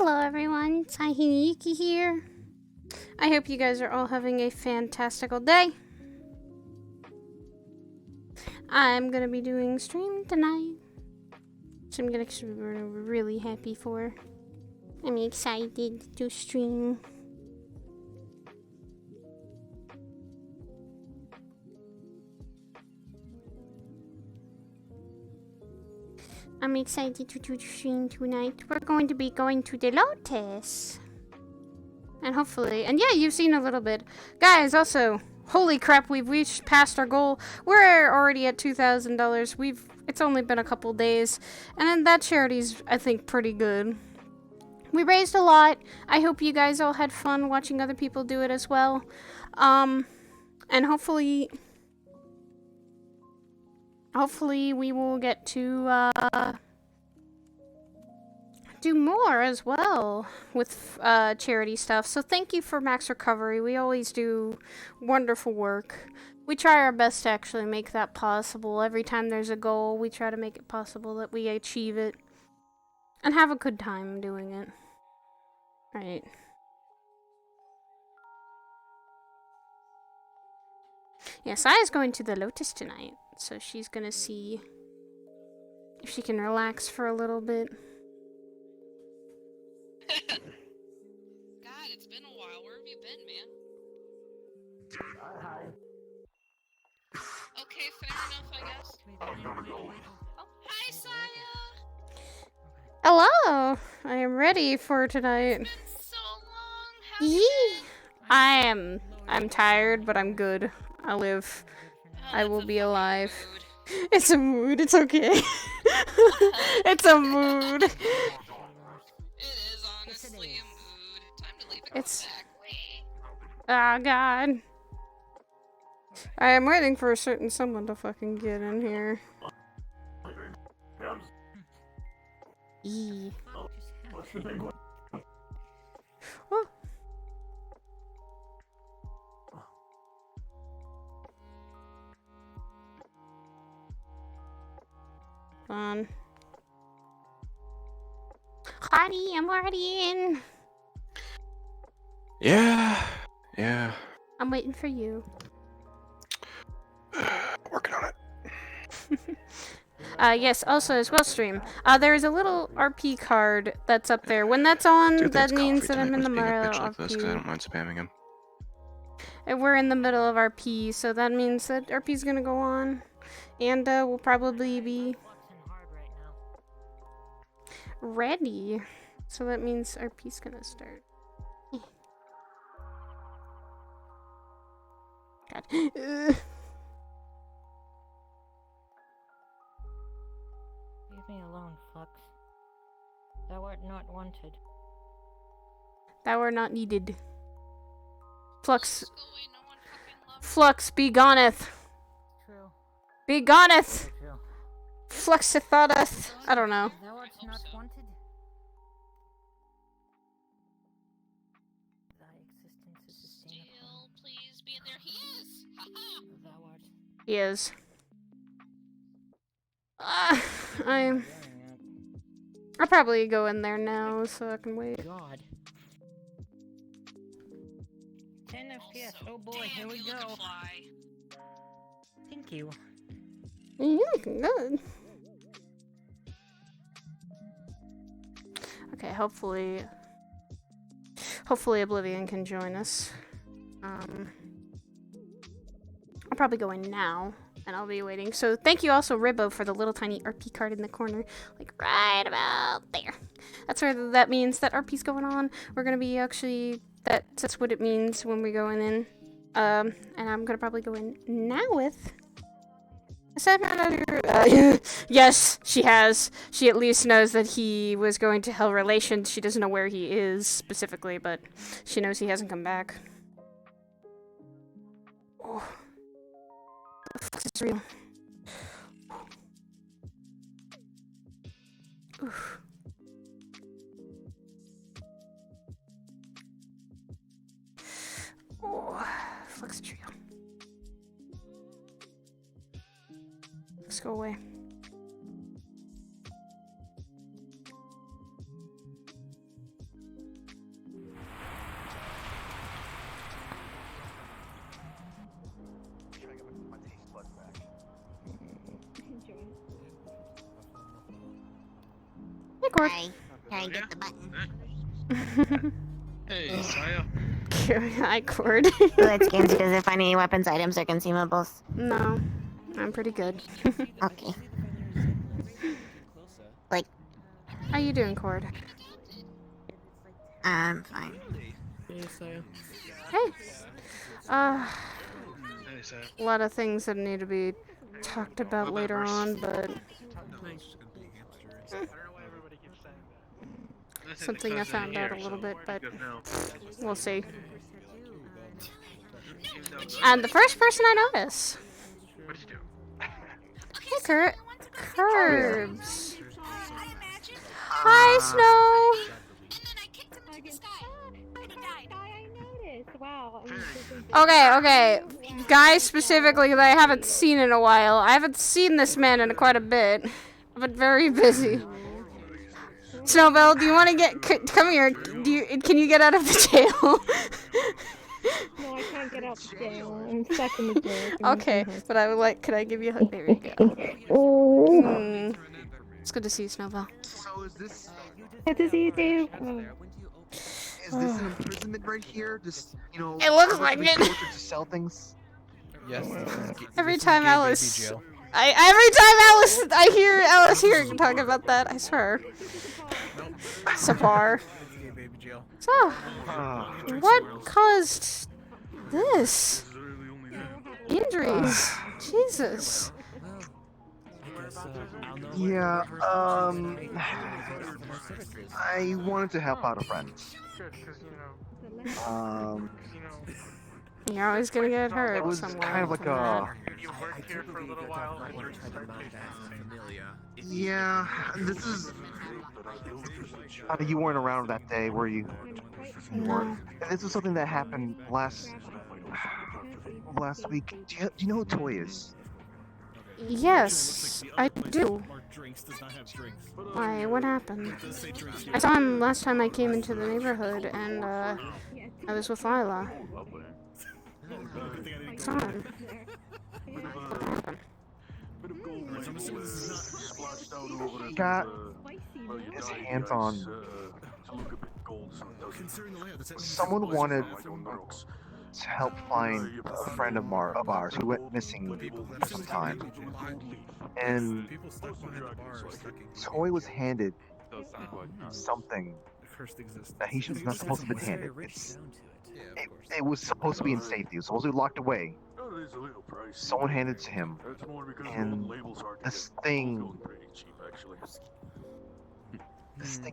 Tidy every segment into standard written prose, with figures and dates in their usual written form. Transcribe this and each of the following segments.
Hello everyone, it's Yuki here. I hope you guys are all having a fantastical day. I'm gonna be doing stream tonight, which I'm gonna be really happy for. I'm excited to stream. I'm excited to stream tonight. We're going to be going to the Lotus. And hopefully, and yeah, you've seen a little bit. Guys, also, holy crap, we've reached past our goal. We're already at $2,000. It's only been a couple days. And that charity's, I think, pretty good. We raised a lot. I hope you guys all had fun watching other people do it as well. And hopefully we will get to, do more as well with charity stuff. So thank you for Max Recovery. We always do wonderful work. We try our best to actually make that possible. Every time there's a goal, we try to make it possible that we achieve it and have a good time doing it. Right. Yeah, Saya's going to the Lotus tonight, so she's gonna see if she can relax for a little bit. God, it's been a while. Where have you been, man? Hi. Okay, fair enough, I guess. Oh, hi, Saya! Hello! I am ready for tonight. It's been so long. How have you been? I'm tired, but I'm good. I'll live. Oh, I will be alive. Mood. It's a mood, it's okay. It's a mood. It is honestly a mood. Time to leave the back. Wait. Oh god. I am waiting for a certain someone to fucking get in here. E. What's the big one? Oh. Honey, I'm already in. Yeah. I'm waiting for you. Working on it. Yes, also as well stream. There is a little RP card that's up there. When that's on, Dude, that means that I'm in the being a middle bitch like of this, 'cause I don't mind spamming him. And we're in the middle of RP, so that means that RP's gonna go on. And we'll probably be ready. So that means RP's gonna start. God. Leave me alone, Flux. Thou art not wanted. Thou art not needed. Flux. Go away, no one fucking loves Flux, be goneth. True. Be goneth. True. Fluxithodeth. I don't know. Thou art not wanted. Thy existence is sustainable. Still, please be in there. He is! Haha! Thou art. He is. I'll probably go in there now so I can wait. God. 10 FPS. Oh boy, Damn, here we you go. look a fly. Thank you. You looking good. Okay, hopefully Oblivion can join us. I'll probably go in now, and I'll be waiting. So thank you also, Ribbo, for the little tiny RP card in the corner, like right about there. That's where that means that RP's going on. We're gonna be actually, that's what it means when we're going in. And I'm gonna probably go in now with. Yes, she has. She at least knows that he was going to Hell Relations. She doesn't know where he is specifically, but she knows he hasn't come back. Oh. It's real. Oof. Oh, Flux is real. Let's go away. Cord? Hi. Can I get the button? Hey, Saya. Hi, Cord. Good skins, because if I need weapons, items, or consumables. No, I'm pretty good. Okay. Like, How you doing, Cord? I'm fine. Hey, Saya. Hey. Hey, Saya. A lot of things that need to be talked about later on, but something I found out a little bit, but we'll see. And the first person I notice. What did you do? Hey, Curbs. Hi, Snow. Okay. Guys specifically that I haven't seen in a while. I haven't seen this man in quite a bit. I've been very busy. Snowbell, do you want to come here? Can you get out of the jail? No, I can't get out the jail. I'm stuck in the jail. Okay, but I would like, could I give you a hug? There you go. It's good to see you, Snowbell. So is this Good to see you too. is this an imprisonment right here? Just It looks are we like being it. tortured to sell things? Yes. Every time Alice, I hear Alice here talk about that. I swear. Sapar. So, what caused this? Injuries. Jesus. Yeah, I wanted to help out a friend. You're always gonna get hurt It was somewhere. kind of like a yeah. This is you weren't around that day, were you? No. This was something that happened last week. Do you know who Toy is? Yes, I do. Why? What happened? I saw him last time I came into the neighborhood, and I was with Lila. I saw him. What happened? He got his hands on. Someone wanted to help find a friend of ours who went missing for some time, and Toy was handed something that he was not supposed to have been handed. It was supposed to be in safety. It was supposed to be locked away. Someone handed it to him, and this thing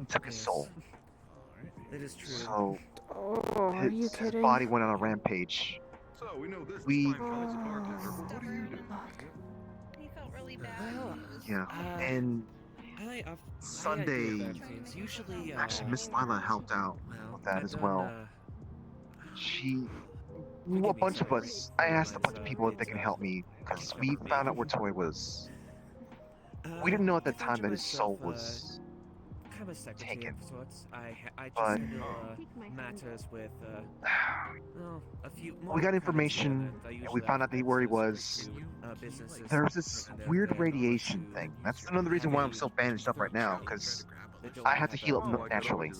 took his soul. So Oh, are you his kidding? body went on a rampage. We yeah, and Sunday actually Miss Lila helped out with that as well. A bunch of us, I asked a bunch of people if they can help me, because we found out where Toy was. We didn't know at the time that his soul was taken. But we got information, and we found out where he was. There's this weird radiation thing. That's another reason why I'm still bandaged up right now, because I had to heal up naturally.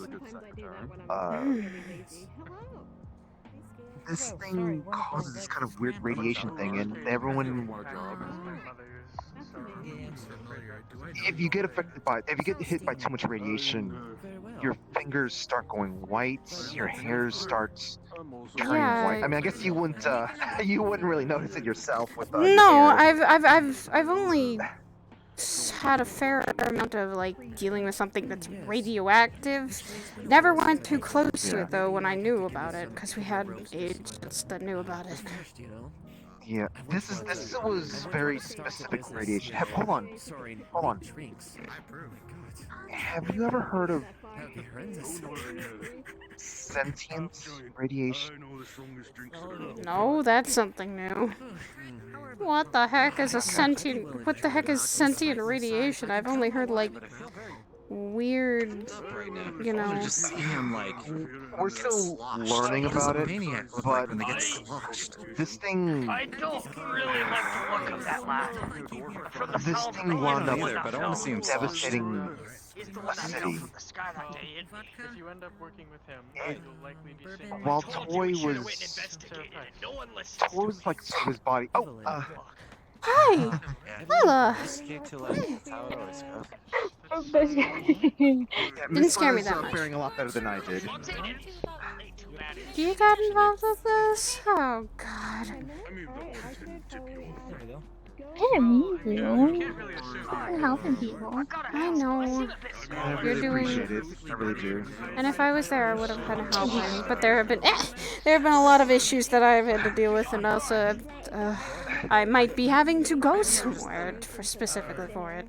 This thing causes this kind of weird radiation thing, and everyone. If you get hit by too much radiation, your fingers start going white, your hair starts turning white. I mean, I guess you wouldn't really notice it yourself with No, hair. I've only had a fair amount of like dealing with something that's radioactive. Never went too close to it though when I knew about it, because we had agents that knew about it. Yeah, this was very specific radiation. Hold on. Have you ever heard of sentient radiation? No, that's something new. What the heck is sentient radiation? I've only heard like weird, We're still learning about it, but this thing. I don't really like the look of that lad. This thing wound up devastating city. If you end up working with him, you'll likely be seeing. While Toy was like his body. Oh, Hi! Lila! Didn't scare me that much. Faring a lot better than I did. You got involved with this? Oh, God. I didn't mean to. I'm helping people. I know. I You're really doing... appreciate it. I really do. And if I was there, I would have been helping. But there have been a lot of issues that I've had to deal with, and also I might be having to go somewhere specifically for it.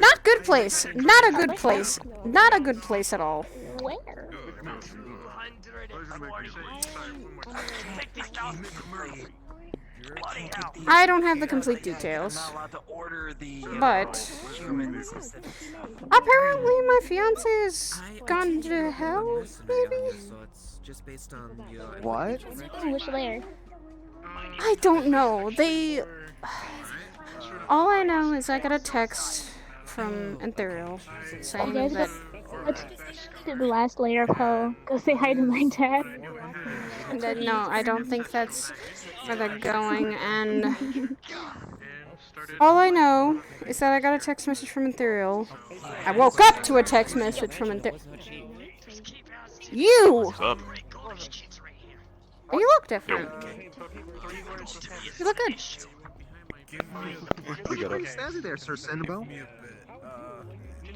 Not good place. Not a good place. Not a good place at all. Where? I don't have the complete details, but apparently my fiance has gone to hell, maybe? What? Which layer? I don't know. All I know is I got a text from Antherial saying that... Let's do the last layer of hell. Go say hi to my dad. No, I don't think that's where they're going, and all I know is that I got a text message from Antherial. I woke up to a text message from Antherial. You! What's up? You look different. You look good. We got up. There, Sir Cinnabon.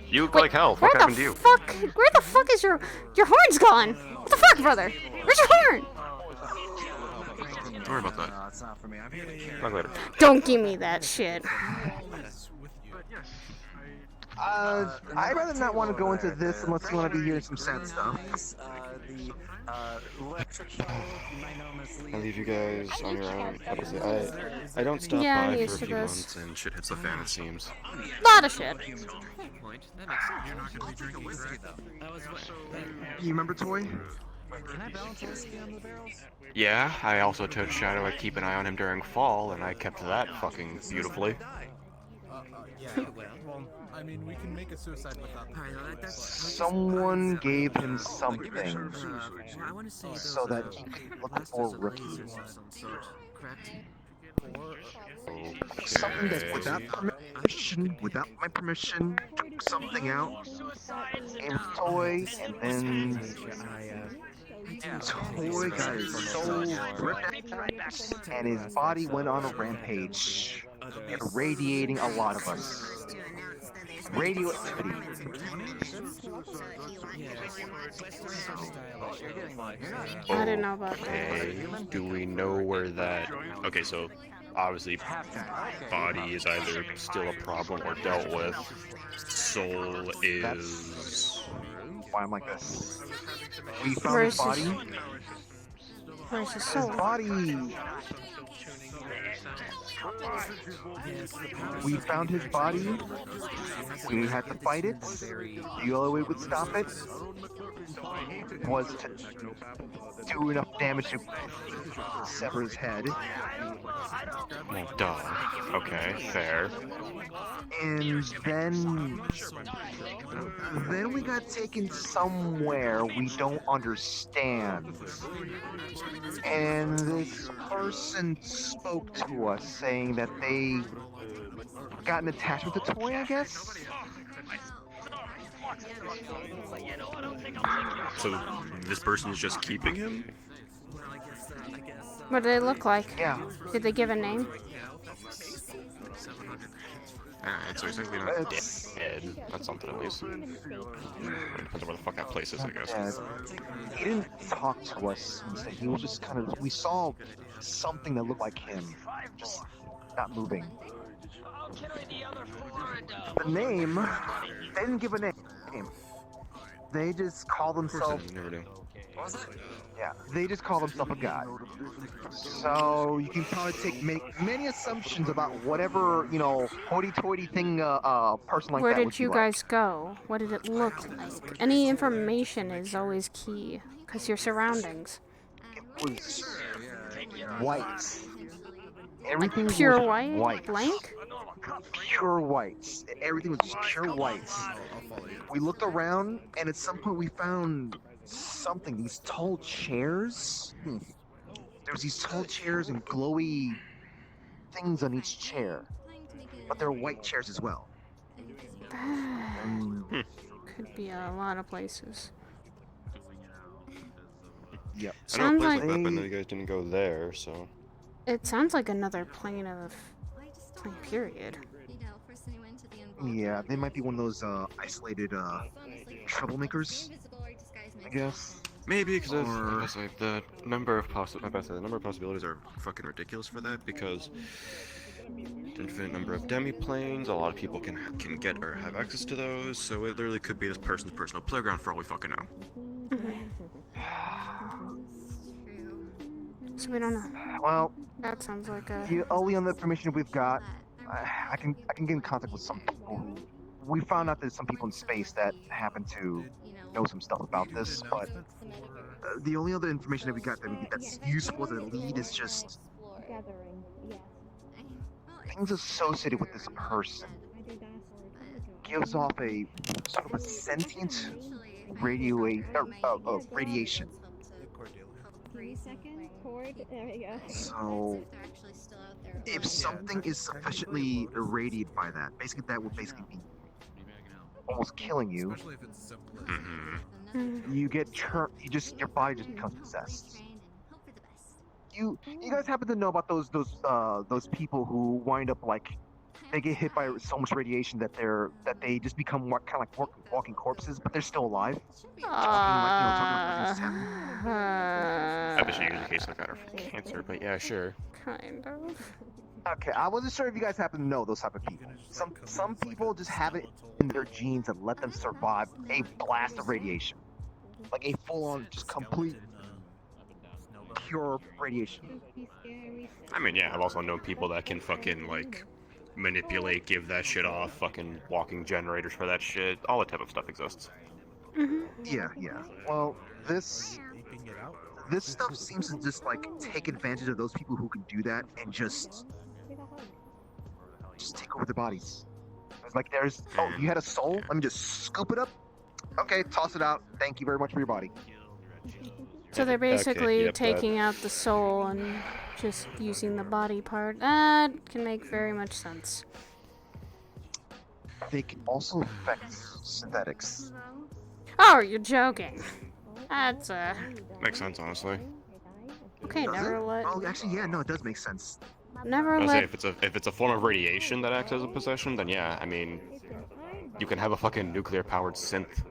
You look like hell. What happened to you? Where the fuck is your horn's gone? What the fuck, brother? Where's your horn? Don't worry about that. No, it's not for me. I'm here to Talk later. Don't give me that shit. I'd rather not want to go into this unless you want to be hearing some sad stuff. I'll leave you guys on your own. I don't stop Yeah, I'm by used for a to few this. months and shit hits the fan, it seems. Lot of shit. You remember Toy? Yeah, I also told Shadow I'd keep an eye on him during fall, and I kept that fucking beautifully. I mean, we can make a suicide without. Someone gave him something so that he could look for rookie. Something that without my permission, took something out, gave it to Toy, and then Toy got his soul ripped out, and his body went on a rampage, irradiating a lot of us. Radioactivity. I didn't know about that. Okay, do we know where that... Okay, so obviously body is either still a problem or dealt with. Soul is... Why I'm like this. We found Where's his body. Where's his soul? We found his body. We had to fight it. The only way we would stop it was to do enough damage to sever his head. Well, duh. Okay, fair. And then we got taken somewhere we don't understand. And this person spoke to us saying that they got an attachment to Toy, I guess? So this person is just keeping him? What do they look like? Yeah. Did they give a name? It's basically not dead. That's something at least. Depends on where the fuck that place is, I guess. Yeah. He didn't talk to us. He was just kind of... We saw something that looked like him. Just not moving. The name... They didn't give a name. They just call themselves... Yeah, they just call themselves a god. So you can probably make many assumptions about whatever, you know, hoity-toity thing a person like Where that would did you guys go? What did it look like? Any information is always key, because your surroundings. It was white. Everything Pure was white? Blank? pure whites. Everything was just pure whites. I'll follow you. We looked around, and at some point we found something. These tall chairs. There's these tall chairs and glowy things on each chair, but they're white chairs as well. Could be a lot of places. Yep. I know a Sounds place like like that, but you guys didn't go there, so. it sounds like another plane of period. Yeah, they might be one of those isolated troublemakers, I guess. Maybe because like the number of possibilities are fucking ridiculous for that, because the infinite number of demi-planes, a lot of people can get or have access to those, so it literally could be this person's personal playground for all we fucking know. So we don't know. Well, That sounds like a... the only other information we've got, I can get in contact with some people. We found out there's some people in space that happen to know some stuff about this, but the only other information that we got that's useful as a lead is just things associated with this person. Gives off a sort of a sentient radiation. So, if something is sufficiently irradiated by that, basically that would basically be almost killing you. Especially if it's simple. You get your body just becomes possessed. You guys happen to know about those people who wind up like they get hit by so much radiation that they just become kind of like walking corpses, but they're still alive. I wish I used a case like that for cancer, but yeah, sure. Kind of. Okay, I wasn't sure if you guys happen to know those type of people. Some people just have it in their genes and let them survive a blast of radiation, like a full-on, just complete, pure radiation. I mean, yeah, I've also known people that can fucking like manipulate, give that shit off, fucking walking generators for that shit. All that type of stuff exists. Yeah. Well, this stuff seems to just like take advantage of those people who can do that and just take over their bodies. It's like oh, you had a soul? Let me just scoop it up. Okay, toss it out. Thank you very much for your body. So they're basically taking out the soul and just using the body part. That can make very much sense. They can also affect synthetics. Oh, you're joking. That's Makes sense, honestly. okay. Does Never it? let. Oh, actually, yeah, no, it does make sense. Never I say let. if it's a form of radiation that acts as a possession, then yeah, I mean, you can have a fucking nuclear-powered synth.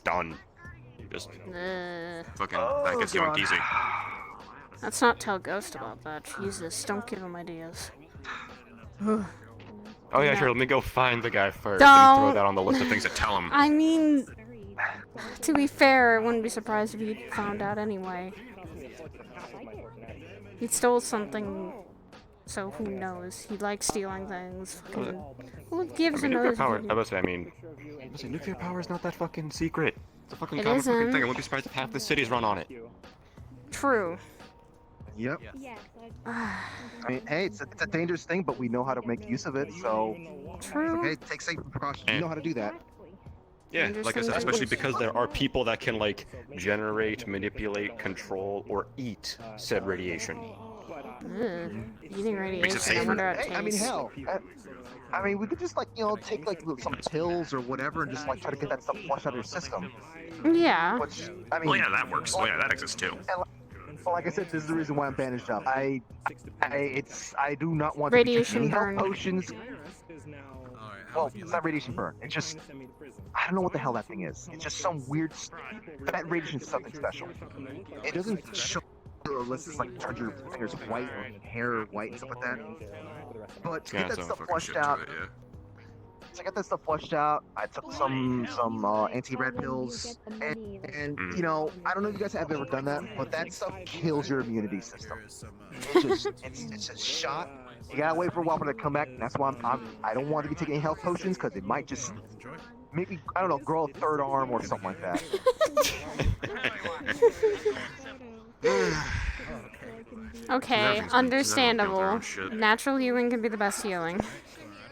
Done. Just fucking that gets you on easy. Let's not tell Ghost about that. Jesus, don't give him ideas. Oh yeah, sure. Let me go find the guy first Don't. and throw that on the list of things to tell him. I mean, to be fair, I wouldn't be surprised if he found out anyway. He stole something, so who knows? He likes stealing things. Fucking, who gives a nuclear nose? power. I must say, nuclear power is not that fucking secret. It's a fucking common isn't. fucking thing. I wouldn't be surprised if half the cities run on it. True. Yep. I mean, hey, it's a dangerous thing, but we know how to make use of it, so... True. Okay, take safe precautions. You know how to do that. Yeah, like I said, especially because there are people that can, like, generate, manipulate, control, or eat said radiation. Eating Makes it radiation, I safer. wonder how it Hey, I mean, tastes. hell. I mean, we could just, like, take, like, some pills or whatever and just, like, try to get that stuff flushed out of your system. Yeah. Which, I mean... Oh yeah, that works. Oh yeah, that exists too. Well, like I said, this is the reason why I'm bandaged up. I do not want Radiation to be burn. health potions. Well, it's not radiation burn. It's just, I don't know what the hell that thing is. It's just some weird, that radiation is something special. It doesn't show unless it's like turn your fingers white or hair white and stuff like that. But to get that stuff flushed out, so I got that stuff flushed out. I took some anti-red pills, and you know, I don't know if you guys have ever done that, but that stuff kills your immunity system. It's a shot. You gotta wait for a while for it to come back. And that's why I don't want to be taking any health potions because it might just maybe I don't know, grow a third arm or something like that. Okay, understandable. Natural healing can be the best healing.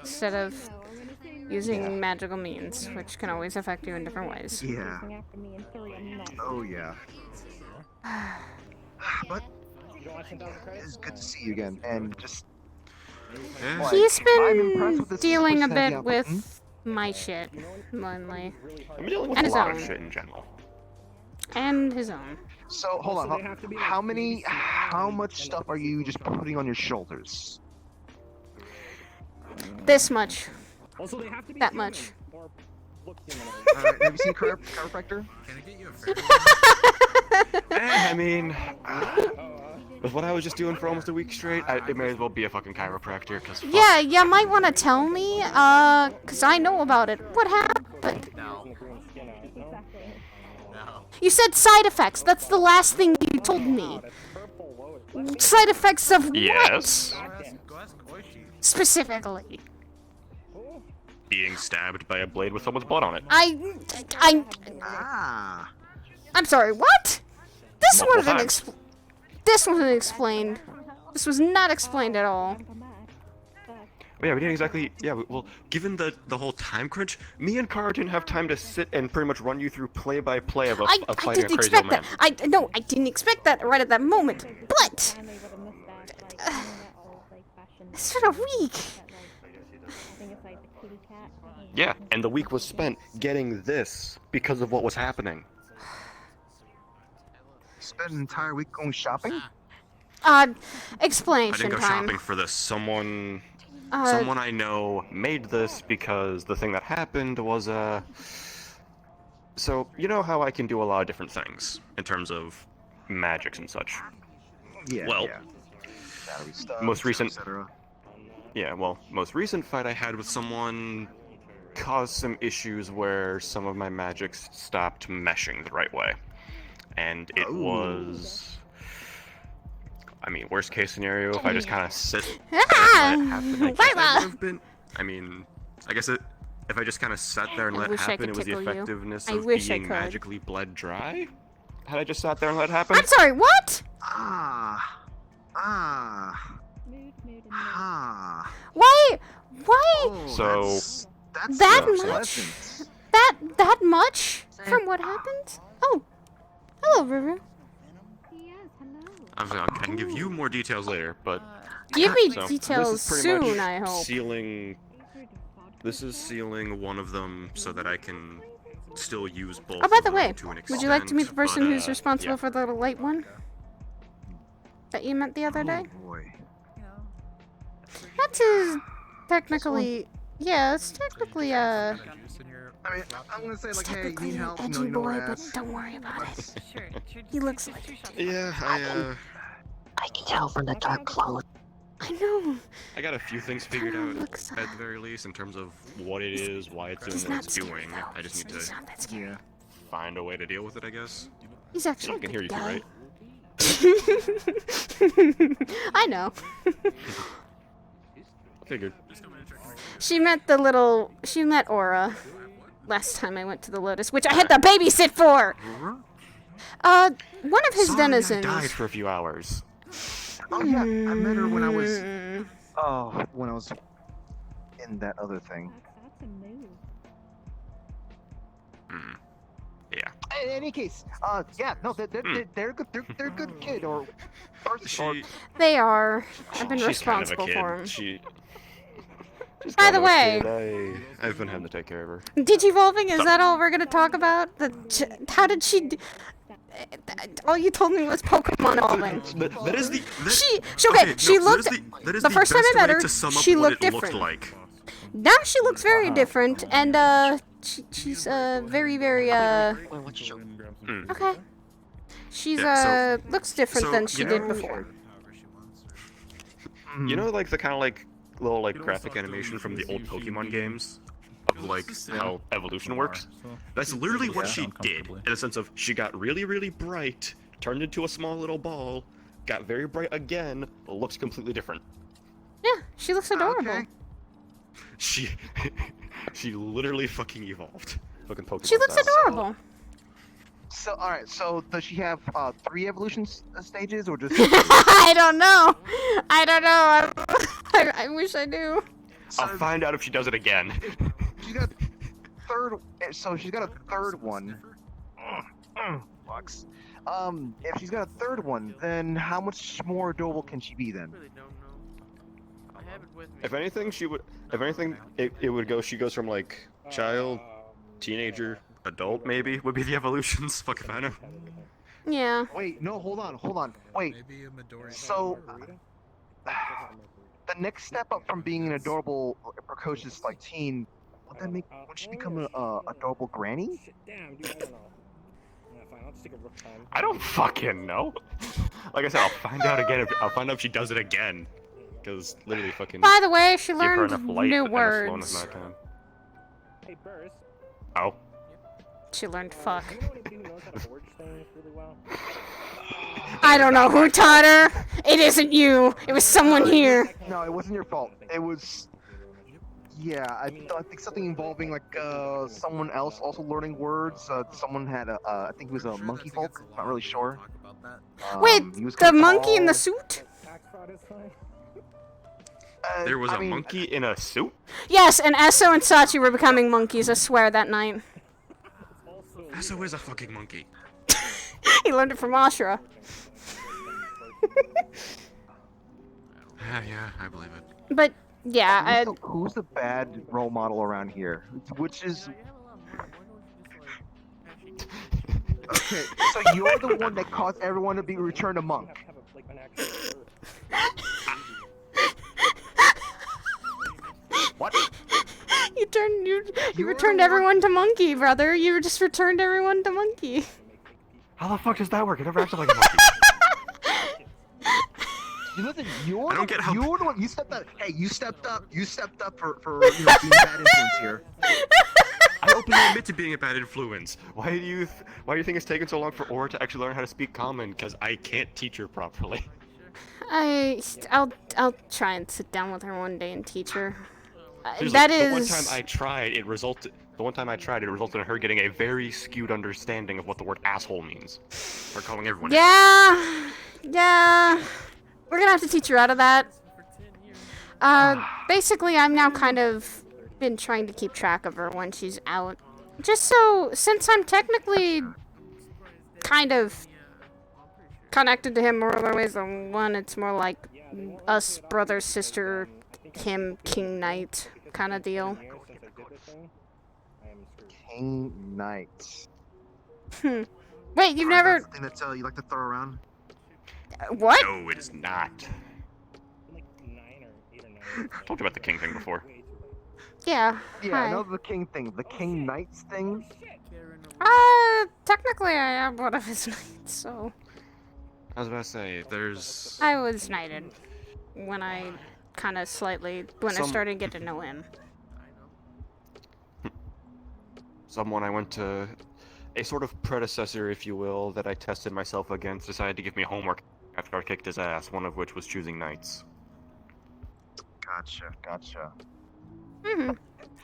instead of using magical means, which can always affect you in different ways. Yeah. Oh yeah. But it's good to see you again, and just. Yeah. He's I'm impressed been with this dealing a switch that bit he with my shit, mainly. I'm dealing with And a his lot of own. shit in general. And his own. So hold on. How much stuff are you just putting on your shoulders? This much. That much. Have you seen chiropractor? Can I get you a fair I mean, with what I was just doing for almost a week straight, it may as well be a fucking chiropractor, cause fuck. Yeah, you might want to tell me, cause I know about it. What happened? No. You said side effects. That's the last thing you told me. Side effects of what? Yes. Go ask Oishi. Specifically. Being stabbed by a blade with someone's blood on it. Ah. I'm sorry, what? This Multiple wasn't times. This wasn't explained. This was not explained at all. Well, yeah, we didn't exactly. Yeah, well, given the whole time crunch, me and Cara didn't have time to sit and pretty much run you through play by play of I fighting a didn't crazy old expect man. that. No, I didn't expect that right at that moment. But it's been a week. Yeah, and the week was spent getting this because of what was happening. Spent an entire week going shopping? I Explanation didn't go time. shopping for this. Someone I know made this because the thing that happened was so you know how I can do a lot of different things in terms of magics and such. Yeah. Well, yeah. Battery stuff, most recent- etc. Yeah, well, most recent fight I had with someone caused some issues where some of my magics stopped meshing the right way. And it was... I mean, worst case scenario, if I just kind of sit there and let it happen, I guess I would have been... I mean, I guess if I just kind of sat there and I let it wish I happen, could it was the tickle you. effectiveness I of wish I being could. magically bled dry? Had I just sat there and let it happen? I'm sorry, what? Ah. Why? Oh, So- that's That pleasant. That much from what happened? Oh, hello, Ruru. I can give you more details later, but... Give me So, details this is pretty soon, much I hope. Sealing... This is sealing one of them so that I can still use both Oh, by of the them way, to an would you like to meet the extent, person but, who's responsible yeah. for the light one? That you met the other day? Oh boy. That's technically... Yeah, it's technically, I mean, I'm gonna say It's like, hey, technically need an help? edgy No, you know boy, where but at. don't worry about it. He looks like it. Yeah, I can tell from the dark clothes. I know. I got a few things figured Come on, out look, at the very least in terms of what it is, why it's doing He's what not it's scary, doing. though. I just need He's to not that scary. find a way to deal with it, I guess. He's You actually know, a I can hear good you, guy. right? I know. Figured. She met Aura last time I went to the Lotus, which I had to babysit for! One of his Sorry, denizens. I died for a few hours. Oh yeah, I met her when I was. Mm. Oh, when I was in that other thing. Yeah. In any case, yeah, no, they're good. They're good kid or person. They are. I've been She's kind of a responsible kid. for him. She's By kind the of a way- kid. I've been having to take care of her. Digivolving, is that all we're gonna talk about? How did she... All you told me was Pokemon evolving. That is the. She looked... That is the first time I best met way her, to sum up she what looked it different. Looked like. Now she looks very different, and, she's, very, very, Okay. She's, Yeah, looks different so, than she you did know- before. You know, like the kind of like little like graphic animation from the old Pokemon games of like how evolution works. That's literally what she did in a sense of she got really, really bright, turned into a small little ball, got very bright again, looks completely different. Yeah, she looks adorable. Okay. She literally fucking evolved. Fucking Pokemon. She looks style. adorable. So, all right. So, does she have 3 evolution stages or just? I don't know. I don't know. I wish I knew. I'll find out if she does it again. She got third. So she's got a third one. Fucks. If she's got a third one, then how much more adorable can she be then? Really don't know. I have it with me. If anything, she would. If anything, it would go. She goes from like child, teenager, adult. Maybe would be the evolutions. Fuck if I know. Yeah. Wait, no, hold on. Wait. Maybe a Midori. So, the next step up from being an adorable, precocious like teen, would she become an adorable granny? Damn, dude, I don't know. Yeah, fine, I'll just take a rough time. I don't fucking know. Like I said, I'll find out again. I'll find out if she does it again. Because literally fucking. By the way, she give her learned enough light new and enough slowness words. in that time. Hey, Burris. Oh. She learned fuck. Do you know anybody who knows how to forge things really well? I don't know who taught her. It isn't you. It was someone here. No, it wasn't your fault. It was. Yeah, I think something involving like someone else also learning words. Someone had a I think he was a monkey folk. Not really sure. Wait, He was the kinda monkey in the tall. suit? Tax fraud is fine. There was I a mean, monkey in a suit? Yes, and Esso and Sachi were becoming monkeys, I swear, that night. Esso is a fucking monkey. He learned it from Ashura. Yeah, I believe it. But, yeah, Who's the bad role model around here? Which is. Okay, so you're the one that caused everyone to be returned a monk. What? You returned everyone to monkey, brother. You just returned everyone to monkey. How the fuck does that work? It never acted like a monkey. Listen, you're I don't get how- you're the one. You stepped up. Hey, you stepped up. You stepped up for being bad influence here. I openly admit to being a bad influence. Why do you think it's taken so long for Aura to actually learn how to speak common? Because I can't teach her properly. I'll try and sit down with her one day and teach her. Seriously, the one time I tried, it resulted in her getting a very skewed understanding of what the word asshole means. We're calling everyone. Yeah. We're gonna have to teach her out of that. Basically, I'm now kind of been trying to keep track of her when she's out. Just so, since I'm technically kind of connected to him more other ways than one, it's more like us brother, sister, him, king, knight kind of deal. King Knight. Wait, you've never... That's the thing that you like to throw around? What? No, it is not. I told you about the king thing before. Yeah. Yeah, Hi. I know the king thing. The King Knights thing? Technically I am one of his knights, so... I was about to say, there's... I was knighted when I kind of slightly... when I started to get to know him. Someone I went to... a sort of predecessor, if you will, that I tested myself against decided to give me homework after I kicked his ass, one of which was choosing knights. Gotcha.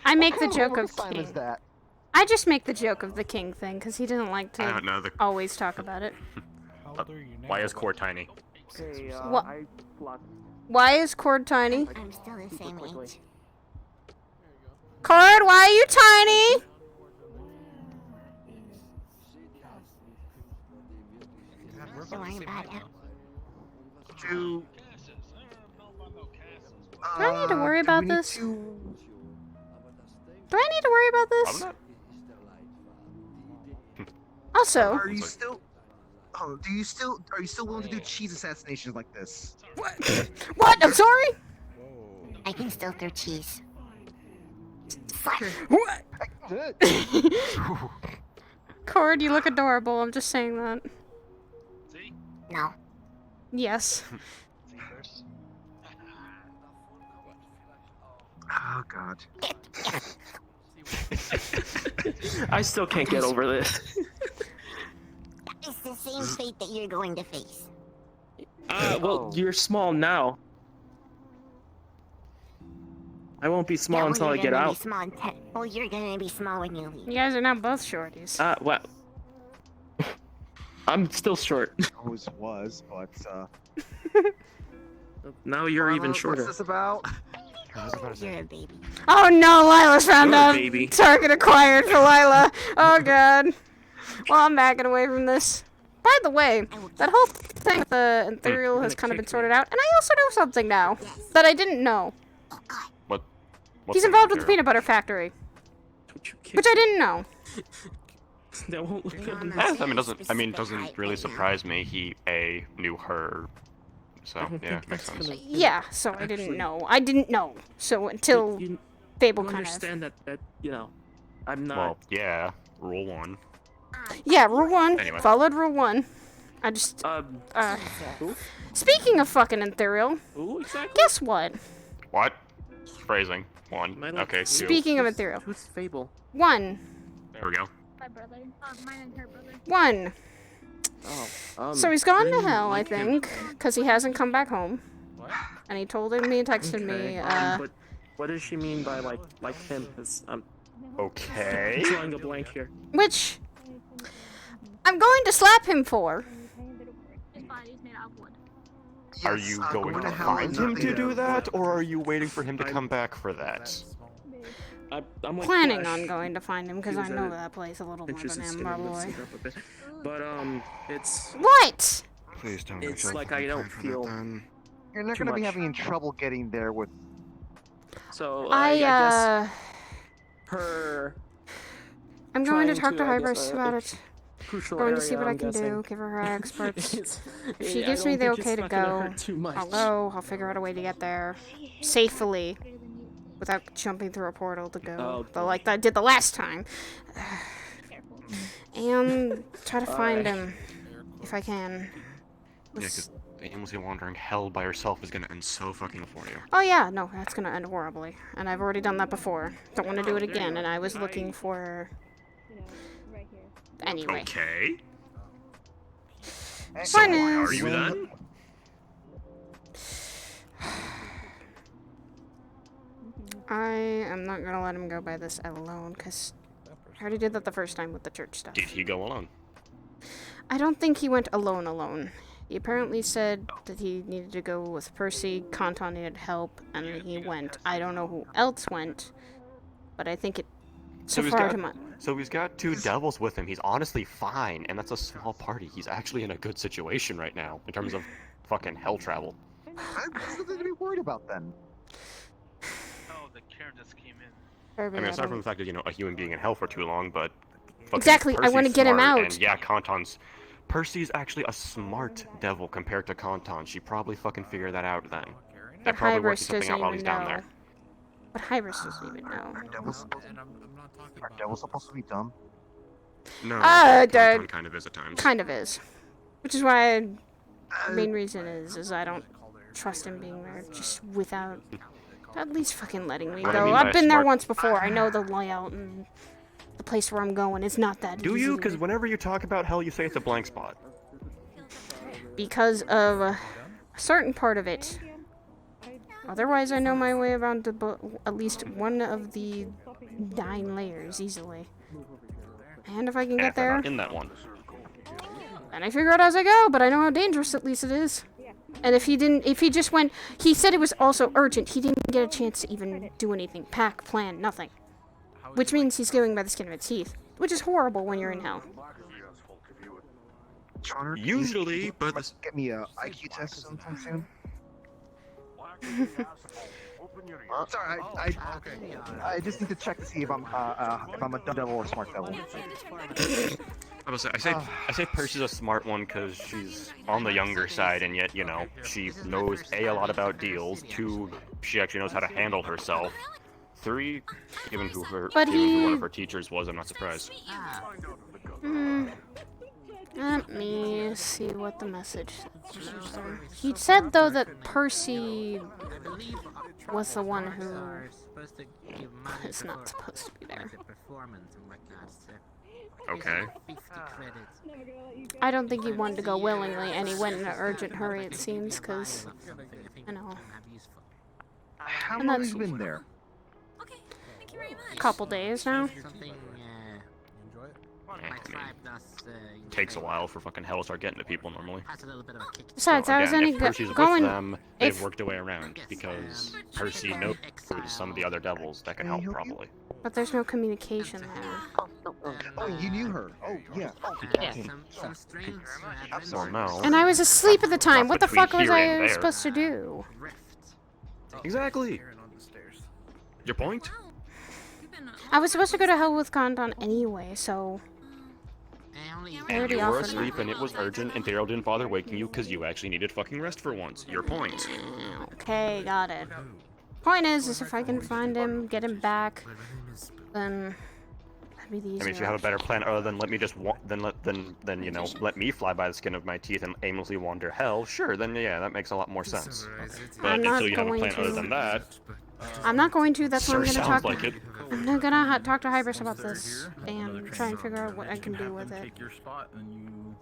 I make the What joke kind of sign is king. that? I just make the joke of the king thing, because he doesn't like I to don't know, always talk about it. Why is Core tiny? What? Why is Cord tiny? I'm still the same age. Cord, why are you tiny? Don't worry about it. Do I need to worry about this? Do I need to worry about this? Also, Are you still? Oh, are you still willing to do cheese assassinations like this? what? I'm sorry? I can still throw cheese. What? Cord, you look adorable. I'm just saying that. No. Yes. Oh God. I still can't get over this. It's the same fate that you're going to face. Well, you're small now. I won't be small until I get out. Well, you're gonna be small when you leave. You guys are now both shorties. Well. I'm still short. Always was, but Now you're even What's shorter. this about? You're a baby. Oh no, Lila's found You're a out. baby. Target acquired for Lila. Oh god. Well, I'm backing away from this. By the way, that whole thing with the Antherial has kind of been sorted out, and I also know something now that I didn't know. What? He's involved with the peanut butter factory, which I didn't know. That won't look good. I mean, doesn't really surprise me. He knew her, so yeah, makes sense. Yeah, so I didn't know. I didn't know. So until Fable kind of. Understand that you know, I'm not. Well, yeah. Rule 1. Yeah, rule 1. Anyway. Followed rule 1. I just. Who? Speaking of fucking Antherial, Who exactly? guess what? What? Phrasing. 1. Okay, 2. Speaking of Antherial. Who's Fable? 1. There we go. My brother. Mine and her brother. 1. Oh. So he's gone to hell, I think, because he hasn't come back home. What? And he told me and texted me, But what does she mean by like him? Cause I'm Okay. drawing a blank here. which I'm going to slap him for. His body's made out of wood. Are you going to find him to do that, or are you waiting for him to come back for that? I'm like Planning Flash. on going to find him because I know that place a little more Pinterest than is him, gonna probably. mix it up a bit. But it's What? Please don't. It's like I don't feel. You're not Too gonna be much. having trouble getting there with. So I guess her I'm going to trying talk to I guess, Hybris about it. crucial Going to area, see what I I'm can guessing. do, give her her experts. If she I gives me don't the think okay it's to not gonna go, hurt too much. I'll go. I'll figure out a way to get there safely without jumping through a portal to go. Like I did the last time. And try to find him if I can. Yeah, because the aimlessly wandering hell by herself is gonna end so fucking for you. Oh yeah, no, that's gonna end horribly. And I've already done that before. Don't want to do it again, and I was looking for... Anyway. Okay. So Fine why are is- you then? I am not gonna let him go by this alone, because I already did that the first time with the church stuff. Did he go alone? I don't think he went alone. He apparently said that he needed to go with Percy, Kanton needed help, and he went. I don't know who else went, but I think it... So he's far got- to my... So he's got 2 devils with him. He's honestly fine, and that's a small party. He's actually in a good situation right now in terms of fucking hell travel. There's nothing to be worried about then. Oh, the Karen just came in. I mean, aside from the fact that, you know, a human being in hell for too long, but... fucking Exactly, I want to Percy's get him smart, out. And yeah, Kanton's... Percy's actually a smart devil compared to Kanton. She probably fucking figured that out then. But That probably working Hybris something doesn't out while even he's down know. there. But Hybris doesn't even know. Are devils supposed to be dumb? No, Dad. Kanton kind of is at times. Kind of is. Which is why main reason is I don't trust him being there just without at least fucking letting me What I go. mean by I've been there smart- once before. I know the layout and the place where I'm going is not that Do easy. you? Because whenever you talk about hell, you say it's a blank spot. Because of a certain part of it. Otherwise, I know my way around at least one of the 9 layers easily. And if I can And get if they're there, not in that one. and I figure out as I go, but I know how dangerous at least it is. And if he just went, he said it was also urgent. He didn't get a chance to even do anything, pack, plan, nothing. Which means he's going by the skin of his teeth, which is horrible when you're in hell. Charter, Usually, but this... get me a IQ test sometime soon. Sorry, I just need to check to see if I'm a dumb devil or a smart devil. I say Percy's a smart one because she's on the younger side, and yet, you know, she knows A, a lot about deals, 2, she actually knows how to handle herself, 3, given who one of her teachers was, I'm not surprised. Let me see what the message says. He said, though, that Percy was the one who is not supposed to be there. Okay. I don't think he wanted to go willingly, and he went in an urgent hurry, it seems, because, you know, How And long that's have you been there? a couple days now. Takes a while for fucking hell to start getting to people normally. Besides, So, I was again, only if Percy's with going. them, they've worked a way around because Percy knows some of the other devils that can help probably. But there's no communication there. Oh, you knew her. Oh, yeah. Oh, okay. I'm sorry. No. And I was asleep at the time. What the between fuck was here and I there. supposed to do? Exactly. Your point? I was supposed to go to hell with Condon anyway, so. I And already you were offered asleep my- and it was urgent and Daryl didn't bother waking you because you actually needed fucking rest for once. Your point. Okay, got it. Point is if I can find him, get him back, then that'd be the easier. I mean, if you have a better plan other than let me just then you know, let me fly by the skin of my teeth and aimlessly wander hell, sure, then yeah, that makes a lot more sense. But I'm not until you have a going plan other to. than that, I'm not going to. That's why I'm sure gonna sounds talk. like it. I'm not gonna talk to Hybris about this and try and figure out what I can do with it. Take your spot and you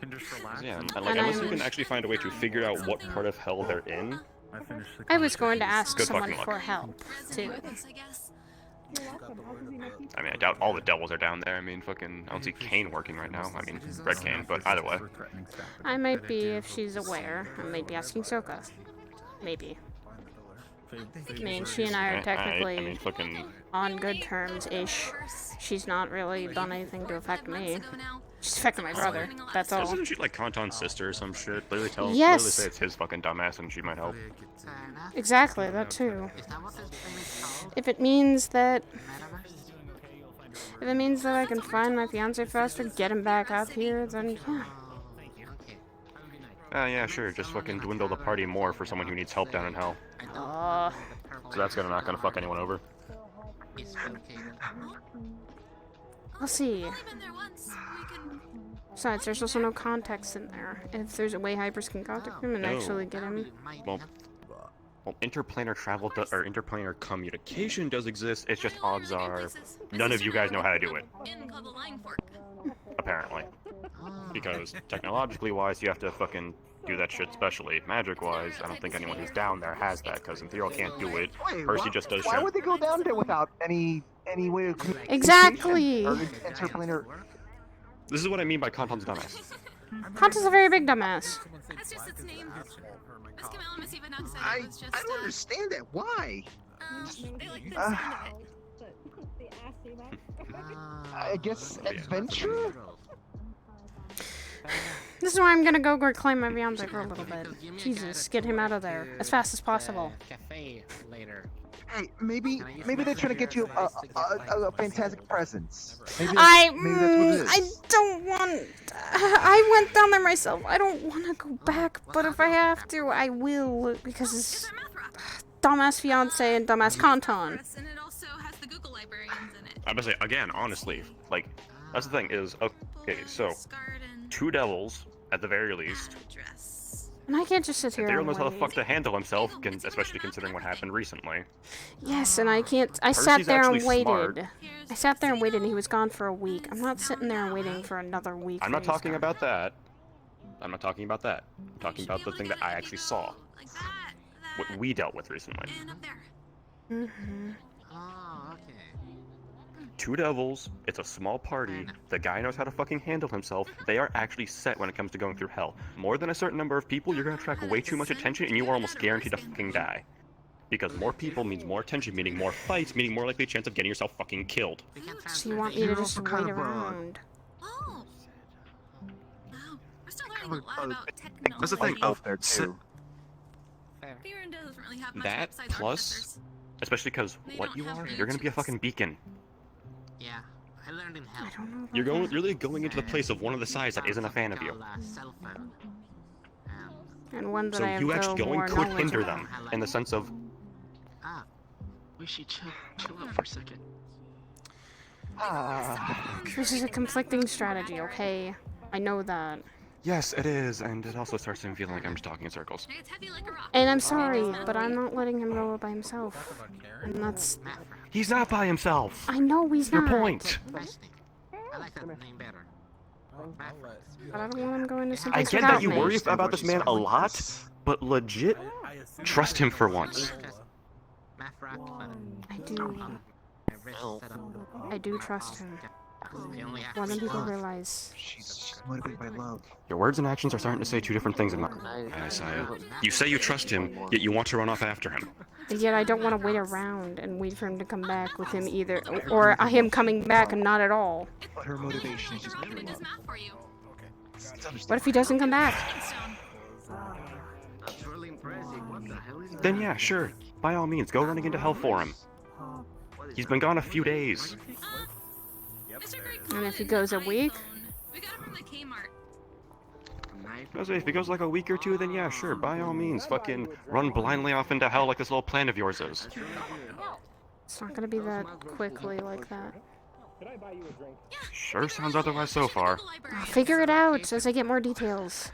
can just relax. Yeah, and And like unless you I'm- can actually find a way to figure out what part of hell they're in. I was going to ask Good someone fucking luck. for help too. I mean, I doubt all the devils are down there. I mean, fucking, I don't see Kane working right now. I mean, Red Kane, but either way. I might be if she's aware. I might be asking Soka. Maybe. I mean, she and I are technically I mean, fucking. on good terms-ish. She's not really done anything to affect me. She's affected my brother. That's all. Isn't she like Kanton's sister or some shit? Literally Yes. literally say it's his fucking dumbass and she might help. Exactly, that too. If it means that... If it means that I can find my fiance faster, get him back up here, then yeah. Yeah, sure. Just fucking dwindle the party more for someone who needs help down in hell. So that's not gonna fuck anyone over. We'll see. Besides, there's also no context in there. If there's a way Hypers can contact him and No. actually get him. Well, interplanar travel or interplanar communication does exist. It's just odds are none of you guys know how to do it. Apparently. Because technologically wise, you have to fucking do that shit specially. Magic wise, I don't think anyone who's down there has that, because Antherial can't do it. Percy just does Why shit. would they go down there without any way of communication? Exactly! Or interplanar. This is what I mean by Kanton's dumbass. Kanton's a very big dumbass. That's just its name. I don't understand that. Why? I guess adventure? This is why I'm gonna go reclaim my fiance for a little bit. Jesus, get him out of there as fast as possible. Hey, maybe they're trying to get you a fantastic present. Maybe that's what it is. I don't want. I went down there myself. I don't want to go back, but if I have to, I will because it's dumbass fiance and dumbass Kanton. And it also has the Google librarians in it. I'm gonna say again, honestly, like that's the thing is okay. So, two devils at the very least. And I can't just sit here Daryl and knows how the wait. fuck to handle himself, especially considering what happened recently. Yes, and I can't. I Percy's sat there and actually waited. smart. I sat there and waited, and he was gone for a week. I'm not sitting there and waiting for another week. I'm for not him to talking start. about that. I'm not talking about that. I'm talking about the thing that I actually saw. What we dealt with recently. Mm-hmm. Two devils, it's a small party, the guy knows how to fucking handle himself, they are actually set when it comes to going through hell. More than a certain number of people, you're gonna attract way too much attention and you are almost guaranteed to fucking die. Because more people means more attention, meaning more fights, meaning more likely chance of getting yourself fucking killed. So you want me to just wait around? Oh. We're still learning a lot about technology. That's the thing, there too. Fearin doesn't really have much That besides plus, especially because what you are, you're gonna be a fucking beacon. Yeah, I learned in hell. I don't know. You're really going into the place of one of the sides that isn't a fan of you. And one that So I have you no actually going more could knowledge hinder about. them, in the sense of, We should chill out for a second. This is a conflicting strategy, okay? I know that. yes, it is, and it also starts to feel like I'm just talking in circles. And I'm sorry, but I'm not letting him go by himself. And that's... He's not by himself! I know he's Your not. point! I like that name better. But I don't want him going to I someplace get without that you me. worry about this man a lot, but legit, trust him for once. I do. I do trust him. more than people realize. She's motivated by love. Your words and actions are starting to say two different things in my eyes. You say you trust him, yet you want to run off after him. And yet I don't want to wait around and wait for him to come back with him either, or him coming back and not at all. But her motivation is just pure love. What if he doesn't come back? Then yeah, sure. By all means, go running into hell for him. He's been gone a few days. And if he goes a week? I was like, if he goes like a week or two, then yeah, sure. By all means, fucking run blindly off into hell like this little plan of yours is. It's not gonna be that quickly like that. Sure sounds otherwise so far. I'll figure it out as I get more details.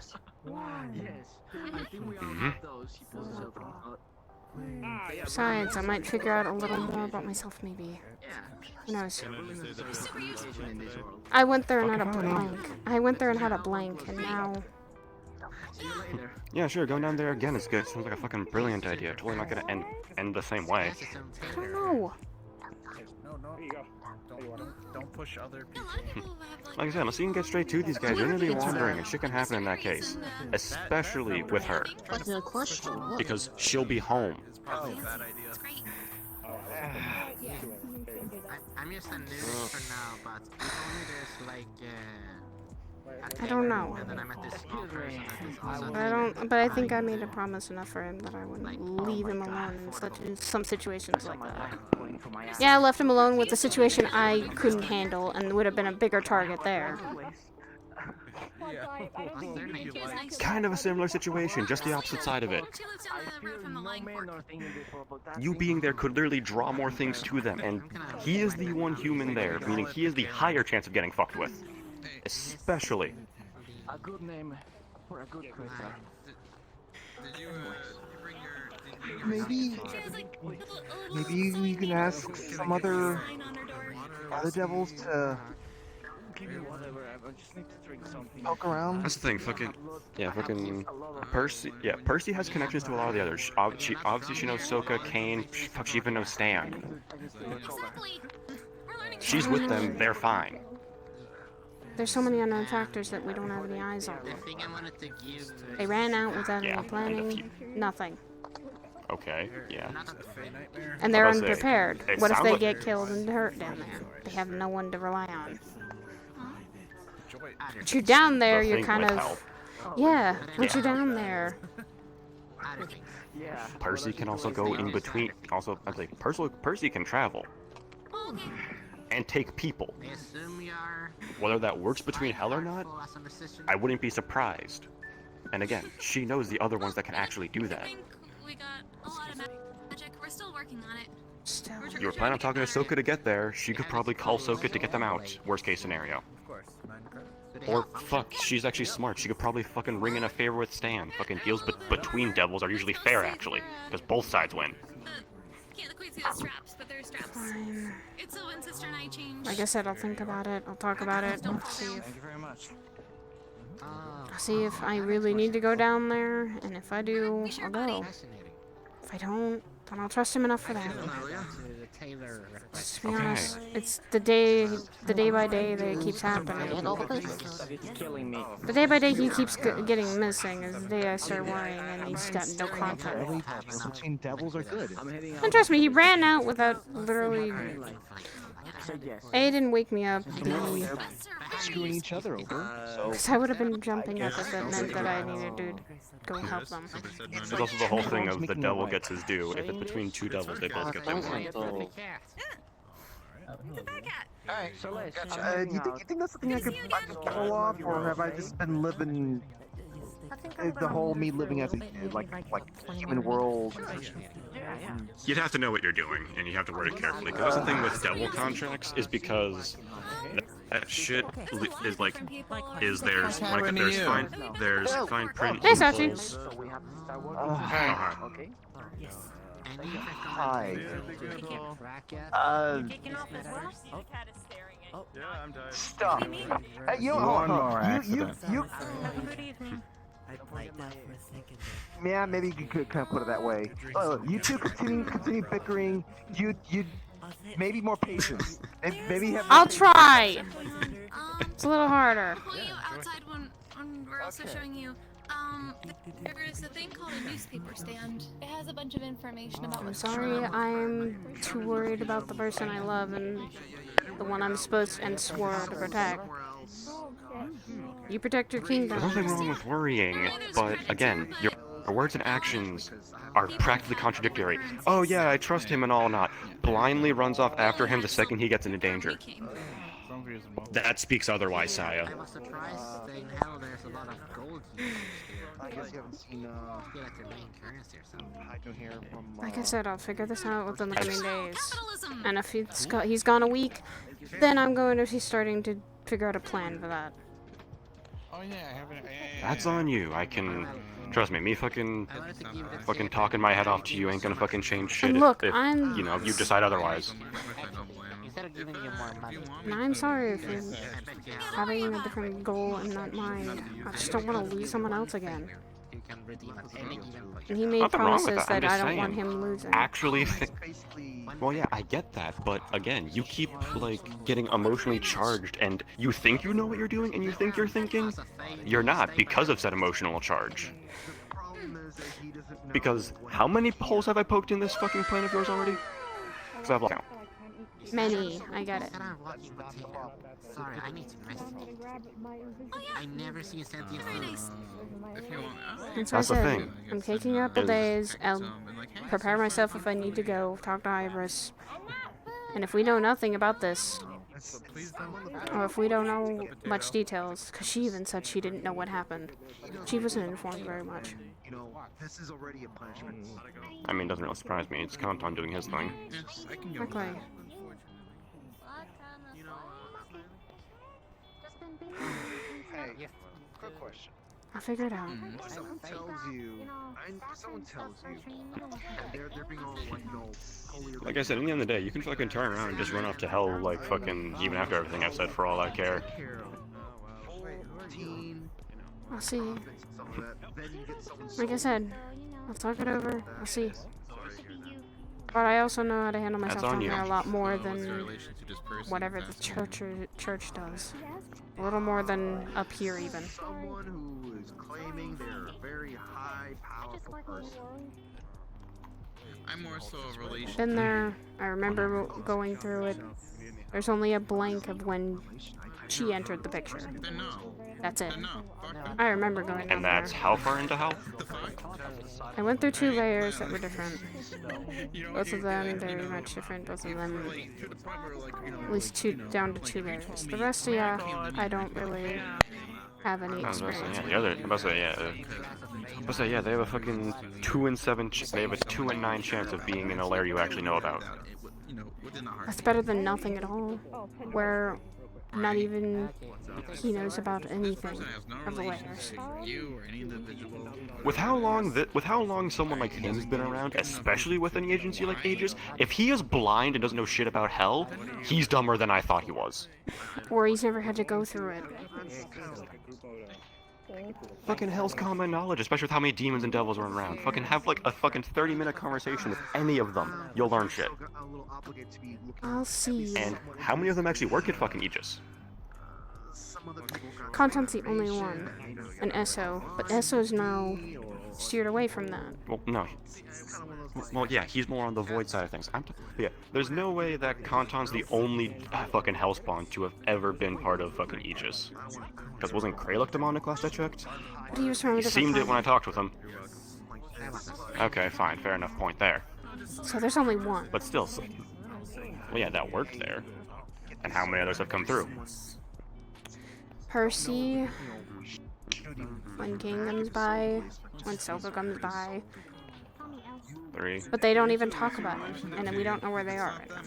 Besides, I might figure out a little more about myself, maybe. Who knows? I went there and had a blank. And now... Yeah, sure, going down there again is good. Sounds like a fucking brilliant idea. Totally not gonna end the same way. I don't know. Don't push other people. Like I said, unless you can get straight to these guys, you're gonna be wandering, and shit can happen in that case. Especially with her. Because she'll be home. Probably a bad idea. I'm just a nerd for now, but if only there's like I don't know. and then I met this small person that is also But I think I made a promise enough for him that I wouldn't leave him alone in some situations like that. Yeah, I left him alone with the situation I couldn't handle and would have been a bigger target there. Kind of a similar situation, just the opposite side of it. You being there could literally draw more things to them, and he is the one human there, meaning he has the higher chance of getting fucked with. Especially. a good name for a good creature. Did you bring your... Maybe we can ask some other devils to poke around. That's the thing, fucking Percy. Yeah, Percy has connections to a lot of the others. Obviously she knows Sokka, Kane. Fuck, she even knows Stan. She's with them. They're fine. There's so many unknown factors that we don't have any eyes on. They ran out without any planning. Nothing. Okay, yeah. And they're unprepared. What if they get killed and hurt down there? They have no one to rely on. But you're down there, you're kind of... Yeah, once you're down there... Percy can also go in between. Also, I think Percy can travel. And take people. Whether that works between hell or not, I wouldn't be surprised. And again, she knows the other ones that can actually do that. We got a lot of magic. We're still working on it. You were planning on talking to Sokka to get there. She could probably call Sokka to get them out. Worst case scenario. Or fuck, she's actually smart. She could probably fucking ring in a favor with Stan. Fucking deals between devils are usually fair, actually, because both sides win. Can't quite see the straps, but they're straps. Fine. It's so when sister and I change. Like I said, I'll think about it. I'll talk about it. I'll see if I really need to go down there, and if I do, I'll go. If I don't, then I'll trust him enough for that. Just to be honest, it's the day by day that it keeps happening. The day by day he keeps getting missing is the day I start worrying and he's got no contact. Between devils are good. And trust me, he ran out without literally... A didn't wake me up, B... Screwing each other over. Because I would have been jumping up if it meant that I needed to go help them. There's also the whole thing of the devil gets his due. If it's between two devils, they both get their due. Alright, gotcha. You think that's something I could pull off, or have I just been living the whole me living as a kid, like human world? You'd have to know what you're doing, and you have to word it carefully. Because that's the thing with devil contracts, is because that shit is there's fine print. Hey, Sachi. Hi. Stop. Yeah, maybe you could kind of put it that way. You two continue bickering. Maybe more patience. Maybe have. I'll try. Um, It's a little harder. I'll pull you outside when we're also showing you. There's a thing called a newspaper stand. It has a bunch of information about I'm what's sorry, I'm too worried about the person I love and the one I'm supposed and swore to protect. You protect your kingdom. There's nothing wrong with worrying, but again, your words and actions are practically contradictory. Oh yeah, I trust him and all not. Blindly runs off after him the second he gets into danger. That speaks otherwise, Saya. I was surprised saying how there's a lot of gold here. I guess you haven't seen Get like their main currency or something. Hydro here from. Like I said, I'll figure this out within the coming days. And if he's gone a week, then I'm going to be starting to figure out a plan for that. Oh yeah, I haven't. That's on you. I can. Trust me, fucking talking my head off to you ain't gonna fucking change shit. And look, if I'm. you know, you decide otherwise. Instead of giving you more money. And I'm sorry if you're having a different goal and not mine. I just don't want to lose someone else again. You can redeem any And he made Nothing wrong with promises that. that I'm I just don't want saying. him losing. Actually, well, yeah, I get that, but again, you keep like getting emotionally charged, and you think you know what you're doing, and you think you're thinking, you're not because of said emotional charge. Because how many holes have I poked in this fucking plan of yours already? Because I've lost count. Many, I get it. Sorry, I need to rest. I never seen sentient things. That's what I said. I'm taking a couple days. I'll prepare myself if I need to go. Talk to Iris. And if we know nothing about this, or if we don't know much details, because she even said she didn't know what happened. She wasn't informed very much. You know, this is already a punishment. I mean, it doesn't really surprise me. It's Kanton doing his thing. Okay. Hey, quick question. I'll figure it out. Someone tells you, they're being all like, you know, holier. Like I said, in the end of the day, you can fucking turn around and just run off to hell, like fucking, even after everything I've said, for all I care. I'll see. Like I said, I'll talk it over. I'll see. But I also know how to handle myself down there a lot more than whatever the church does. A little more than up here, even. Someone who is claiming they're a very high, powerful person. I'm more so a relation. Been there. I remember going through it. There's only a blank of when she entered the picture. That's it. I remember going down And that's how far into hell? I went through 2 layers that were different. Both of them very much different. Both of them at least down to 2 layers. The rest, yeah, I don't really have any experience. Yeah, they have a fucking 2 in 7. They have a 2 in 9 chance of being in a lair you actually know about. That's better than nothing at all. Where not even he knows about anything of the layers. With how long someone like him's been around, especially with an agency like Aegis, if he is blind and doesn't know shit about hell, he's dumber than I thought he was. Or he's never had to go through it. Fucking hell's common knowledge, especially with how many demons and devils are around. Fucking have like a fucking 30-minute conversation with any of them. You'll learn shit. I'll see. And how many of them actually work at fucking Aegis? Content's the only one. An SO. But SO's now steered away from that. Well, no. Well, yeah, he's more on the void side of things. Yeah, there's no way that Kanton's the only fucking hellspawn to have ever been part of fucking Aegis. Because wasn't Kraluk demonic last I checked? But he was from a different Seemed it planet. when I talked with him. Okay, fine, fair enough point there. So there's only one. But still, well, yeah, that worked there. And how many others have come through? Percy, when King comes by, when Silver comes by. 3. But they don't even talk about it, and we don't know where they are right now.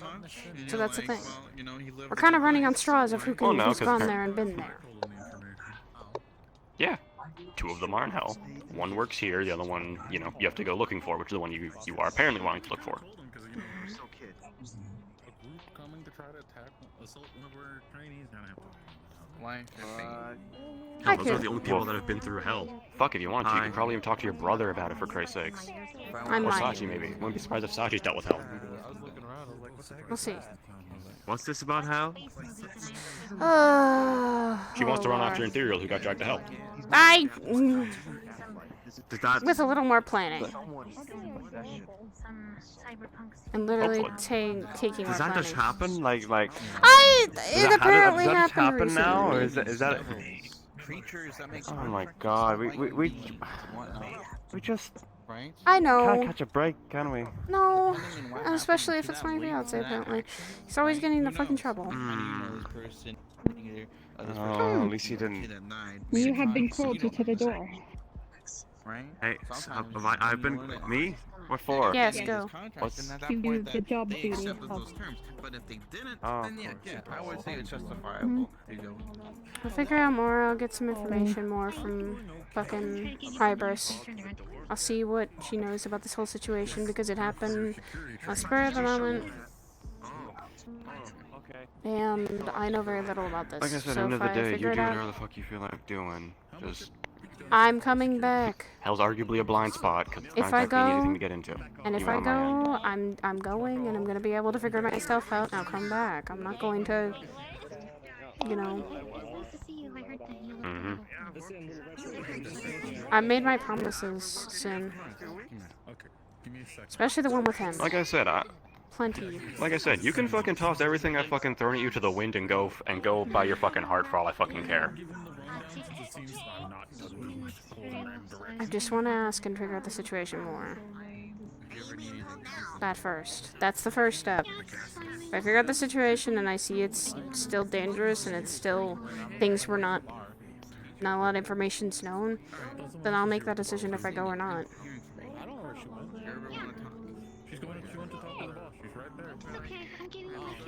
So that's the thing. We're kind of running on straws of who's gone there and been there. Yeah. 2 of them are in hell. One works here, the other one, you know, you have to go looking for, which is the one you are apparently wanting to look for. Those are the only people that have been through hell. Fuck, if you want to, you can probably even talk to your brother about it, for Christ's sakes. I Or might. Sachi, maybe. Wouldn't be surprised if Sachi's dealt with hell. We'll see. What's this about, Hal? She Oh, wants to run after Lord. Antherial, who got dragged to hell. Does that... With a little more planning. And literally taking more planning. Does that just happen? Like... It apparently does that just happened happen now, or recently. is that... Creatures that make... Oh my god, we just... I know. Can't catch a break, can we? No. Especially if it's my fiance, apparently. He's always getting into fucking trouble. Oh, at least he didn't... You have been called to the door. Hey, I've been... Me? What for? Yes, go. What's... To do the job duty of... Oh, I would say it's justifiable. I'll figure out more. I'll get some information more from fucking Hybris. I'll see what she knows about this whole situation because it happened on spur of the moment. And I know very little about this. like I said, at the so end if of the I day, you figure do it out, whatever the fuck you feel like doing. Just... I'm coming back. Hell's arguably a blind spot, because If I need anything go, to get into. and if You I on my end. go, I'm going, and I'm gonna be able to figure myself out. And I'll come back. I'm not going to, you know. I made my promises, Sin. Especially the one with him. Like I said, Plenty. Like I said, you can fucking toss everything I've fucking thrown at you to the wind and go by your fucking heart for all I fucking care. I just want to ask and figure out the situation more. That first. That's the first step. If I figure out the situation and I see it's still dangerous and it's still things were not a lot of information's known, then I'll make that decision if I go or not.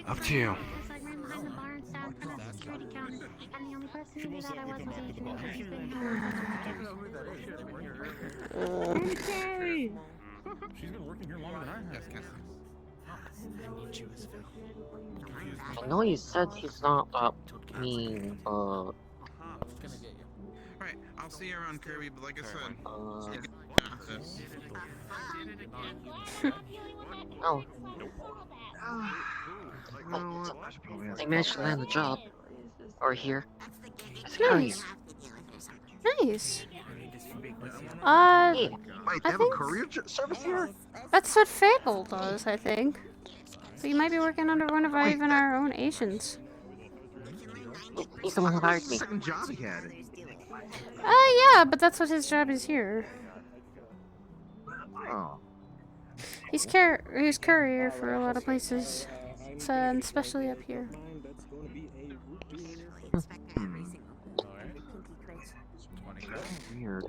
Up to you. I'm sorry. She's been working here longer than I have. I know you said he's not that mean, but... Alright, I'll see you around, Kirby, but like I said... Oh. I managed to land the job. Or here. Nice. Nice. Wait, they I have a think courier service here? that's what Fable does, I think. So you might be working under one of even our own Asians. He's the one who hired me. Second job he had. Yeah, but that's what his job is here. Oh. He's courier for a lot of places, so, and especially up here. Weird.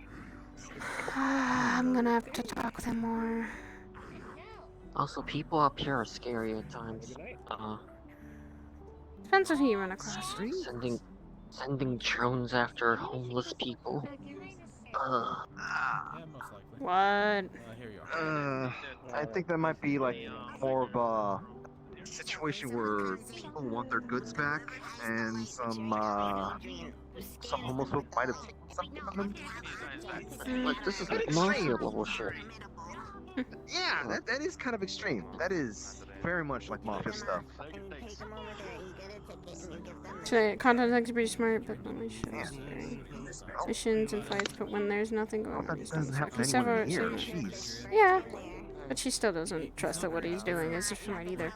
I'm gonna have to talk with him more. Also, people up here are scary at times. Depends on who you run across. Sending drones after homeless people. What? I think that might be like more of a situation where people want their goods back, and some homeless folk might have taken something from them. Like, this is like mafia level shit. Yeah, that is kind of extreme. That is very much like mafia stuff. Content like to be smart, but only shows missions and fights. But when there's nothing going on, That doesn't happen anywhere near. Jeez. Yeah, but she still doesn't trust that what he's doing is smart either.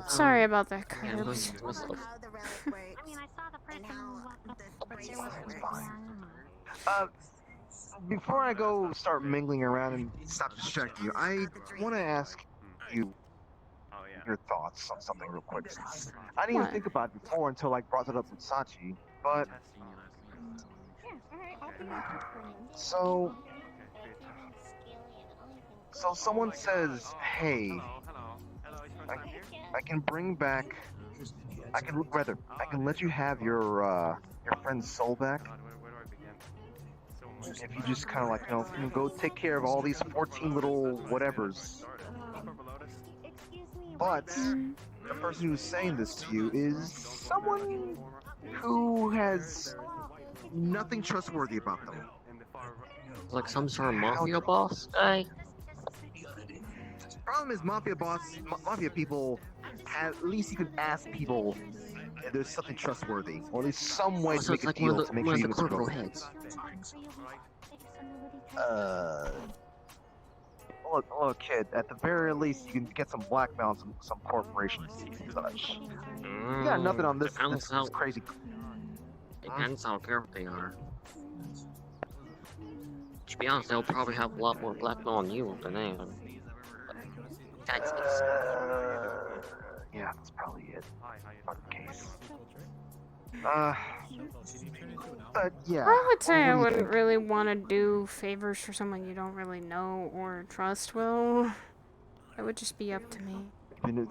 Sorry about that, Curbs. Before I go start mingling around and stop distracting you, I want to ask you your thoughts on something real quick. I didn't even think about it before until I brought it up with Sachi, but so someone says, "Hey, I can bring back. I can let you have your friend's soul back. If you just kind of like, you know, go take care of all these 14 little whatevers." But the person who's saying this to you is someone who has nothing trustworthy about them. Like some sort of mafia boss guy? Problem is, mafia people, at least you can ask people if there's something trustworthy, or at least some way to make a deal to make sure you don't screw up. Look, kid. At the very least, you can get some blackmail on some corporations and such. You got nothing on this crazy. Depends how careful they are. To be honest, they'll probably have a lot more blackmail on you than I am. Yeah, that's probably it. Not the case. But yeah. I would say I what do you wouldn't think? really want to do favors for someone you don't really know or trust well. It would just be up to me. Even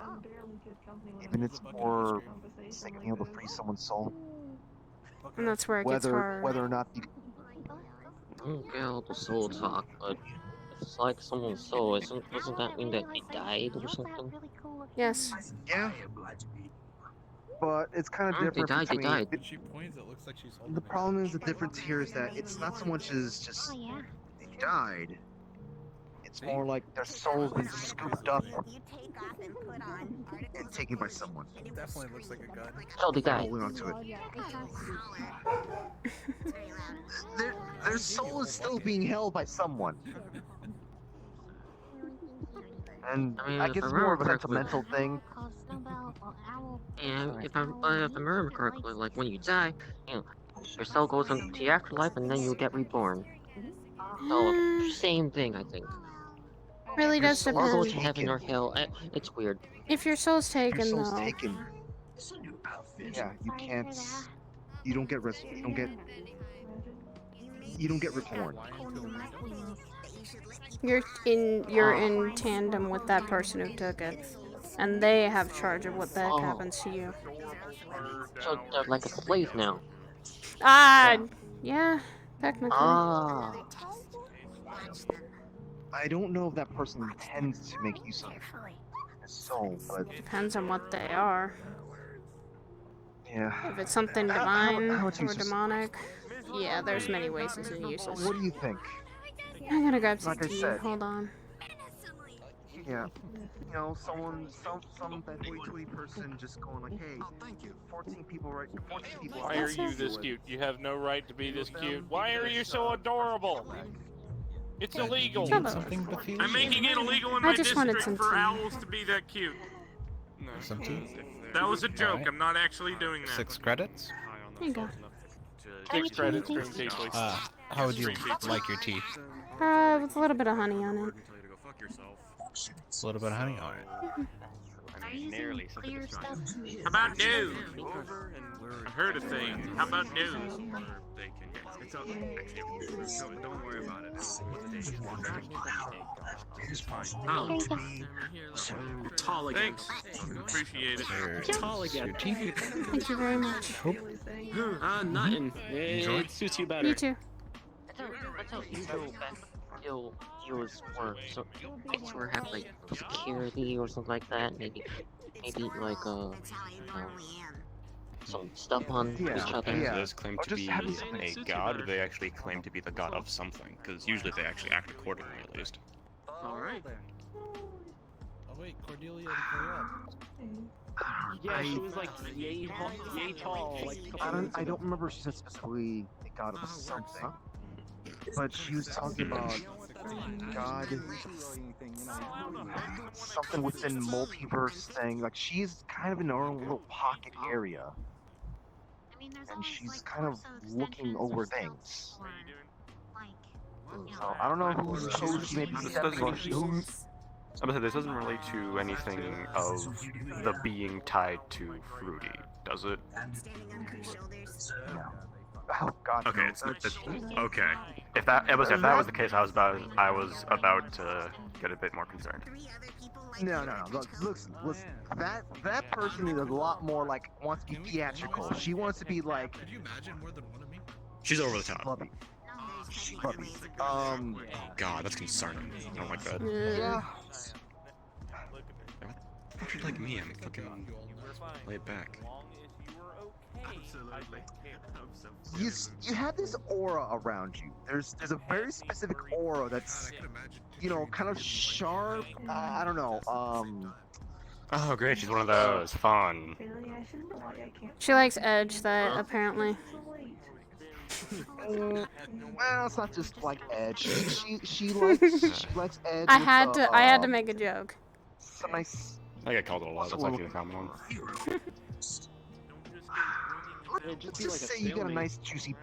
if it's for sake of being able to free someone's soul. And that's where it gets hard. Whether or not you. I don't get all the soul talk, but it's like someone's soul. Doesn't that mean that they died or something? Yes. Yeah. But it's kind of different. They died. She points, it looks like she's The problem is the difference here is that it's not so much as just they died. It's more like their soul's been scooped up and taken by someone. It definitely looks like a gun. Oh, they died. Holding on to it. Their soul is still being held by someone. And I guess it's more of a sentimental thing. And if I remember correctly, like when you die, your soul goes into the afterlife and then you get reborn. So, same thing, I think. Really does Or go to depend. heaven or hell. It's weird. If your soul's taken, Your soul's though. taken. Yeah, you can't. You don't get You don't get reborn. You're in tandem with that person who took it, and they have charge of what that happens to you. So they're like a slave now. Yeah, technically. I don't know if that person intends to make use of his soul, but Depends on what they are. yeah. If it's something divine or demonic, yeah, there's many ways it's useless. What do you think? I'm gonna grab some Like I tea. said. Hold on. Yeah. You know, some bad hoity person just going like, hey, 14 people. Why are you this cute? You have no right to be this cute. Why are you so adorable? It's illegal. I'm making it illegal in I my just wanted district some for tea. owls to be that cute. No. Some tea? That was a joke. Alright. I'm not actually doing that. 6 credits? There you go. 6 credits, green tea, please. How would you like your tea? With a little bit of honey on it. A little bit of honey on it. How about news? I heard a thing. How about news? Don't worry about it. Tall again. Thanks. Appreciate it. Tall again. Thank you very much. Nothing. It suits you better. You too. That's how heroes work. So, it's where have like security or something like that. Maybe like some stuff on each other. Do those claim to be a god, or they actually claim to be the god of something? Because usually they actually act accordingly, at least. Alright. Oh wait, Cordelia and Yeah, she was like yay tall. Like, I don't remember if she said specifically a god of something, but she was talking about God, something within multiverse thing. Like she's kind of in her own little pocket area, and she's kind of looking over things. So I don't know who's she may be stepping on. I'm gonna say this doesn't relate to anything of the being tied to Fruity, does it? No. Oh God. Okay, no. it's okay. If that was the case, I was about to get a bit more concerned. No. Listen. That person is a lot more like wants to be theatrical. She wants to be like. Could you imagine more than one of me? She's over the top. Clubby. Oh God, that's concerning. I don't like that. Yeah. Don't you like me? I'm fucking laid back. You have this aura around you. There's a very specific aura that's, you know, kind of sharp. I don't know. Oh, great, she's one of those. Fun. She likes Edge, that apparently. Well, it's not just like Edge. She likes Edge. I had to make a joke. Some nice. I get called it a lot. That's actually the common one. Just say you got a nice juicy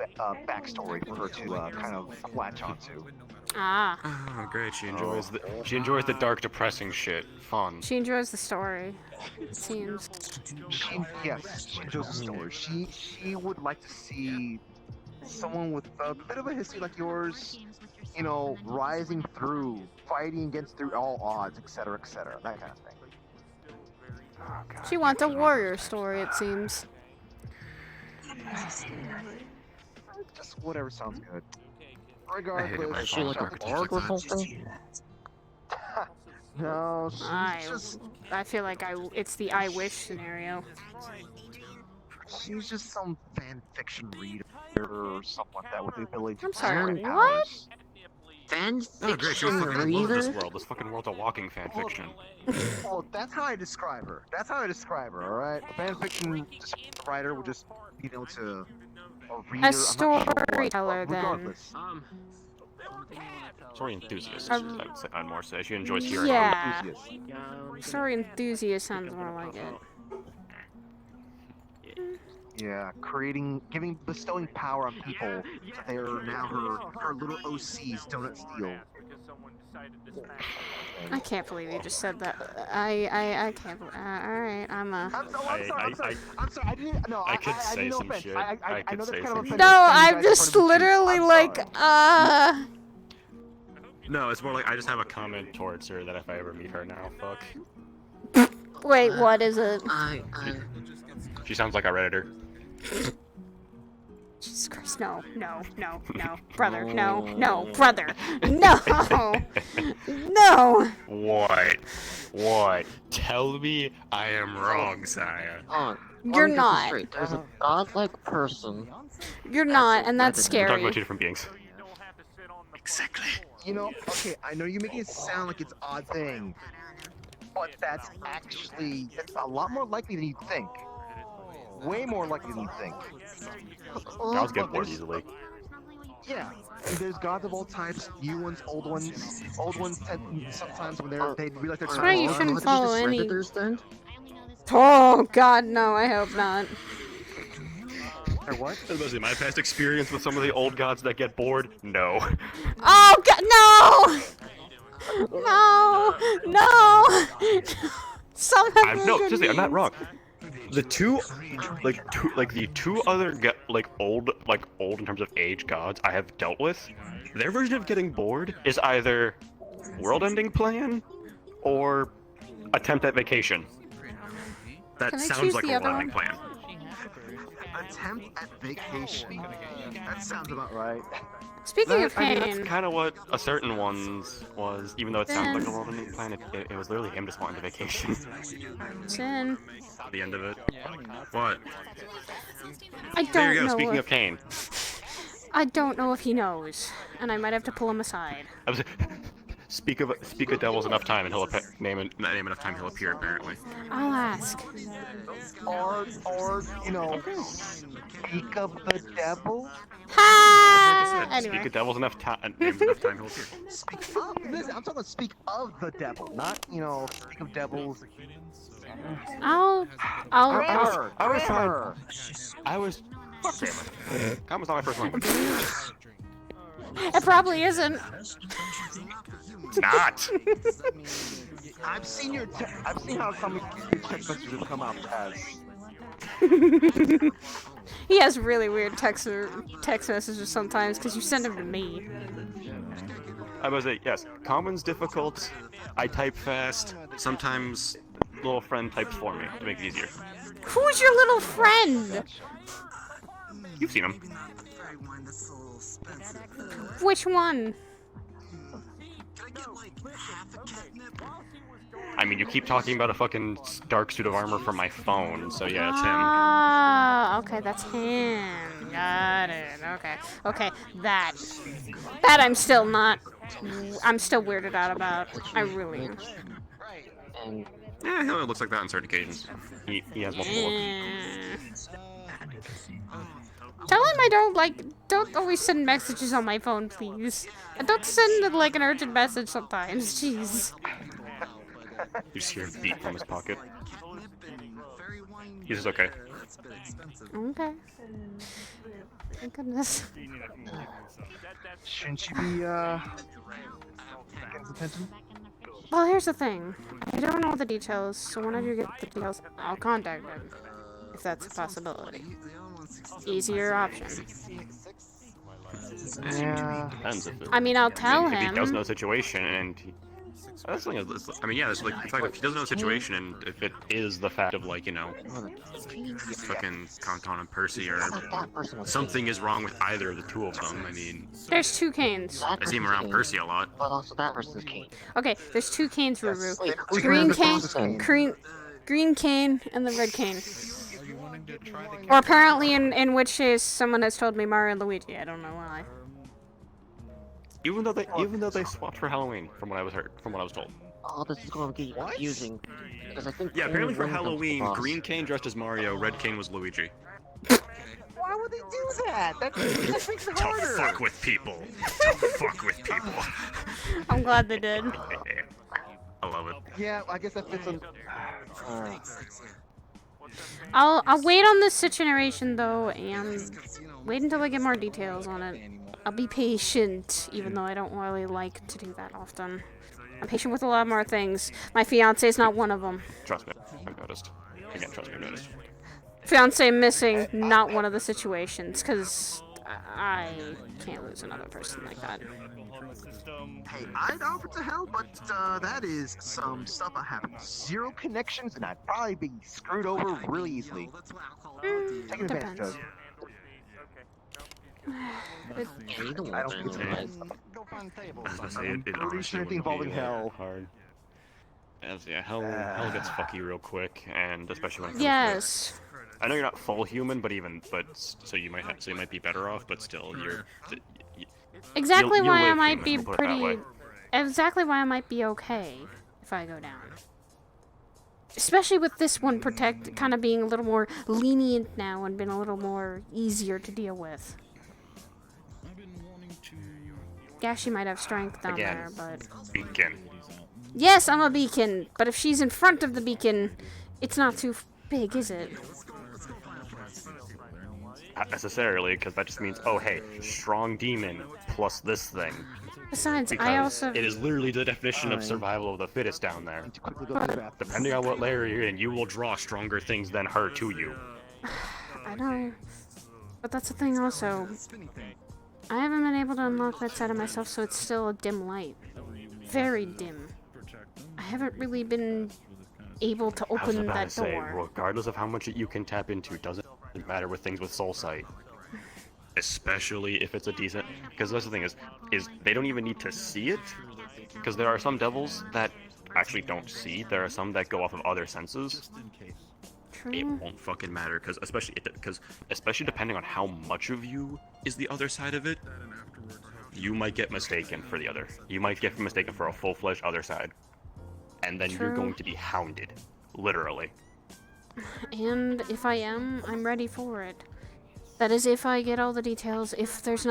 backstory for her to kind of latch onto. Ah. Oh, great. She enjoys the dark, depressing shit. Fun. She enjoys the story. It seems. Yes, she enjoys the story. She would like to see someone with a bit of a history like yours, you know, rising through, fighting through all odds, etc., that kind of thing. Oh, God. She wants a warrior story, it seems. Just whatever sounds good. Regardless, Is she like an orc or something? No, I feel like it's the I wish scenario. She's just some fan fiction reader or something like that with the ability to. I'm sorry, powers. what? Fan Oh, great. She fiction fucking loves this reader? world. This fucking world's a walking fan fiction. Well, that's how I describe her. Alright? A fan fiction writer would just be able to. A storyteller, then. Regardless. Story enthusiast, I'd more say. She enjoys hearing Yeah. Story enthusiast sounds more like it. Yeah, bestowing power on people. They are now her little OCs, Donut Steel. I can't believe you just said that. I can't believe. Alright, I'm sorry. I didn't. No, I could say no some offense. shit. I know that's kind of offensive. No, I'm just literally like, No, it's more like I just have a comment towards her that if I ever meet her now, fuck. Wait, what is it? She sounds like a Redditor. Jesus Christ, no, brother, no, brother, no, no. What? Tell me I am wrong, Saya. You're not. There's a godlike person. You're not, and that's We're talking scary. about two different beings. Exactly. You know, okay, I know you're making it sound like it's an odd thing, but that's actually a lot more likely than you think. Way more likely than you think. Gods get bored easily. Yeah, there's gods of all types, new ones, old ones. Old ones tend sometimes when they realize they're That's why you shouldn't follow any. Then? Oh God, no! I hope not. Or what? In my past experience with some of the old gods that get bored, no. Oh God, no! No! Somehow. No, seriously, I'm not wrong. The two other old in terms of age gods I have dealt with, their version of getting bored is either world-ending plan or attempt at vacation. That sounds like a world-ending plan. Attempt at vacation. That sounds about right. Speaking of pain, that's kind of what a certain one's was, even though it sounds like a world-ending plan. It was literally him just wanting to vacation. Sin. At the end of it. What? I don't There you go. know. Speaking of Cain. I don't know if he knows, and I might have to pull him aside. Speak of devils enough time, and he'll name enough time he'll appear. Apparently. I'll ask. Or you know, speak of the devil. Ha! Anyway. Speak of devils enough time, name enough time he'll appear. Listen, I'm talking speak of the devil, not speak of devils. I was. Fuck Cameron. Common's not my first language. It probably isn't. It's not. I've seen how some of your text messages come out as. He has really weird text messages sometimes because you send them to me. I was yes. Common's difficult. I type fast. Sometimes little friend types for me to make it easier. Who's your little friend? You've seen him. Which one? I mean, you keep talking about a fucking dark suit of armor from my phone, so yeah, it's him. Ah, okay, that's him. Got it. Okay, okay, that I'm still not. I'm still weirded out about. I really am. And Yeah, he only looks like that on certain occasions. He has multiple looks. Tell him I don't always send messages on my phone, please. I don't send like an urgent message sometimes. Jeez. You just hear him beat from his pocket. He's just okay. Okay. Thank goodness. Shouldn't you be, getting some attention? Well, here's the thing. I don't know the details, so whenever you get the details, I'll contact him. If that's a possibility. Easier option. Yeah. Depends if it, I mean, I'll tell if him. he does know the situation and he... That's the thing is, I mean, yeah, it's like, the fact that if he doesn't know the situation and if it is the fact of, like, you know, fucking Kanton and Percy or something is wrong with either of the two of them, I mean... There's two Canes. I see him around Percy a lot. But also that person's Kane. Okay, there's two Canes, Ruru. Wait, Green cane, and the red cane. Or apparently, in which case, someone has told me Mario and Luigi. I don't know why. Even though they swapped for Halloween, from what I was told. Oh, this is going to be confusing. Because I think Apparently for Halloween, Green Cane dressed as Mario, Red Cane was Luigi. Why would they do that? That makes it harder. To fuck with people. To fuck with people. I'm glad they did. I love it. Yeah, I guess that fits on... I'll wait on this situation though, and wait until I get more details on it. I'll be patient, even though I don't really like to do that often. I'm patient with a lot more things. My fiance is not one of them. Trust me, I've noticed. Again, trust me, I've noticed. Fiance missing, not one of the situations, because I can't lose another person like that. Hey, I'd offer to help, but that is some stuff I have zero connections, and I'd probably be screwed over really easily. Taking advantage of. I don't think it's it honestly anything involving hell. Hard. Yeah, hell gets fucky real quick, and especially when it comes Yes. I know you're not full human, but so you might be better off, but still you're. Exactly you'll why I live might human, be we'll put it that way. Exactly why I might be okay if I go down. Especially with this one kind of being a little more lenient now and been a little more easier to deal with. Yeah, she might have strength down there, but... Beacon. Yes, I'm a beacon, but if she's in front of the beacon, it's not too big, is it? Not necessarily, because that just means, oh hey, strong demon plus this thing. Besides, because I also... it is literally the definition of survival of the fittest down there. Depending on what layer you're in, you will draw stronger things than her to you. I know. But that's the thing also. I haven't been able to unlock that side of myself, so it's still a dim light. Very dim. I haven't really been able to open that door. Regardless of how much you can tap into, doesn't matter with things with soul sight. Especially if it's a decent, because that's the thing is they don't even need to see it, because there are some devils that actually don't see. There are some that go off of other senses. True. It won't fucking matter, because especially depending on how much of you is the other side of it, you might get mistaken for the other. You might get mistaken for a full-fledged other side, and then you're going to be hounded, literally. And if I am, I'm ready for it. That is, if I get all the details, if there's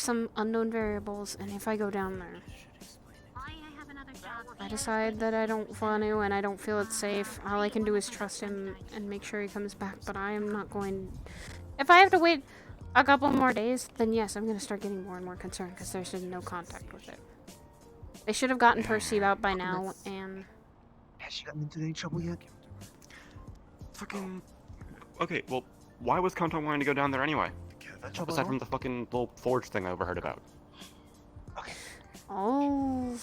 some unknown variables, and if I go down there. I decide that I don't want to, and I don't feel it's safe. All I can do is trust him and make sure he comes back, but I am not going... If I have to wait a couple more days, then yes, I'm going to start getting more and more concerned, because there's no contact with it. They should have gotten Percy out by now, and... Has she gotten into any trouble yet? Fucking... Okay, well, why was Kanton wanting to go down there anyway? Aside from the fucking little forge thing I overheard about. All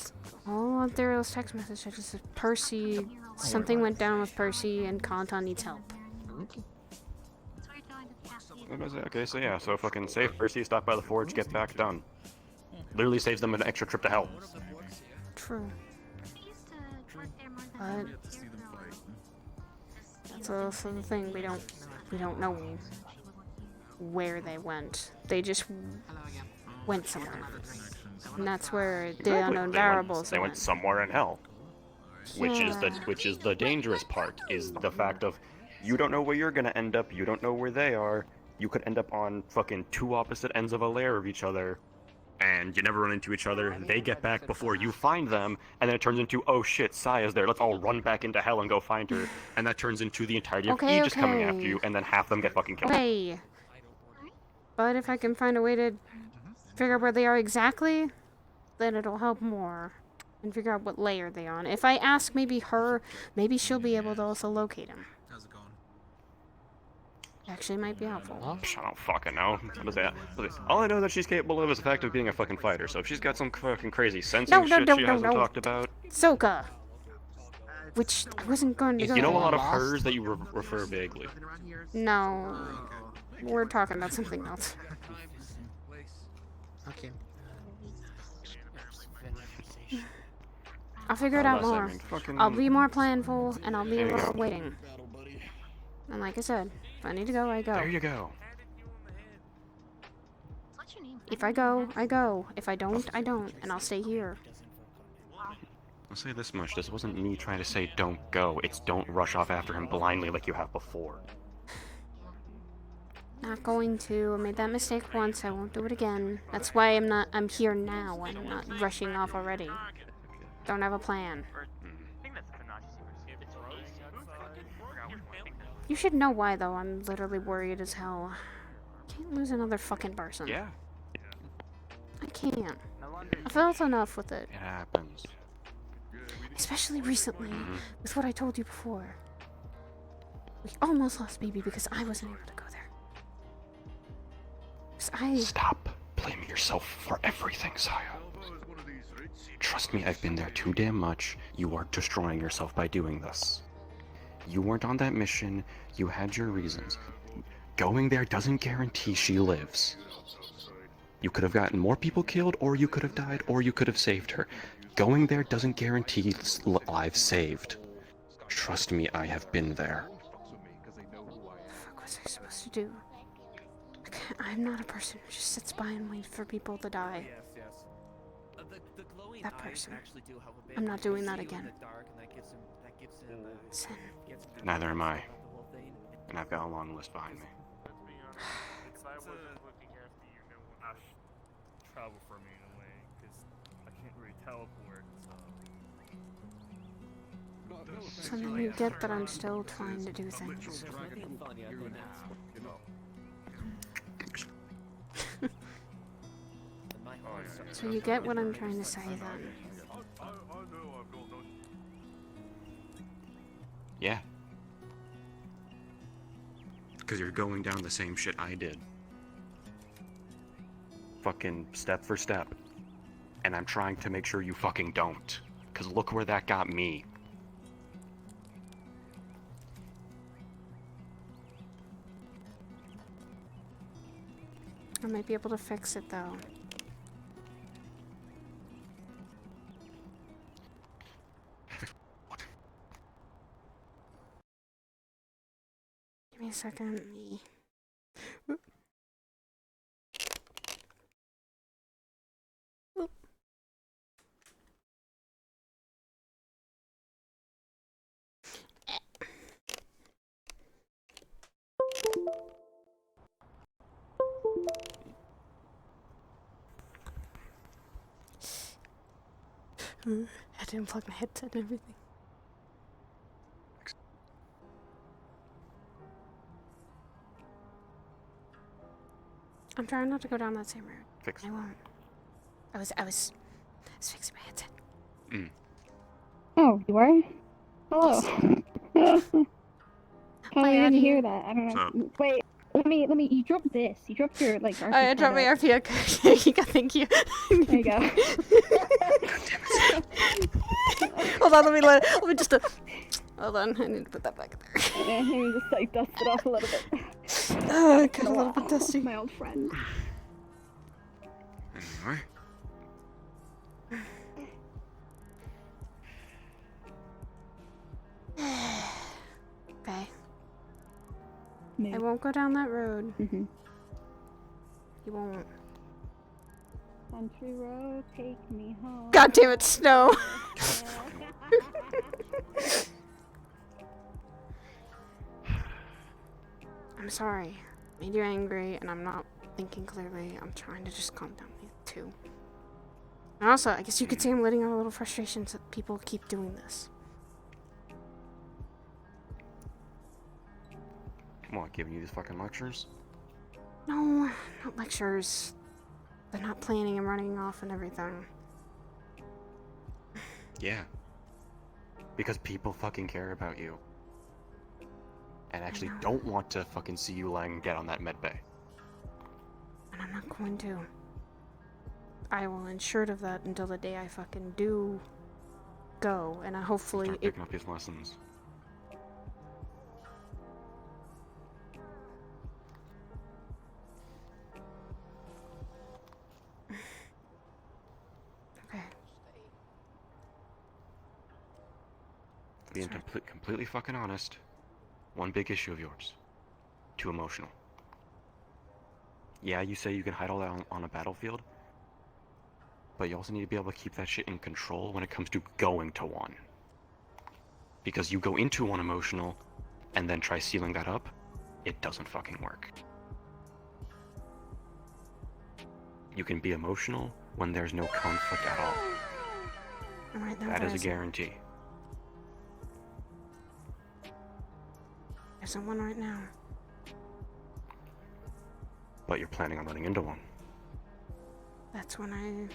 Antherial's text messages said Percy, something went down with Percy, and Kanton needs help. Okay, so yeah, so fucking save Percy, stop by the forge, get back done. Literally saves them an extra trip to hell. True. But that's also the thing. We don't know where they went. They just went somewhere, and that's where the unknown variables They went somewhere in hell. Which is the dangerous part, is the fact of you don't know where you're gonna end up, you don't know where they are, you could end up on fucking two opposite ends of a layer of each other, and you never run into each other, they get back before you find them, and then it turns into, oh shit, Saya's there, let's all run back into hell and go find her, and that turns into the entirety of Aegis coming after you, and then half them get fucking killed. Okay. But if I can find a way to figure out where they are exactly, then it'll help more. And figure out what layer they're on. If I ask maybe her, maybe she'll be able to also locate him. How's it going? Actually, might be helpful. I don't fucking know. What is that? All I know that she's capable of is the fact of being a fucking fighter, so if she's got some fucking crazy sensing shit she hasn't talked about... Soka! Which I wasn't going to go You know a lot of hers that you refer vaguely. No. We're talking about something else. Okay. I'll figure it out more. I'll be more planful, and I'll be more waiting. And like I said, if I need to go, I go. There you go. If I go, I go. If I don't, I don't. And I'll stay here. I'll say this much, this wasn't me trying to say don't go, it's don't rush off after him blindly like you have before. Not going to. I made that mistake once, I won't do it again. That's why I'm here now, and I'm not rushing off already. Don't have a plan. You should know why, though. I'm literally worried as hell. Can't lose another fucking person. Yeah. I can't. I felt enough with it. It happens. Especially recently, with what I told you before. We almost lost baby because I wasn't able to go there. Stop blaming yourself for everything, Saya. Trust me, I've been there too damn much. You are destroying yourself by doing this. You weren't on that mission. You had your reasons. Going there doesn't guarantee she lives. You could have gotten more people killed, or you could have died, or you could have saved her. Going there doesn't guarantee lives saved. Trust me, I have been there. What the fuck was I supposed to do? I'm not a person who just sits by and waits for people to die. That person. I'm not doing that again. Sin. Neither am I. And I've got a long list behind me. Travel for me in a way, because I can't really teleport, So then you get that I'm still trying to do things. So you get what I'm trying to say then. Yeah. Because you're going down the same shit I did. Fucking step for step. And I'm trying to make sure you fucking don't. Because look where that got me. I might be able to fix it though. Give me a second. I had to unplug my headset and everything. I'm trying not to go down that same road. Fix. I won't. I was fixing my headset. Oh, you are? Hello. How did I hear that? I don't know. Wait, let me. You dropped this. You dropped your like. RP I dropped my RP. Okay, thank you. There you go. Hold on, let me just. Hold on, I need to put that back there. Yeah, let me just like dust it off a little bit. Oh, it got a little bit dusty. My old friend. Anyway. won't go down that road. Mm-hmm. You won't. Country road, take me home. God damn it, Snow! I'm sorry. Made you angry, and I'm not thinking clearly. I'm trying to just calm down too. And also, I guess you could say I'm letting out a little frustration that people keep doing this. What, giving you these fucking lectures? No, not lectures. They're not planning and running off and everything. Yeah. Because people fucking care about you. And actually don't want to fucking see you lying dead on that med bay. And I'm not going to. I will ensure of that until the day I fucking do go, and I hopefully Start picking up his lessons. Okay. Being completely fucking honest, one big issue of yours. Too emotional. Yeah, you say you can hide all that on a battlefield, but you also need to be able to keep that shit in control when it comes to going to one. Because you go into one emotional, and then try sealing that up, it doesn't fucking work. You can be emotional when there's no conflict at all. Right now, that is a guarantee. There's one right now. But you're planning on running into one. That's when I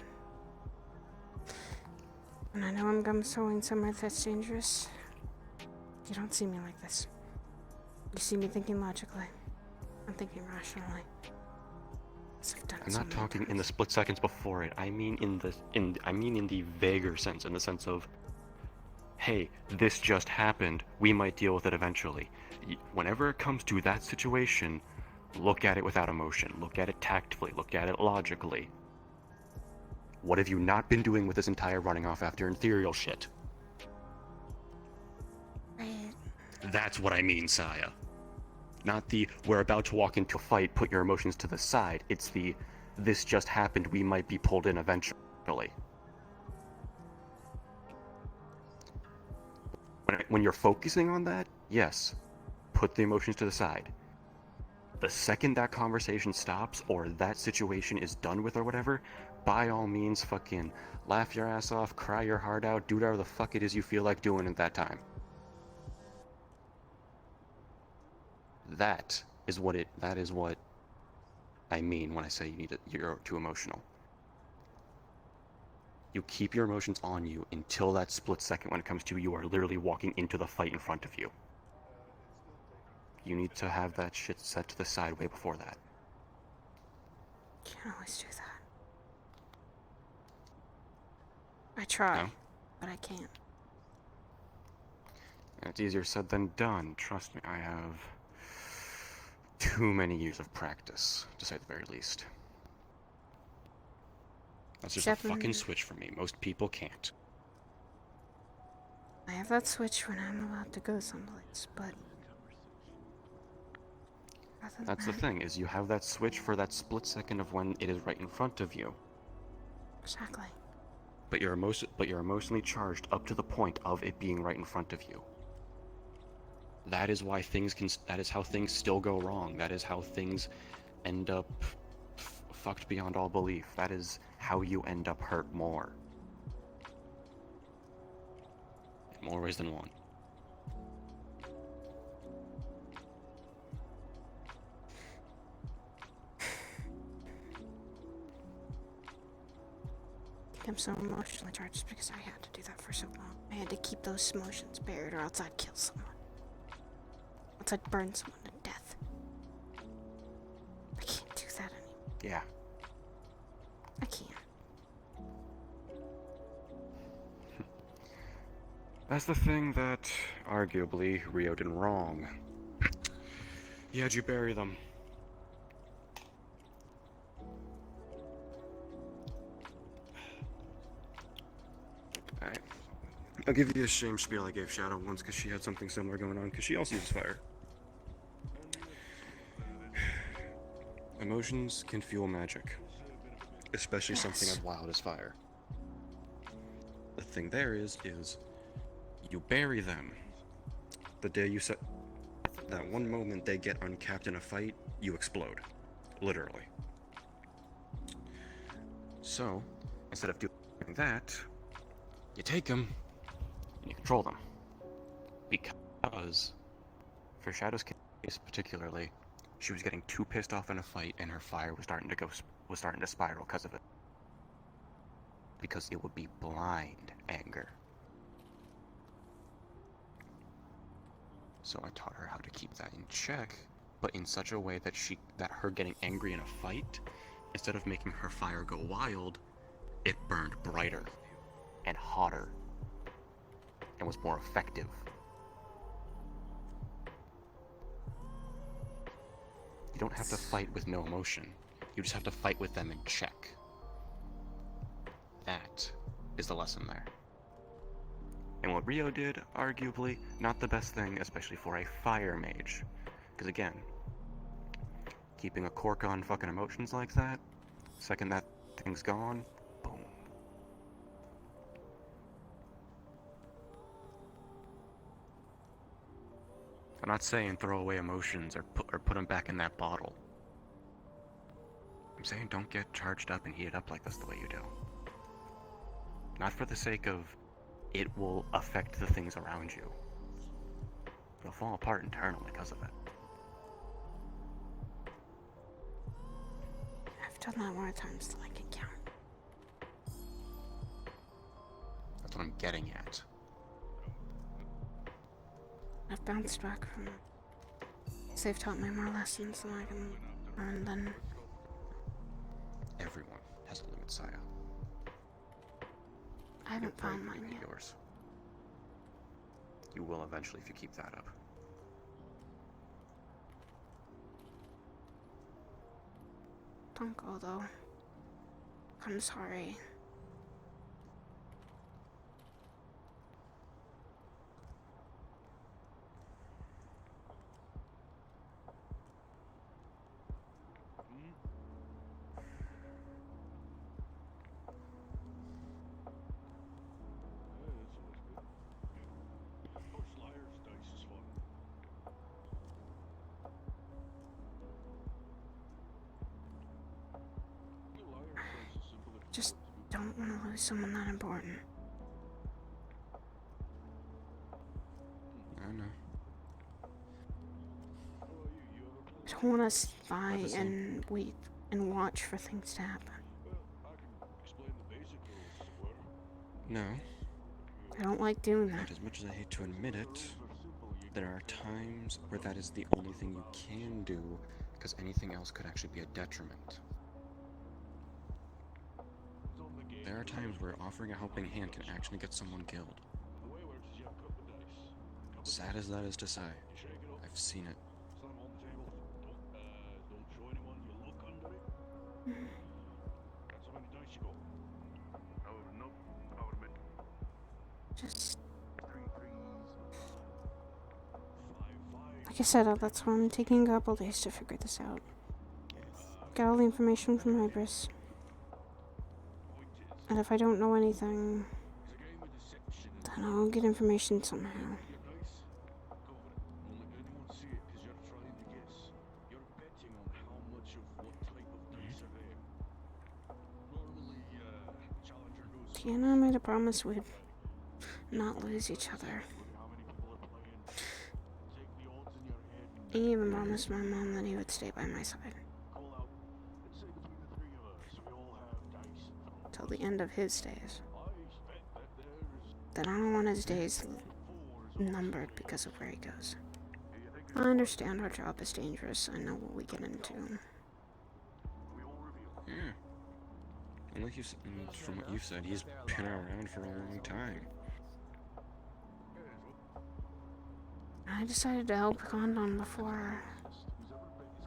know I'm going somewhere that's dangerous. You don't see me like this. You see me thinking logically. I'm thinking rationally. I'm not talking in the split seconds before it. I mean in the vaguer sense, in the sense of, hey, this just happened. We might deal with it eventually. Whenever it comes to that situation, look at it without emotion. Look at it tactfully. Look at it logically. What have you not been doing with this entire running off after Antherial shit? Right. That's what I mean, Saya. Not the, we're about to walk into a fight, put your emotions to the side. It's the, this just happened, we might be pulled in eventually. When you're focusing on that, yes, put the emotions to the side. The second that conversation stops, or that situation is done with or whatever, by all means fucking laugh your ass off, cry your heart out, do whatever the fuck it is you feel like doing at that time. That is what I mean when I say you're too emotional. You keep your emotions on you until that split second when it comes to you are literally walking into the fight in front of you. You need to have that shit set to the side way before that. Can't always do that. I try, but I can't. It's easier said than done. Trust me, I have too many years of practice, to say the very least. That's just a fucking switch for me. Most people can't. I have that switch when I'm about to go someplace, but... That's the thing, is you have that switch for that split second of when it is right in front of you. Exactly. But you're emotionally charged up to the point of it being right in front of you. That is why that is how things still go wrong. That is how things end up fucked beyond all belief. That is how you end up hurt more. In more ways than one. I'm so emotionally charged just because I had to do that for so long. I had to keep those emotions buried or else I'd kill someone. Else I'd burn someone to death. I can't do that anymore. Yeah. I can't. That's the thing that, arguably, Rio did wrong. You had you bury them. Alright. I'll give you a shame spiel I gave Shadow once because she had something similar going on, because she also uses fire. Emotions can fuel magic, especially something as wild as fire. The thing there is you bury them. The day you set that one moment they get uncapped in a fight, you explode. Literally. So, instead of doing that, you take them and you control them. Because, for Shadow's case particularly, she was getting too pissed off in a fight and her fire was starting to spiral because of it. Because it would be blind anger. So I taught her how to keep that in check, but in such a way that her getting angry in a fight, instead of making her fire go wild, it burned brighter and hotter and was more effective. You don't have to fight with no emotion. You just have to fight with them in check. That is the lesson there. And what Rio did, arguably, not the best thing, especially for a fire mage. Because again, keeping a cork on fucking emotions like that, second that thing's gone, boom. I'm not saying throw away emotions or put them back in that bottle. I'm saying don't get charged up and heated up like this the way you do. Not for the sake of it will affect the things around you. It'll fall apart internally because of it. I've done that more times than I can count. That's what I'm getting at. I've bounced back from... They've taught me more lessons than I can learn than... Everyone has a limit, Saya. I haven't found mine yet. Yours. You will eventually if you keep that up. Don't go though. I'm sorry. Just don't want to lose someone that important. I know. I don't want to spy and wait and watch for things to happen. No. I don't like doing that. But as much as I hate to admit it, there are times where that is the only thing you can do, because anything else could actually be a detriment. There are times where offering a helping hand can actually get someone killed. Sad as that is to say, I've seen it. Just... Like I said, that's why I'm taking a couple days to figure this out. Get all the information from Hybris. And if I don't know anything, then I'll get information somehow. Tiana made a promise we'd not lose each other. He even promised my mom that he would stay by my side. Till the end of his days. Then I don't want his days numbered because of where he goes. I understand our job is dangerous. I know what we get into. Yeah. And like you said, from what you said, he's been around for a long time. I decided to help Condon before.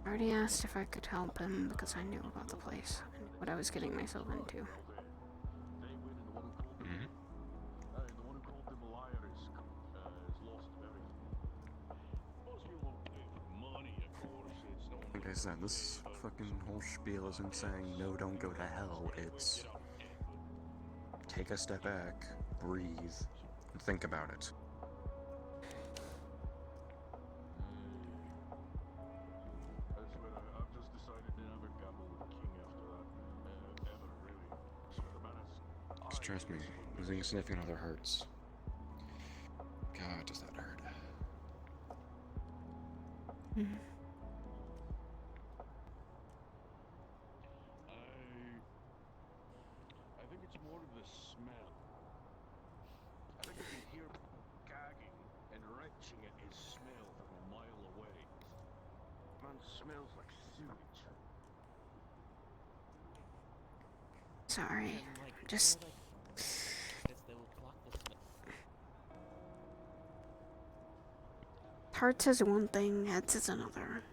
I already asked if I could help him because I knew about the place and what I was getting myself into. Like I said, this fucking whole spiel isn't saying, no, don't go to hell. It's take a step back, breathe, and think about it. Just trust me, losing a significant other hurts. God, does that hurt. I think it's more of the smell. I think I can hear gagging and retching at his smell from a mile away. Man smells like sewage. Sorry, just. Hearts is one thing, heads is another.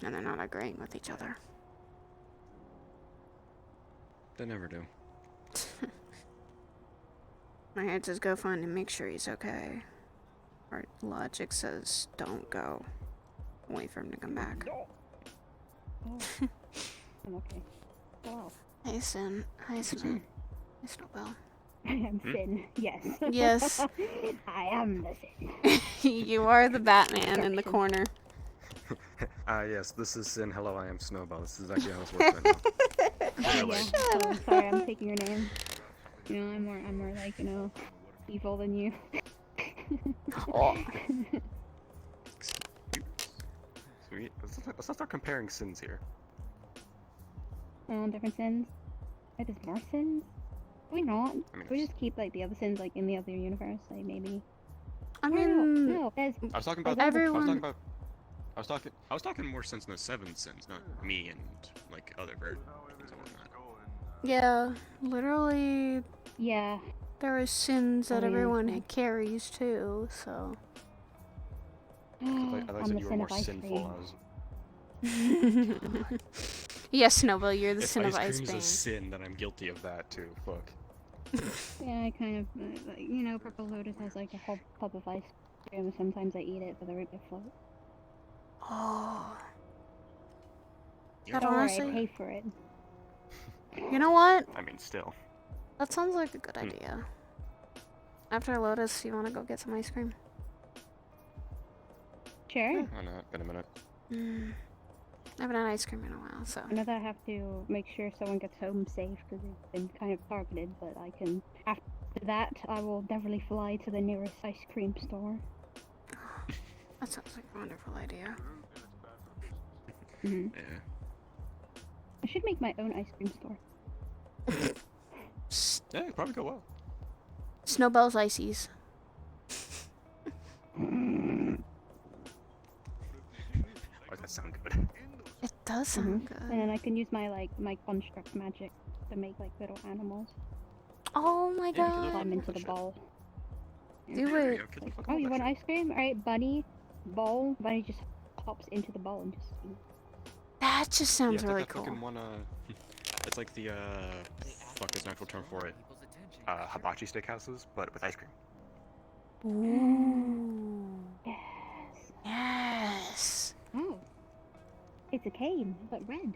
And they're not agreeing with each other. They never do. My head says go find him, make sure he's okay. Our logic says don't go. Wait for him to come back. Oh. I'm okay. Wow. Hey, Sin. Hi, Sin. Hi, Snowbell. I am Sin, yes. Yes. I am the Sin. You are the Batman in the corner. Yes, this is Sin. Hello, I am Snowball. This is actually how this works right now. Really? Yeah. Oh, sorry, I'm taking your name. You know, I'm more like, you know, evil than you. Oh. Sweet. Let's not start comparing sins here. Different sins. Wait, there's more sins? We not. I mean, we just keep like the other sins like in the other universe, like maybe. I mean, no, there's. I was talking about everyone. I was talking more sins than the 7 sins, not me and like other versions and whatnot. Yeah, literally. Yeah. There are sins that Oh, yeah, everyone yeah. carries too, so. I thought you were more sinful. Yes, Snowball, you're the if sin of ice ice cream's cream. a sin, then I'm guilty of that too. Fuck. Yeah, I kind of, like, you know, Purple Lotus has like a whole tub of ice cream. Sometimes I eat it, but the root beer float. Oh. Don't That worry, honestly. I pay for it. You know what? I mean, still. That sounds like a good idea. After Lotus, you want to go get some ice cream? Sure. Why not? Been a minute. I haven't had ice cream in a while, so. I know that I have to make sure someone gets home safe because they've been kind of targeted, but I can. After that, I will definitely fly to the nearest ice cream store. That sounds like a wonderful idea. Mm-hmm. Yeah. I should make my own ice cream store. Yeah, it'd probably go well. Snowbell's Ices. Oh, that sound good. It does sound good. And then I can use my construct magic to make like little animals. Oh my Yeah, god. Climb into the ball. Do it. Like, oh, you want ice cream? Alright, bunny, ball. Bunny just hops into the ball and just. That just sounds yeah, really that cool. fucking one, it's like the, fuck is an actual term for it? Hibachi steakhouses, but with ice cream. Ooh. Yes. Yes. Oh. It's a cane, but red.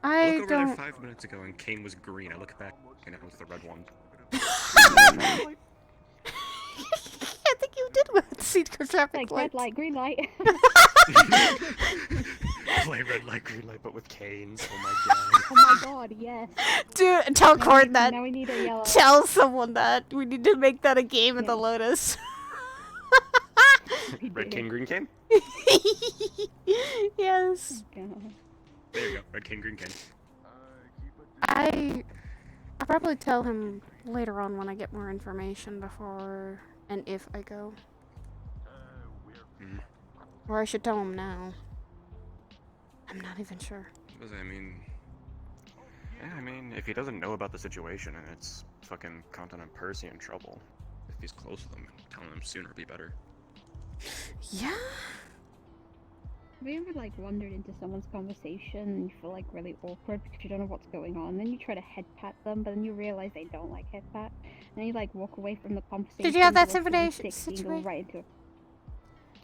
I look over don't. there 5 minutes ago and Kane was green. I look back and it was the red one. I think you did see traffic like lights. red light, green light. Play red light, green light, but with canes. Oh my god. Oh my god, yes. Dude, tell Cord that. Now we need a yellow. Tell someone that. We need to make that a game at the Lotus. Red cane, green cane? Yes. There you go. Red cane, green cane. I'll probably tell him later on when I get more information before and if I go. Or I should tell him now. I'm not even sure. Because I mean, yeah, I mean, if he doesn't know about the situation and it's fucking Continent Percy in trouble, if he's close with him, telling him sooner would be better. Yeah. Have you ever like wandered into someone's conversation and you feel like really awkward because you don't know what's going on? Then you try to head pat them, but then you realize they don't like head pat. And then you like walk away from the conversation. Did you have that go situation? and go right into it.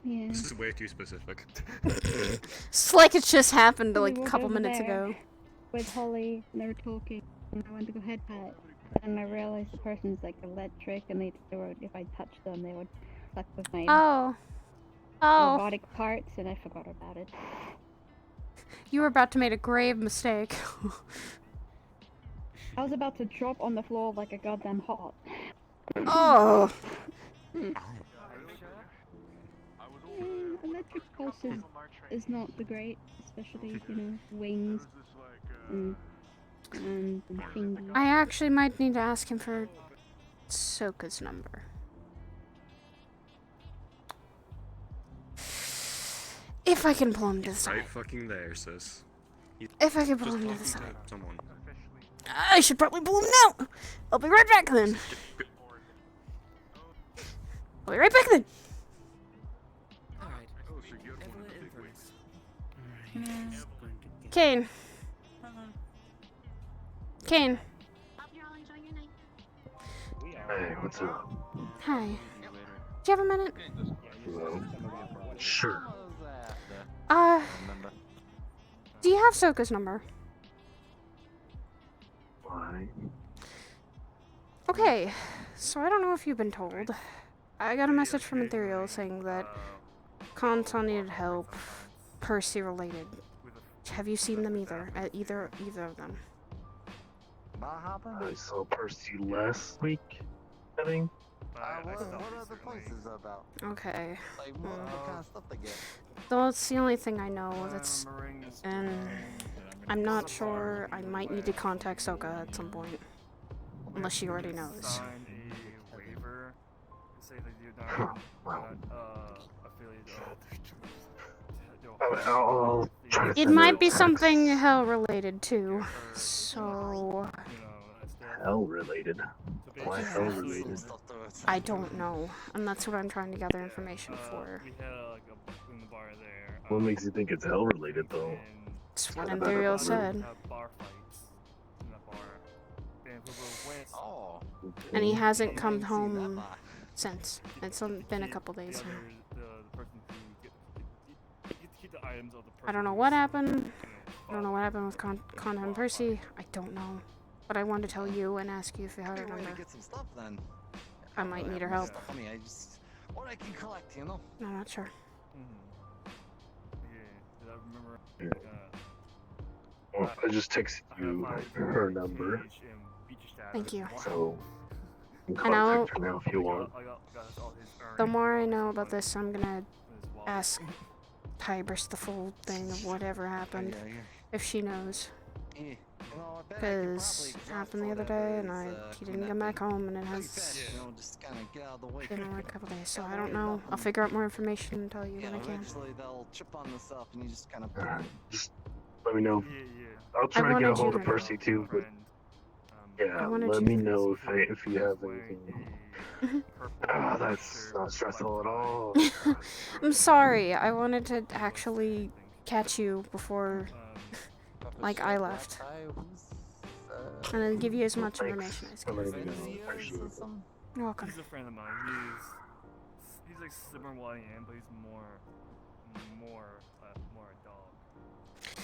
Yeah. This is way too specific. It's like it just happened like a We couple walked over minutes there ago. With Holly, and they were talking, and I went to go head pat, and I realized the person's like electric, and they were, if I touched them, they would fuck with my Oh. Oh. robotic parts, and I forgot about it. You were about to make a grave mistake. I was about to drop on the floor like a goddamn hot. Oh. Electric pulses is not the great, especially, you know, wings and thingy. I actually might need to ask him for Soka's number. If I can pull him to the side. Right fucking there, sis. If I can pull Just him to the talking side. to someone. I should probably pull him now. I'll be right back then. I'll be right back then. Kane. Kane. Hey, what's up? Hi. Do you have a minute? Hello? Sure. Do you have Soka's number? Why? Okay, so I don't know if you've been told. I got a message from Antherial saying that Consul needed help, Percy related. Have you seen them either? Either of them? I saw Percy last week, I think. What are the places about? Okay. Like, what kind of stuff they get? That's the only thing I know. And I'm not sure. I might need to contact Soka at some point, unless she already knows. I'll try to It send might a be text. something hell related too. So Hell related. Why hell related? I don't know, and that's what I'm trying to gather information for. What makes you think it's hell related though? It's what Antherial said. And he hasn't come home since. It's been a couple days now. I don't know what happened. I don't know what happened with Con and Percy. I don't know. But I wanted to tell you and ask you if you had her number. Get some stuff then. I might need her help. I mean, I just what I can collect, you know. I'm not sure. Well, I just texted you her number. Thank you. So you can And I'll, contact her now if you want. the more I know about this, I'm gonna ask Tybris the full thing of whatever happened, if she knows. Because it happened the other day, and he didn't come back home, and it has been a couple days, so I don't know. I'll figure out more information and tell you when I can. Eventually they'll chip on the stuff, and you just kind of. Just let me know. I'll try to get a hold of Percy too, but yeah, let me know if you have anything. That's not stressful at all. I'm sorry. I wanted to actually catch you before, like, I left. And then give you as much information as I can. You're welcome. He's a friend of mine. He's like similar to what I am, but he's more a dog.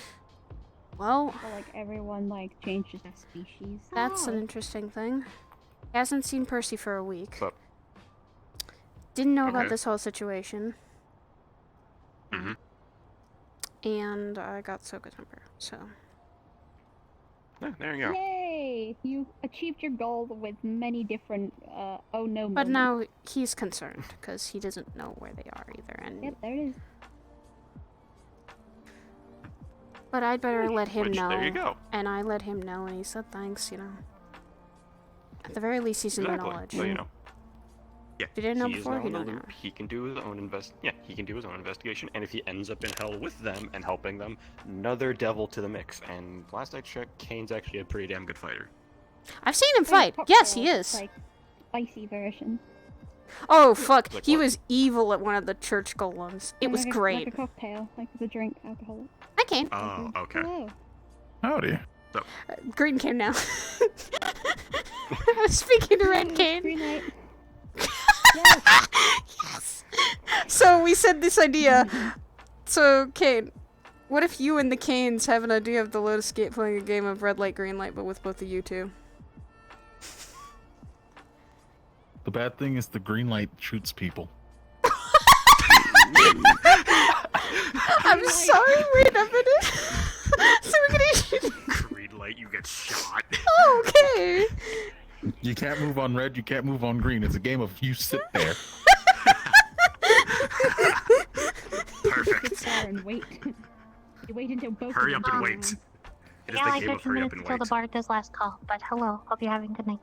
Well, like everyone like changes their species. That's an interesting thing. He hasn't seen Percy for a week. Didn't know about this whole situation. And I got Soka's number, so. Yeah, there you go. Yay! You achieved your goal with many different oh no But moments. now he's concerned because he doesn't know where they are either. And Yep, there it is. but I'd better let him know. There you go. And I let him know, and he said thanks. You know. At the very least, he's in the knowledge. So you know. Yeah. He didn't know he is before. now He in the knows now. loop. He can do his own he can do his own investigation, and if he ends up in hell with them and helping them, another devil to the mix. And last I checked, Kane's actually a pretty damn good fighter. I've seen him fight. Yes, he is. Like spicy version. Oh fuck! Like He what? was evil at one of the church golems. It was Like great. a cocktail, like the drink, alcohol. I came. Oh, okay. Hello. Howdy. So, Green came now. I was speaking to Red Cane. Green light. Yes. So we said this idea. So, Kane, what if you and the Canes have an idea of the Lotus Gate playing a game of red light, green light, but with both of you two? The bad thing is the green light shoots people. I'm sorry, wait a minute. So we're gonna shoot. Green light, you get shot. Oh, okay. You can't move on red, you can't move on green. It's a game of you sit there. Sit there and wait. You wait until both Hurry of up them and are wait. around. It is Yeah, the like game of 13 hurry up minutes and until the wait. bar does last call, but hello, hope you're having a good night.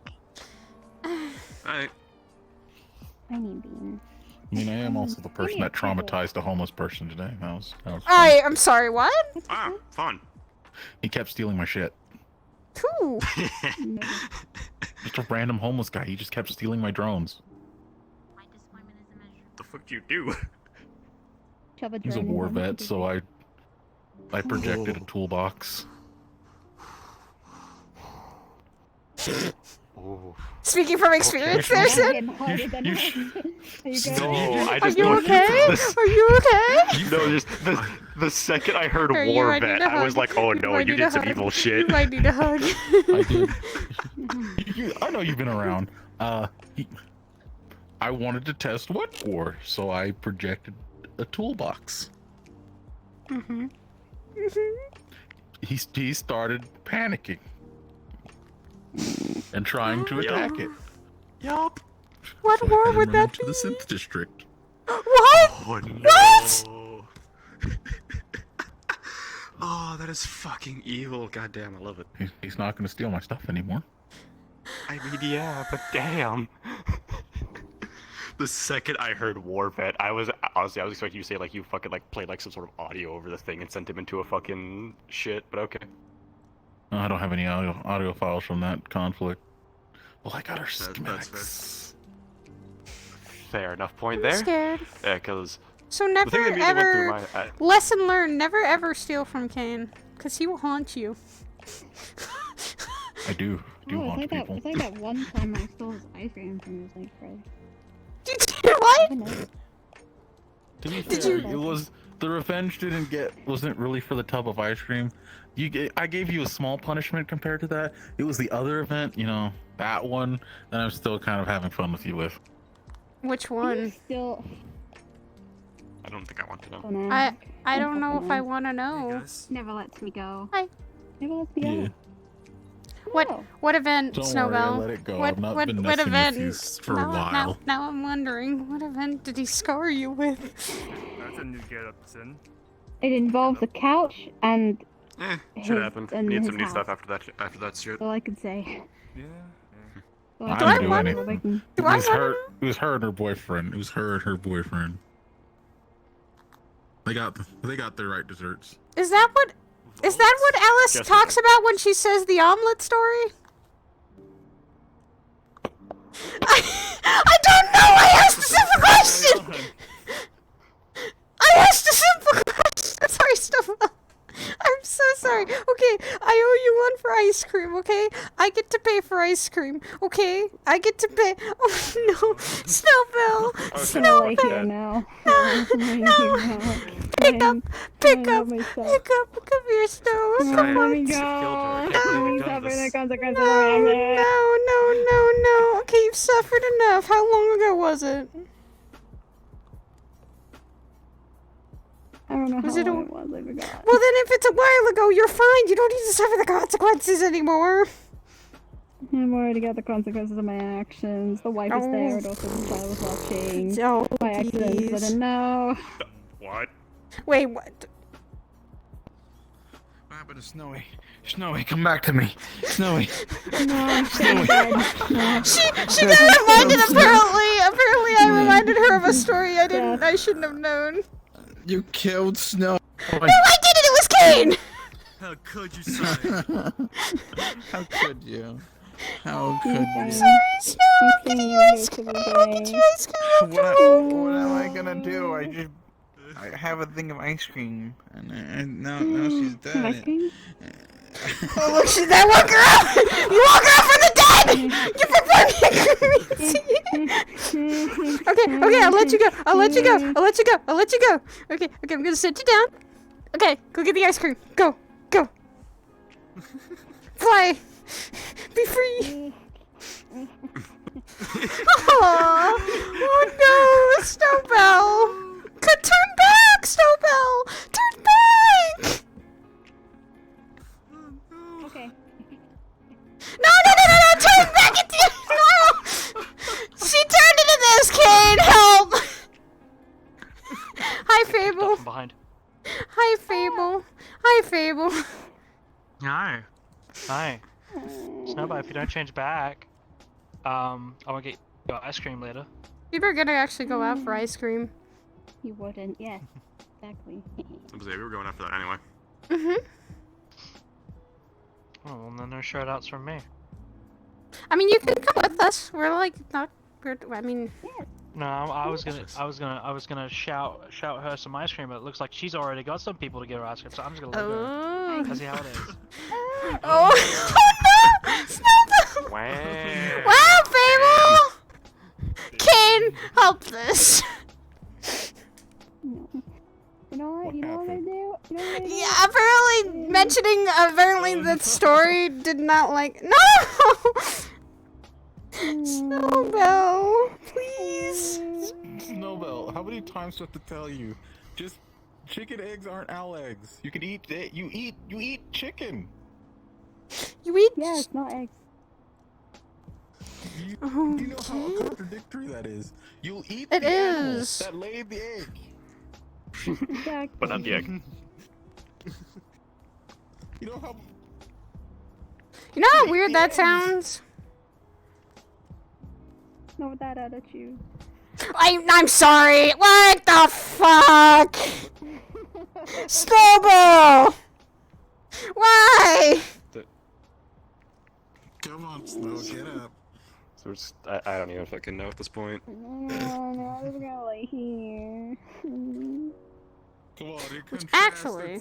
Alright. I need beans. I mean, I am also the person that traumatized a homeless person today. That was fun. I'm sorry, what? Ah, fun. He kept stealing my shit. Who? Just a random homeless guy. He just kept stealing my drones. The fuck do you do? He's a war vet, so I projected a toolbox. Speaking from experience, there, Sid? No, I Are just you okay? Are you okay? No, just the second I heard Are you war ready vet, to I was hug? like, oh no, ready you to did some hug? evil shit. You might need a hug. I did. I know you've been around. I wanted to test what for, so I projected a toolbox. Mm-hmm. He started panicking and trying to attack it. Yup. What So I war had him would run that into be? the synth district. What? Oh no. What? Oh, that is fucking evil. Goddamn, I love it. He's not going to steal my stuff anymore. I mean, yeah, but damn. The second I heard war vet, I was expecting you to say like you fucking like played like some sort of audio over the thing and sent him into a fucking shit, but okay. No, I don't have any audio files from that conflict. Well, I got our That's schematics. fair enough point I'm there. scared. Yeah, because So the never thing that immediately went through ever, my lesson learned, never ever steal from Kane. Because he will haunt you. I do haunt It's people. like that one time I stole his ice cream from his like friend. You did what? To be Did fair, you- it was the revenge wasn't really for the tub of ice cream. I gave you a small punishment compared to that. It was the other event, that one that I'm still kind of having fun with you with. Which one? Still. I don't think I want to know. I don't know if I want to know. Never lets me go. Hi. Never lets me go. Yeah. What event, Don't Snowbell? worry, I let it go. What, I've not what, been what messing event? with you for a while. Now I'm wondering, what event did he scar you with? That's a new get up, Sin. It involves a couch and. Shit happened. and Need his some new house. stuff after that shit. That's all I can say. Yeah. Well, I I didn't do want anything. to. It was her. It was her and her boyfriend. It was her and her boyfriend. They got their right desserts. Is that what Alice Just talks about when she says the omelet story? I don't know! I asked a simple question! I asked a simple question! Sorry, Snowbell. I'm so sorry. Okay, I owe you one for ice cream, okay? I get to pay for ice cream, okay? I get to pay. Oh no, Snowbell! Snowbell! Now. No! Pick up! Come here, Snow! Come on! No, suffer the consequences No, around it. no. Okay, you've suffered enough. How long ago was it? I don't know Was how it a- long it was, I forgot. Well, then if it's a while ago, you're fine. You don't need to suffer the consequences anymore. I've already got the consequences of my actions. The wife is there, and also the child was watching. Oh, By accident, 'cause I please. didn't know. What? Wait, what? What happened to Snowy? Snowy, come back to me. Snowy. No, Snowy. She got reminded, apparently. Apparently, I reminded her of a story I shouldn't have known. You killed Snow. No, I didn't! It was Kane! How could you, son? How could you? How could you? Sorry, Snow. I'm getting you ice cream. I'll get you ice cream. What am I gonna do? I have a thing of ice cream, and now she's dead. Ice cream? Oh, look, she's that one girl! You woke her up from the dead! You performed Okay, I'll let you go. I'll let you go. Okay, I'm gonna sit you down. Okay, go get the ice cream. Go. Fly! Be free! Oh no, Snowbell! Turn back, Snowbell! Turn back! Okay. No! Turn back into no! She turned into this kid. Help! Hi, Fable. Behind. Hi, Fable. Hi. Snowball, if you don't change back, I will get your ice cream later. People are gonna actually go out for ice cream. You wouldn't, yes. Exactly. We were going after that anyway. Oh, well, then no shout outs from me. I mean, you can come with us. We're like not. I mean. No, I was gonna shout her some ice cream, but it looks like she's already got some people to get her ice cream, so I'm just gonna let her. Let's see how it is. Oh no! Snowball! Wow, Fable! Kane, help this. You know what I'm gonna do? Yeah, apparently the story did not like. No! Snowbell, please. Snowbell, how many times do I have to tell you? Just chicken eggs aren't owl eggs. You can eat it. You eat chicken. You eat? Yeah, it's not eggs. You know how contradictory that is. You'll eat it the animal is. that laid the egg. Exactly. But not the egg. You know how weird that sounds? Not with that attitude. I'm sorry. What the fuck? Snowball! Why? Come on, Snow, get up. So it's, I don't even fucking know at this point. No, I was gonna lay here. Come on, Actually,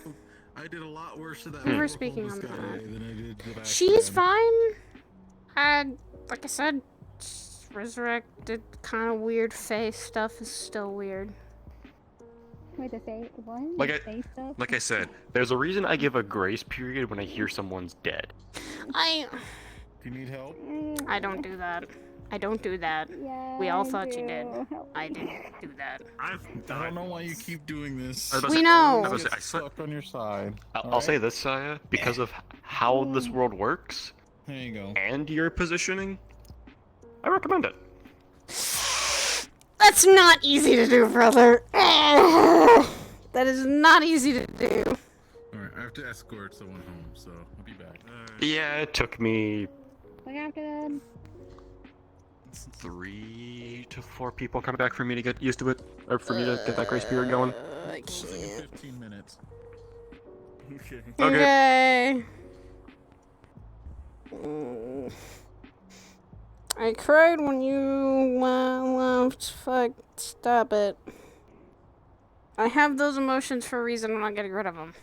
I did a lot worse to that. we were speaking on than I did the back she's then. fine. Like I said, resurrected, kind of weird face stuff is still weird. Wait, the face what? Like Face stuff? I said, there's a reason I give a grace period when I hear someone's dead. Do you need help? I don't do that. Yeah, We all I thought do. you did. Help I me. didn't do that. I don't know why you keep doing this. We know. I stuck on your side. I'll say this, Saya, because of how this world works. There you go. And your positioning, I recommend it. That's not easy to do, brother. That is not easy to do. Alright, I have to escort someone home, so I'll be back. Yeah, it took me Look after them. 3 to 4 people coming back for me to get used to it, or for me to get that grace period going. I can't. 15 minutes. Okay. I cried when you left. Fuck, stop it. I have those emotions for a reason. I'm not getting rid of them.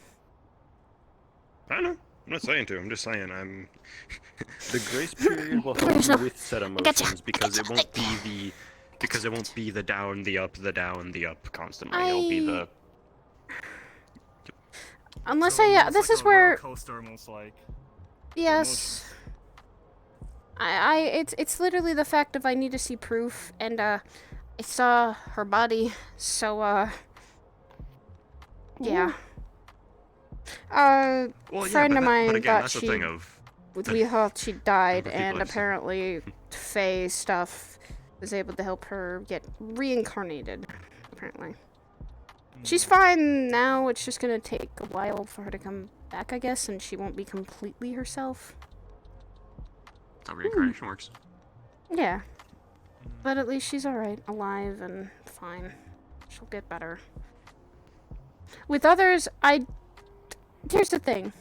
I know. I'm not saying to. I'm just saying I'm. The grace period will help you with said emotions because it won't be the down, the up, the down, the up constantly. It'll be the. Unless So I, it's this like is a where. roller coaster, almost like. Yes. It's literally the fact of I need to see proof, and I saw her body, so yeah. Well, yeah, Friend of but mine again, thought that's the she. thing of. We thought she died, people and have seen. apparently Faye stuff was able to help her get reincarnated. Apparently, she's fine now. It's just gonna take a while for her to come back, I guess, and she won't be completely herself. How reincarnation works. Yeah. But at least she's alright, alive and fine. She'll get better. With others, here's the thing.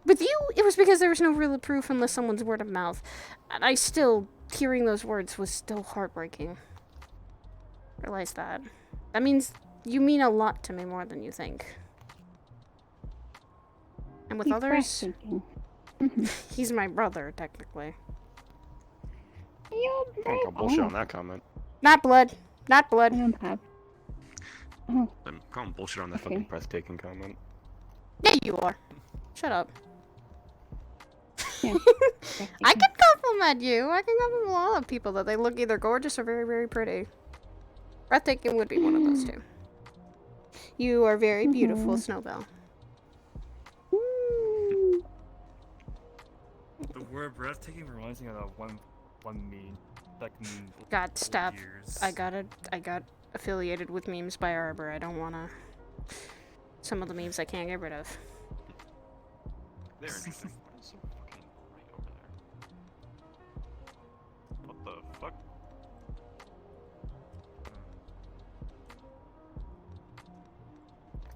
With you, it was because there was no real proof unless someone's word of mouth. And I still, hearing those words was still heartbreaking. Realize that. That means you mean a lot to me more than you think. And with Keep others... breathtaking. He's my brother, technically. Don't call bullshit on that comment. Not blood. Not blood. I don't have. Oh. I'm calling bullshit on that fucking breathtaking comment. Yeah, you are. Shut up. Yeah. I can compliment you. I can compliment a lot of people that they look either gorgeous or very, very pretty. Breathtaking would be one of those two. You are very beautiful, Snowbell. The word breathtaking reminds me of that one meme that can. God, stop. I got affiliated with Memes by Arbor. I don't wanna. Some of the memes I can't get rid of. They're interesting. What is so fucking right over there? What the fuck?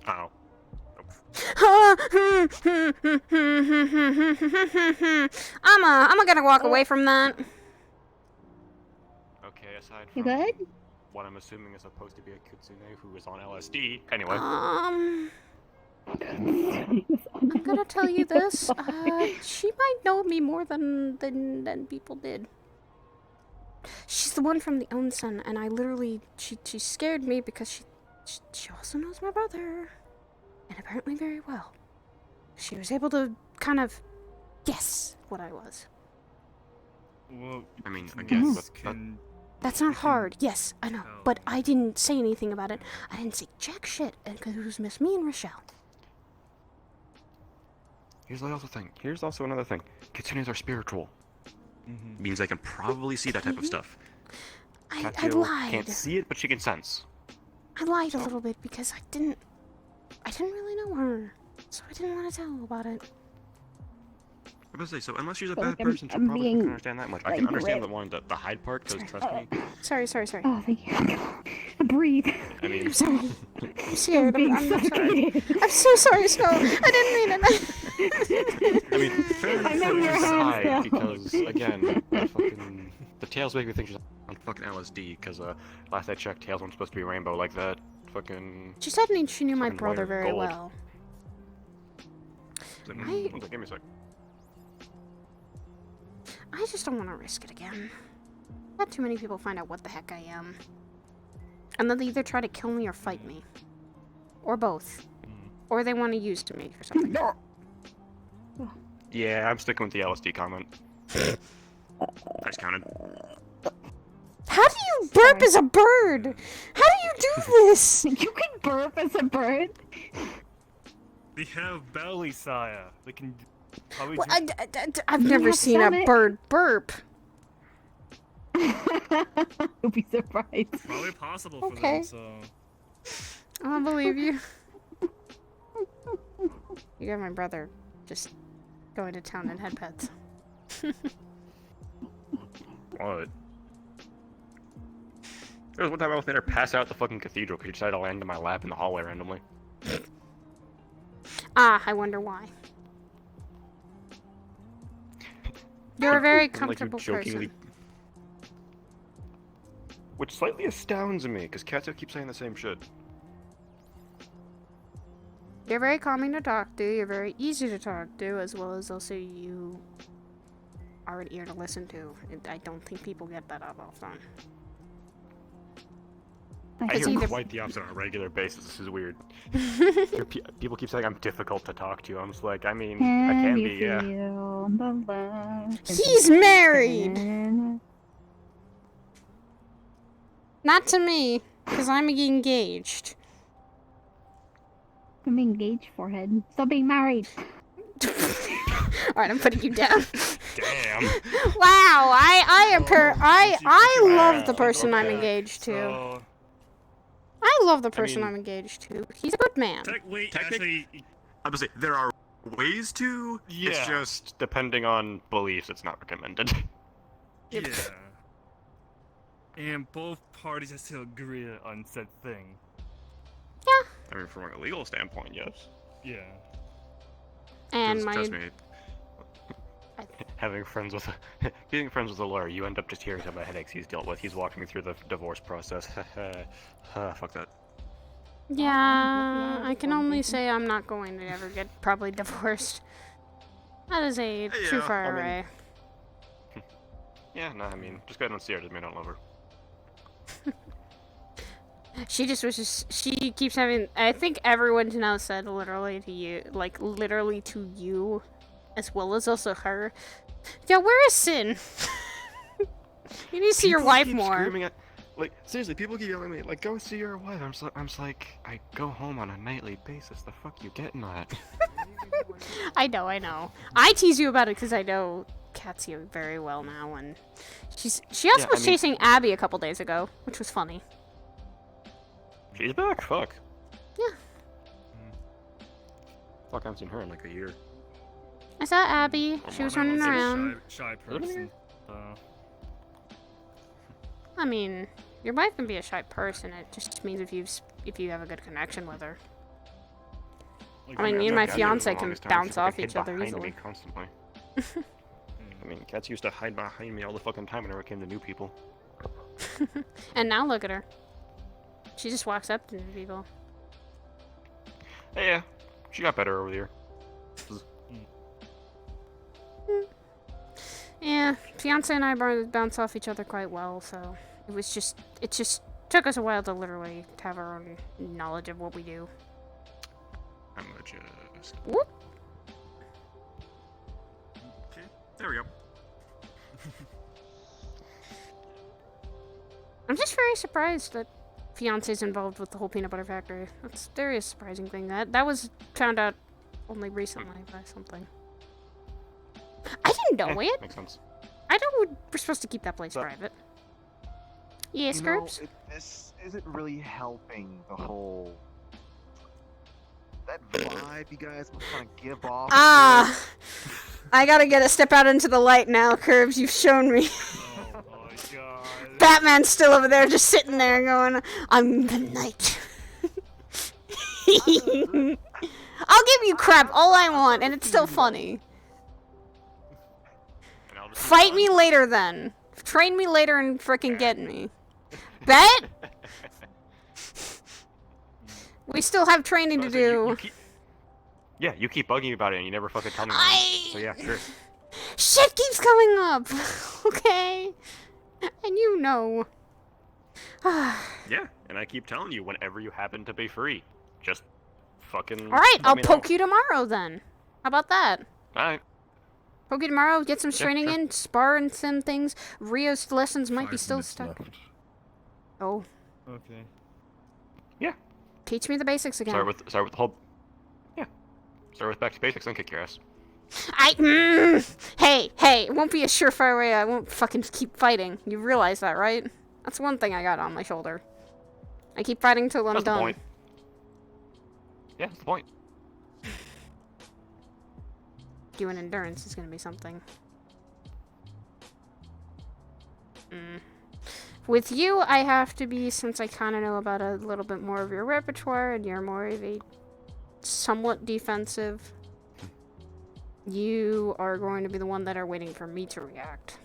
Ow. I'm gonna walk away from that. Okay, aside You from good? what I'm assuming is supposed to be a kitsune who is on LSD. Anyway. I'm gonna tell you this. She might know me more than people did. She's the one from the Onsen, and I literally she scared me because she also knows my brother, and apparently very well. She was able to kind of guess what I was. Well, I mean, again, That's not hard. Yes, I know, but I didn't say anything about it. I didn't say jack shit, because it was Miss Me and Rochelle. Here's also another thing. Kitsunes are spiritual. Means they can probably see that type of stuff. I Katsuo lied. can't see it, but she can sense. I lied a little bit because I didn't really know her, so I didn't want to tell about it. I was gonna say, so unless she's a But, bad like, person, she'll I'm probably being, fucking understand that much. I like, can understand ripped. the hide part, because trust me. Sorry. Oh, thank you. Breathe. I mean, I'm sorry. I'm scared. being I'm sorry. suffocated. I'm so sorry, Snow. I didn't mean it. I mean, fair I know your aside, hands, because again, the tails make me think she's on fucking LSD. Because last I checked, tails weren't supposed to be rainbow like that. Fucking. She said she knew my fucking brother white or very gold. well. One sec, give me a sec. I just don't want to risk it again. Not too many people find out what the heck I am. And then they either try to kill me or fight me. Or both. Or they want to use me for something. Yeah, I'm sticking with the LSD comment. I just counted. How do you burp as a bird? How do you do this? You can burp as a bird? They have belly, Saya. They can probably. Well, I've never seen a bird burp. You'll be surprised. Probably possible for Okay. them, so. I don't believe you. You got my brother just going to town in head pets. What? There was one time I was made her pass out at the fucking cathedral because she decided to land in my lap in the hallway randomly. I wonder why. You're a very comfortable person. Which slightly astounds me, because Katsuo keeps saying the same shit. You're very calming to talk to, you're very easy to talk to, as well as also you are an ear to listen to. I don't think people get that out often. I hear quite the opposite on a regular basis. This is weird. People keep saying I'm difficult to talk to. I'm just like, I mean, I can be, yeah. He's married! Not to me, because I'm engaged. I'm engaged, forehead. Stop being married. Alright, I'm putting you down. Damn. Wow, I love the person I'm engaged to. I love the person I'm engaged to. He's a good man. Technically, I'm gonna say there are ways to. Yeah. It's just depending on beliefs. It's not recommended. Yeah. And both parties have to agree on said thing. Yeah. I mean, from a legal standpoint, yes. Yeah. And Trust me. Being friends with a lawyer, you end up just hearing about headaches he's dealt with. He's walking me through the divorce process. Fuck that. Yeah, I can only say I'm not going to ever get probably divorced. That is a too far away. Yeah, no, I mean, just go ahead and see her. Doesn't mean I don't love her. She just wishes, she keeps having, I think everyone's now said literally to you, like literally to you, as well as also her. Yo, where is Sin? You need to see your wife more. Like, seriously, people keep yelling at me, like, go see your wife. I'm just like, I go home on a nightly basis. The fuck you getting at? I know. I tease you about it because I know Katsuya very well now, and she also was chasing Abby a couple days ago, which was funny. She's back? Fuck. Yeah. Fuck, I haven't seen her in like a year. I saw Abby. She was running around. Shy person. I mean, your wife can be a shy person. It just means if you have a good connection with her. Like, I mean, me and my fiance can bounce off each other easily. Constantly. I mean, cats used to hide behind me all the fucking time whenever it came to new people. And now look at her. She just walks up to new people. Hey, yeah, she got better over the year. Yeah, fiance and I bounce off each other quite well, so it just took us a while to literally have our own knowledge of what we do. I'm gonna just... Whoop! Okay, there we go. I'm just very surprised that fiance's involved with the whole peanut butter factory. That's a very surprising thing. That was found out only recently by something. I didn't know it. Makes sense. I know we're supposed to keep that place private. Yes, Groups? This isn't really helping the whole... That vibe you guys were trying to give off. Ah! I gotta get a step out into the light now, Curbs. You've shown me. Oh my god. Batman's still over there just sitting there going, I'm the knight. I'll give you crap all I want, and it's still funny. Fight me later, then. Train me later and frickin' get me. Bet? We still have training to do. You keep bugging me about it and you never fucking tell me. So yeah, sure. Shit keeps coming up. Okay? And you know. Yeah, and I keep telling you whenever you happen to be free. Just fucking... Alright, I'll poke you tomorrow then. How about that? Alright. Poke you tomorrow, get some training in, spar and some things. Rio's lessons might be still stuck. Oh. Okay. Yeah. Teach me the basics again. Start with the whole... Yeah. Start with back to basics, then kick your ass. Hey, it won't be a surefire way. I won't fucking keep fighting. You realize that, right? That's one thing I got on my shoulder. I keep fighting till I'm done. That's the point. Yeah, that's the point. Doing endurance is gonna be something. With you, I have to be, since I kind of know about a little bit more of your repertoire, and you're more of a somewhat defensive, you are going to be the one that are waiting for me to react.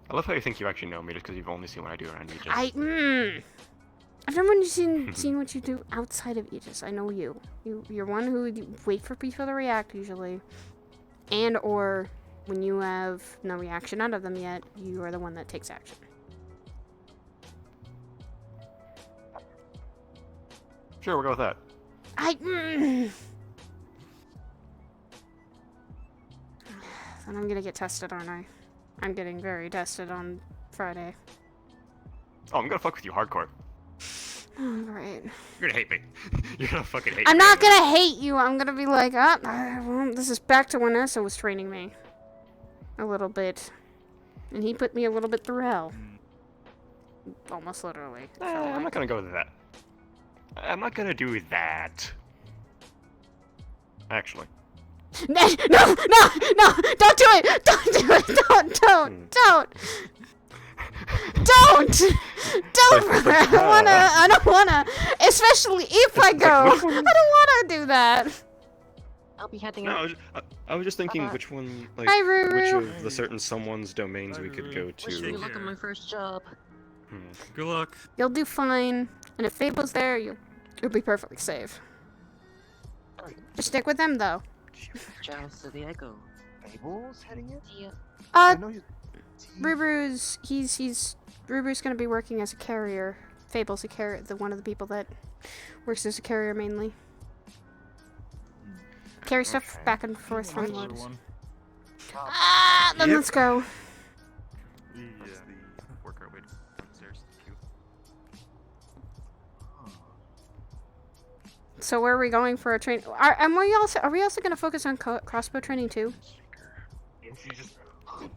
I love how you think you actually know me just because you've only seen what I do around Aegis. I've never seen what you do outside of Aegis. I know you. You're one who wait for people to react usually, and or when you have no reaction out of them yet, you are the one that takes action. Sure, we'll go with that. Then I'm gonna get tested, aren't I? I'm getting very tested on Friday. Oh, I'm gonna fuck with you hardcore. Oh, great. You're gonna hate me. You're gonna fucking hate me. I'm not gonna hate you. I'm gonna be like, well, this is back to when Essa was training me. A little bit. And he put me a little bit through hell. Almost literally. I'm not gonna go with that. I'm not gonna do that. Actually. No! Don't do it! Don't do it! Don't! I don't wanna, especially if I go. I don't wanna do that. I'll be heading out. I was just thinking which one, like, Hi, Ruru. which of the certain someone's domains we could go to. Wish me luck on my first job. Good luck. You'll do fine, and if Fable's there, you'll be perfectly safe. Stick with them though. Ciao, Diego. Fable's heading in? Ruru's gonna be working as a carrier. Fable's a carrier, one of the people that works as a carrier mainly. Carry stuff back and forth from Lotus. Then let's go. Work our way downstairs. So where are we going for a train? Are we also gonna focus on crossbow training too?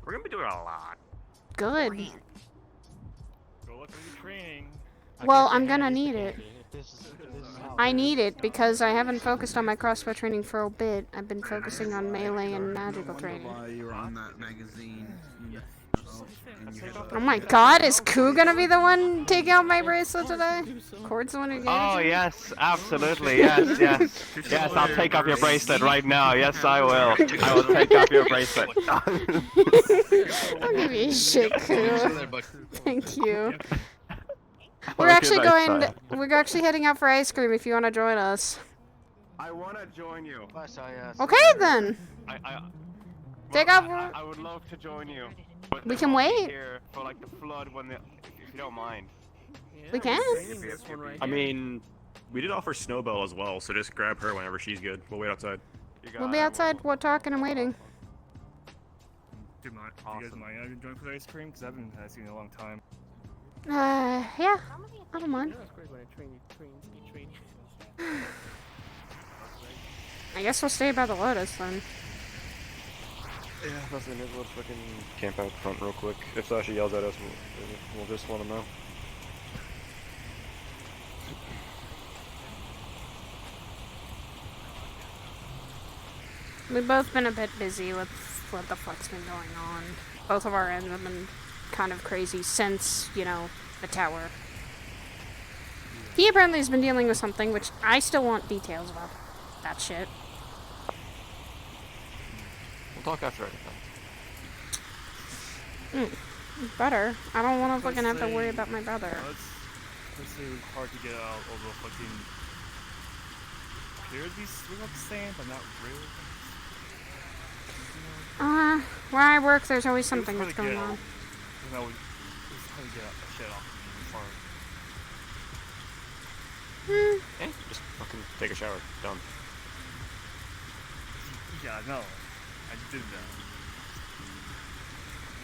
We're gonna be doing a lot. Good. Go look at your training. Well, I'm gonna need it. I need it because I haven't focused on my crossbow training for a bit. I've been focusing on melee and magical training. Why you were on that magazine, Oh my god, is Koo gonna be the one taking out my bracelet today? Cord's the one who gave it to Oh me? yes, absolutely, yes, yes. Yes, I'll take off your bracelet right now. Yes, I will. I will take off your bracelet. Don't give me shit, Koo. Thank you. We're actually heading out for ice cream if you want to join us. I want to join you. Okay then. Take off. I would love to join you. But We can wait. Here for like the flood if you don't mind. We can. I mean, we did offer Snowbell as well, so just grab her whenever she's good. We'll wait outside. We'll be outside. We're talking and waiting. Do you guys mind joining for the ice cream? Because I haven't seen it in a long time. Yeah. I don't mind. I guess we'll stay by the Lotus then. Yeah, nothing is. We'll fucking camp out front real quick. If Sasha yells at us, we'll just let him know. We've both been a bit busy with what the fuck's been going on. Both of our ends have been kind of crazy since, the tower. He apparently has been dealing with something, which I still want details about that shit. We'll talk after everything. Brother. I don't want to fucking have to worry about my brother. Let's say it was hard to get out all the fucking... Clear these sand, but not really. Where I work, there's always something that's going on. It's hard to get shit off the farm. Yeah, just fucking take a shower. Done. Yeah, no. I did that.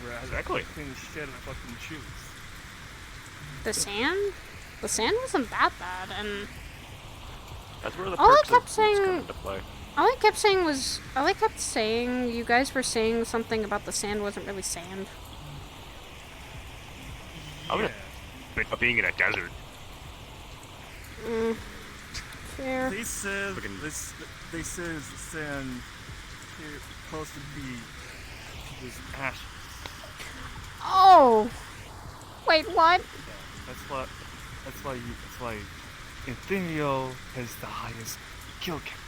Whereas Exactly. I clean the shit out of fucking shoes. The sand? The sand wasn't that bad, and... That's where the all I perks kept of saying... come into play. All I kept saying, you guys were saying something about the sand wasn't really sand. But being in a desert. Fair. They said the sand here supposed to be people's ashes. Oh! Wait, what? That's why Antherial has the highest kill count.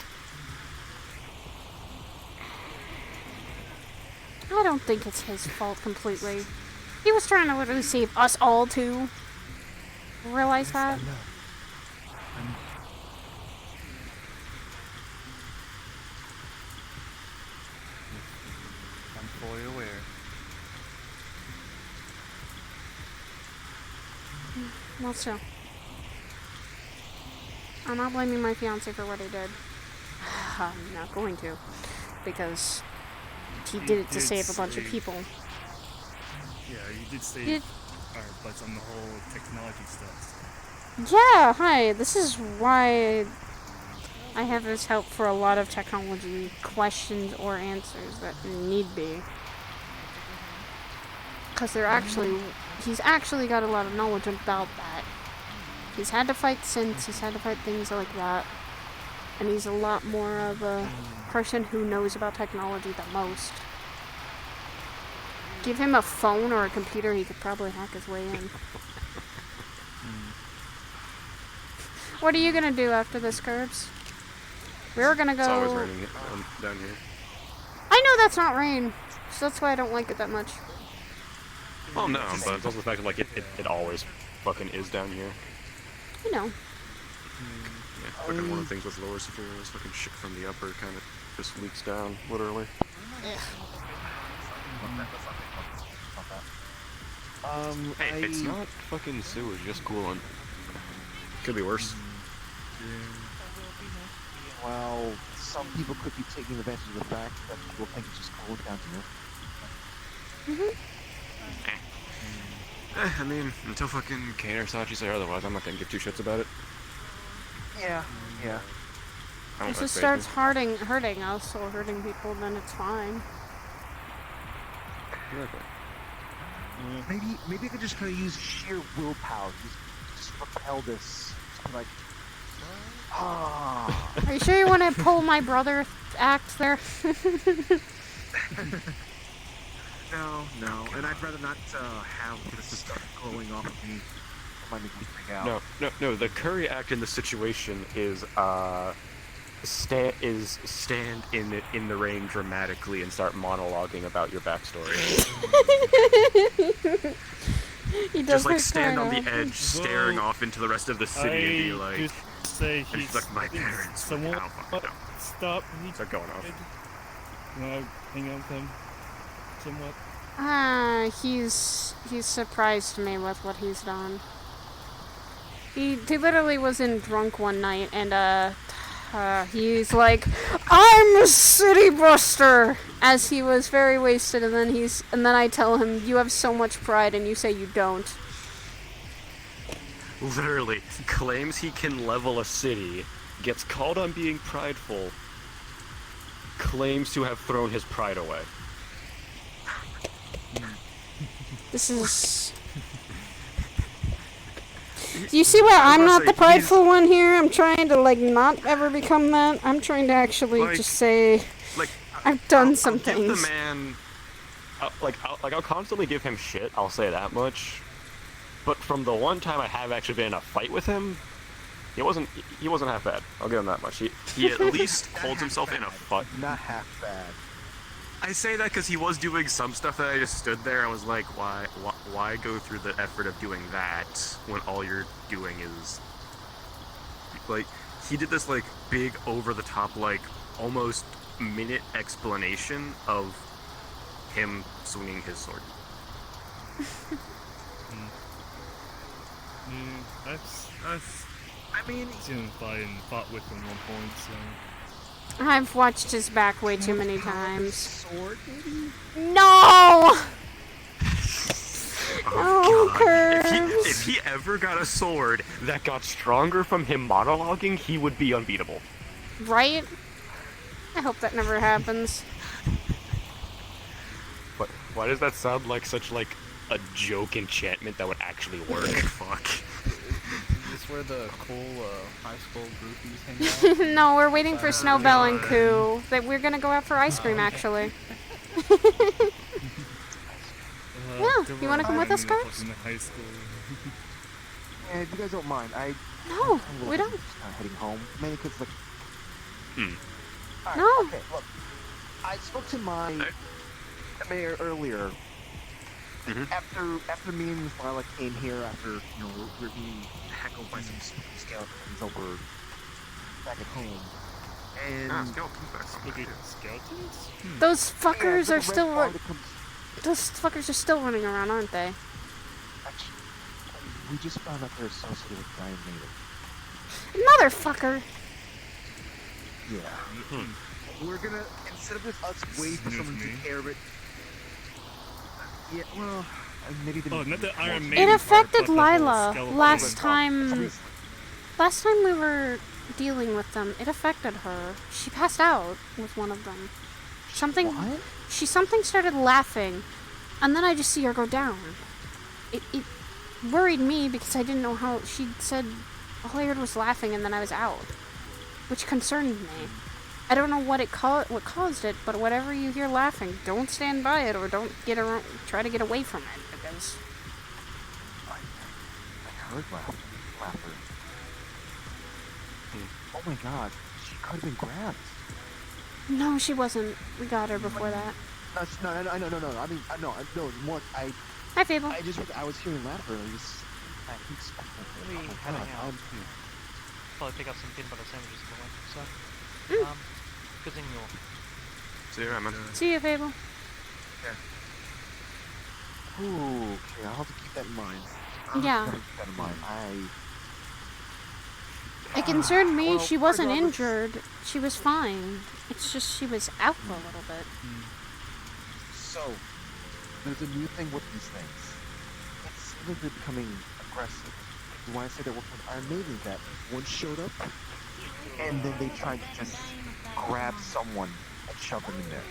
I don't think it's his fault completely. He was trying to literally save us all too. Realize that? I'm fully aware. Well, still. I'm not blaming my fiance for what he did. I'm not going to. Because he did it to save a bunch of people. Yeah, you did save our butts on the whole technology stuff. Yeah, hi. This is why I have his help for a lot of technology questions or answers that need be. Because he's actually got a lot of knowledge about that. He's had to fight synths, he's had to fight things like that. And he's a lot more of a person who knows about technology than most. Give him a phone or a computer, he could probably hack his way in. What are you gonna do after this, Curbs? We're gonna go... It's always raining down here. I know that's not rain, so that's why I don't like it that much. Well, no, but it's also the fact that, like, it always fucking is down here. You know. Yeah, fucking one of the things with lower Sidriel is fucking shit from the upper kind of just leaks down, literally. Hey, it's not fucking sewage, just coolant. Could be worse. Well, some people could be taking advantage of the fact that people think it's just cooling down to milk. I mean, until fucking Kane or Sachi say otherwise, I'm not gonna give two shits about it. Yeah. If it starts hurting us or hurting people, then it's fine. Exactly. Maybe I could just kind of use sheer willpower, just repel this. Just like, Are you sure you want to pull my brother act there? No, and I'd rather not have this stuff glowing off of me. It might make me freak out. No. The Curry act in the situation is stand in the rain dramatically and start monologuing about your backstory. He does just like that stand on kinda. the edge, staring off into the rest of the city and be like, just say and it's like my parents. Someone stop. Start going off. You wanna hang out with him? Somewhat. He's surprised me with what he's done. He literally was in drunk one night and he's like, I'm a city buster, as he was very wasted, and then I tell him, you have so much pride, and you say you don't. Literally claims he can level a city, gets called on being prideful, claims to have thrown his pride away. This is... Do you see why I'm not the prideful one here? I'm trying to, like, not ever become that. I'm trying to actually just say, I've done some things. Give the man, I'll constantly give him shit, I'll say that much. But from the one time I have actually been in a fight with him, he wasn't half bad. I'll give him that much. He at least holds himself in a fight. Not half bad. I say that because he was doing some stuff that I just stood there and was like, why go through the effort of doing that when all you're doing is... Like, he did this, like, big, over-the-top, like, almost minute explanation of him swinging his sword. I mean, seen him fight and fought with him at one point, so... I've watched his back way too many times. Sword, no! Oh, God. If he ever got a sword that got stronger from him monologuing, he would be unbeatable. Right? I hope that never happens. But why does that sound like such like a joke enchantment that would actually work? Fuck. Is this where the cool high school groupies hang out? No, we're waiting for Snowbell and Koo. We're gonna go out for ice cream, actually. Yeah, you wanna come with us, guys? Yeah, if you guys don't mind, No, we don't. Heading home, mainly because like. Right, No. Okay, look, I spoke to my mayor earlier. After me and Lila came here, after we were being heckled by some spooky skeletons over back at home, and skeletons? Those fuckers are still those fuckers are still running around, aren't they? Actually, we just found out they're associated with Giant Native. Motherfucker! Yeah. We're gonna, instead of just us wait for someone to take care of it. Yeah, well, maybe the. Oh, not the Iron It affected Lila last time we were dealing with them. It affected her. She passed out with one of them. Something started laughing, and then I just see her go down. It worried me because I didn't know how. She said all I heard was laughing, and then I was out, which concerned me. I don't know what caused it, but whatever you hear laughing, don't stand by it or don't try to get away from it, because... I heard laughter. Oh my god, she could have been grabbed. No, she wasn't. We got her before that. No, I mean, no, more, Hi, Fable. I was hearing laughter, and I keep expecting probably pick up some peanut butter sandwiches in the way. So, good thing you'll. See you, man. See you, Fable. Ooh, okay, I'll have to keep that in mind. Yeah. Keep that in mind. It concerned me. She wasn't injured. She was fine. It's just she was out for a little bit. So, there's a new thing with these things. It's they're becoming aggressive. Why I say that with Iron Maiden, that one showed up, and then they tried to just grab someone and shove them in there.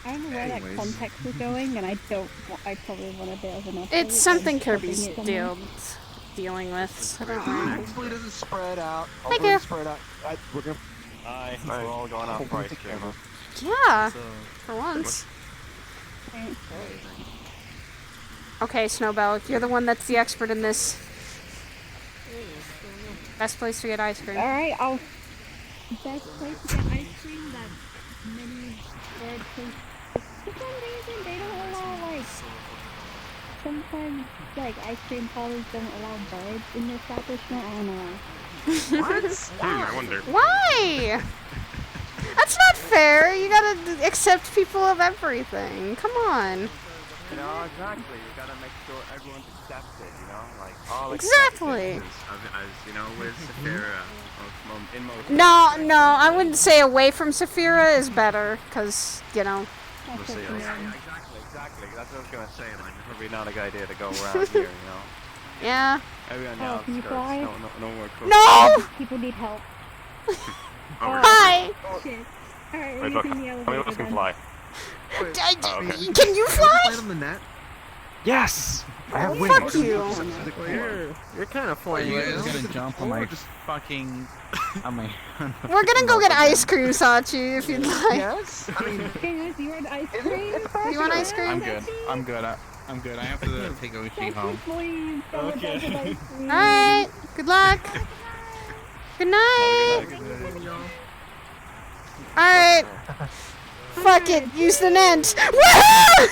I don't know where that context was going, and I probably want a bit of an update. It's something I'm Kirby's copying it somewhere. dealing with. So don't worry. Hopefully it doesn't spread out. Thank you. We're gonna. We're all going out for ice cream. Yeah, for once. Okay, Snowbell, you're the one that's the expert in this. Best place to get ice cream. Alright, best place to get ice cream that many bird places. For some reason, they don't allow, sometimes, ice cream parlors don't allow birds in the establishment. I don't know why. What? I wonder. Why? That's not fair. You gotta accept people of everything. Come on. You know, exactly. You gotta make sure everyone's accepted, you know? Like, all Exactly. As you know, with Saphira, in most No, I wouldn't say away from Saphira is better, because, We'll see. Exactly. That's what I was gonna say. Like, it's probably not a good idea to go around here, you know? Yeah. Everyone Oh, can you fly? no more cool. No! People need help. Hi! Shit. Alright, Wait, we're look, using the how many of elevator us can then. fly? Can you fly? on the net? Yes! I have Fuck wings. you. You're kind of flying. You guys gonna jump on my fucking... on my... We're gonna go get ice cream, Sachi, if you'd like. Yes? I mean... Guys, you want ice cream? You want ice cream? I'm good. I'm good. I'm good. I have to take Oshi home. Please, Okay. Alright, good luck. Good night. Alright. Fuck it, use the net. Woohoo!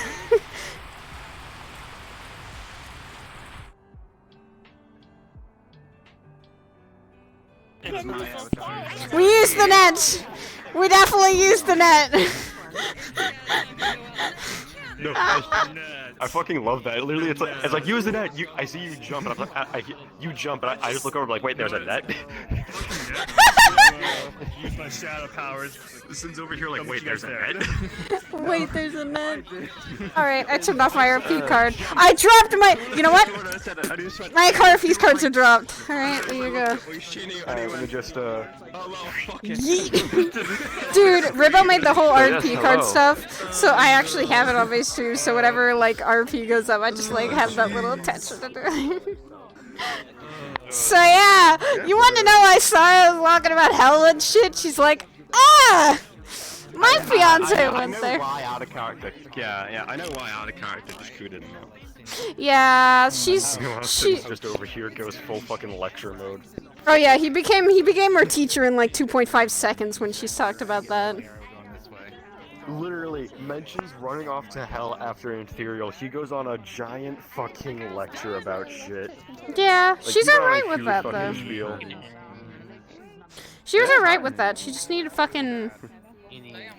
We used the net. We definitely used the net. No, I fucking love that. Literally, it's like use the net. I see you jump, and I'm like, you jump, and I just look over, like, wait, there's a net. Use my shadow powers. Sin's over here, like, wait, there's a net. Wait, there's a net. Alright, I turned off my RP card. I dropped my... You know what? My RP cards are dropped. Alright, there you go. Alright, let me just, Yeet. Dude, Ribbo made the whole RP card stuff, so I actually have it on my stream, so whenever, RP goes up, I just, have that little attention to do. So yeah, you want to know I saw her walking about hell and shit? She's like, my fiance I went know there. why out of character. Yeah, I know why out of character just couldn't. Yeah, she. Just over here goes full fucking lecture mode. Oh yeah, he became her teacher in 2.5 seconds when she's talked about that. Literally mentions running off to hell after Antherial. He goes on a giant fucking lecture about shit. Yeah, Like, she's he got alright a with huge that fucking though. spiel. She was alright with that. She just needed fucking.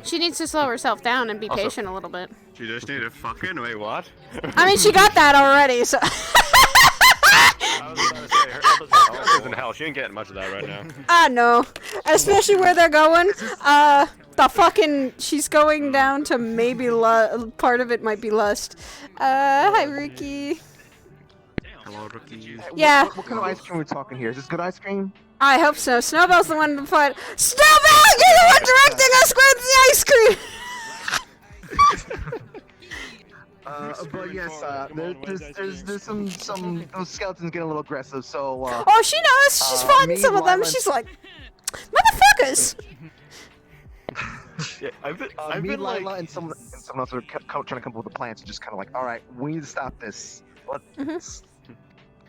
She needs to slow herself down and be Also- patient a little bit. She just needed fucking wait what? I mean, she got that already, so. I was about to say her health is in hell. She ain't getting much of that right now. No. Especially where they're going. She's going down to maybe part of it might be lust. Hi, Ricky. Hello, Rookie. Yeah. What kind of ice cream are we talking here? Is this good ice cream? I hope so. Snowbell's the one to put. Snowbell, you're the one directing us with the ice cream! But yes, there's some those skeletons getting a little aggressive. So. Oh, she knows. She's fought some of them. She's like, motherfuckers. Yeah, I've me, been like, Lila, and someone else are trying to come up with a plan. So just kind of like, all right, we need to stop this.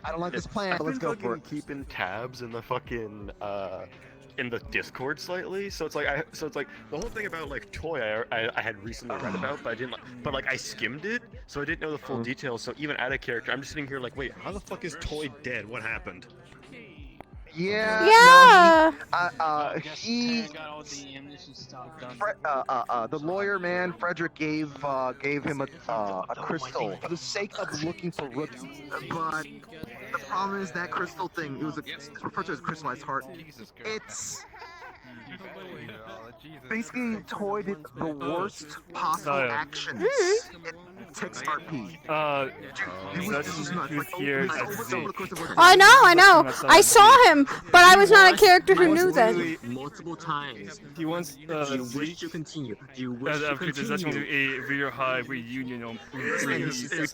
I don't like this plan. I've Let's been go for it. keeping tabs in the fucking in the Discord slightly, so it's like the whole thing about like Toy I had recently read about, but I didn't but like I skimmed it, so I didn't know the full details. So even out of character, I'm just sitting here like, wait, how the fuck is Toy dead? What happened? Yeah. Yeah. No, he the lawyer man, Frederick gave him a crystal for the sake of looking for rookies. But the problem is that crystal thing. It's referred to as crystallized heart. It's basically Toy did the worst possible actions. It takes RP. I know. I saw him, but I was not a character who knew that. Multiple times. He wants Do you wish to continue? Do you wish to continue? a very high reunion on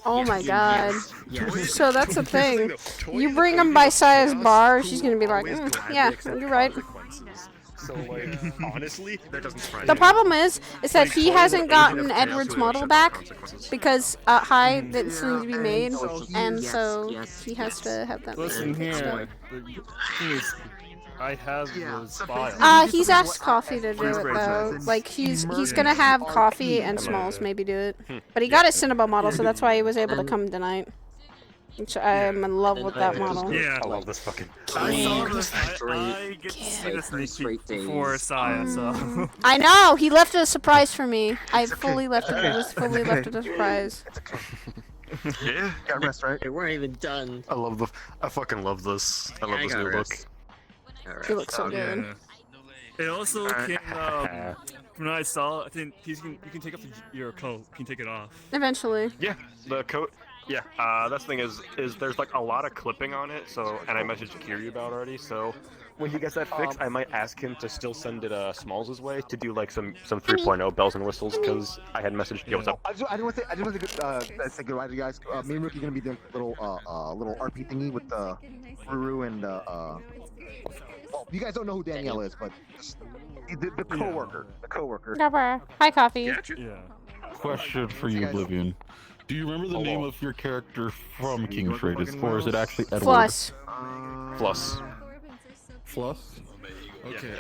Oh my god. So that's the thing. You bring him by Saya's bar, she's gonna be like, yeah, you're right. So like, honestly, that doesn't surprise The me. problem is that he hasn't gotten Edward's model back because High didn't seem to be made, and so he has to have that Listen made. here. The thing is, I have the spy. He's asked Coffee to do it though. Like he's gonna have Coffee and Smalls maybe do it, but he got his Cinnabon model, so that's why he was able to come tonight. Which I'm in love with that model. Yeah, I love this fucking. I get to see the sneak peek before Saya, so. I know he left it a surprise for me. I fully left it. It was fully left it a surprise. Yeah, got rest right. They weren't even done. I fucking love this. I love this new look. He looks so good. It also can, from what I saw, I think you can take off your coat. You can take it off. Eventually. Yeah, the coat. Yeah, that's the thing is there's like a lot of clipping on it. So, and I messaged Kiryu about already. So, when he gets that fixed, I might ask him to still send it Smalls' way to do like some 3.0 bells and whistles, because I had messaged. Yo, what's up? I just want to say goodbye to you guys. Me and Rookie are gonna be doing little RP thingy with Ruru and well, you guys don't know who Danielle is, but the coworker, the coworker. Never. Hi, Coffee. Yeah. Question for you, Oblivion. Do you remember the name of your character from King's Raid, or is it actually Edward? Floss. Floss. Floss? Okay.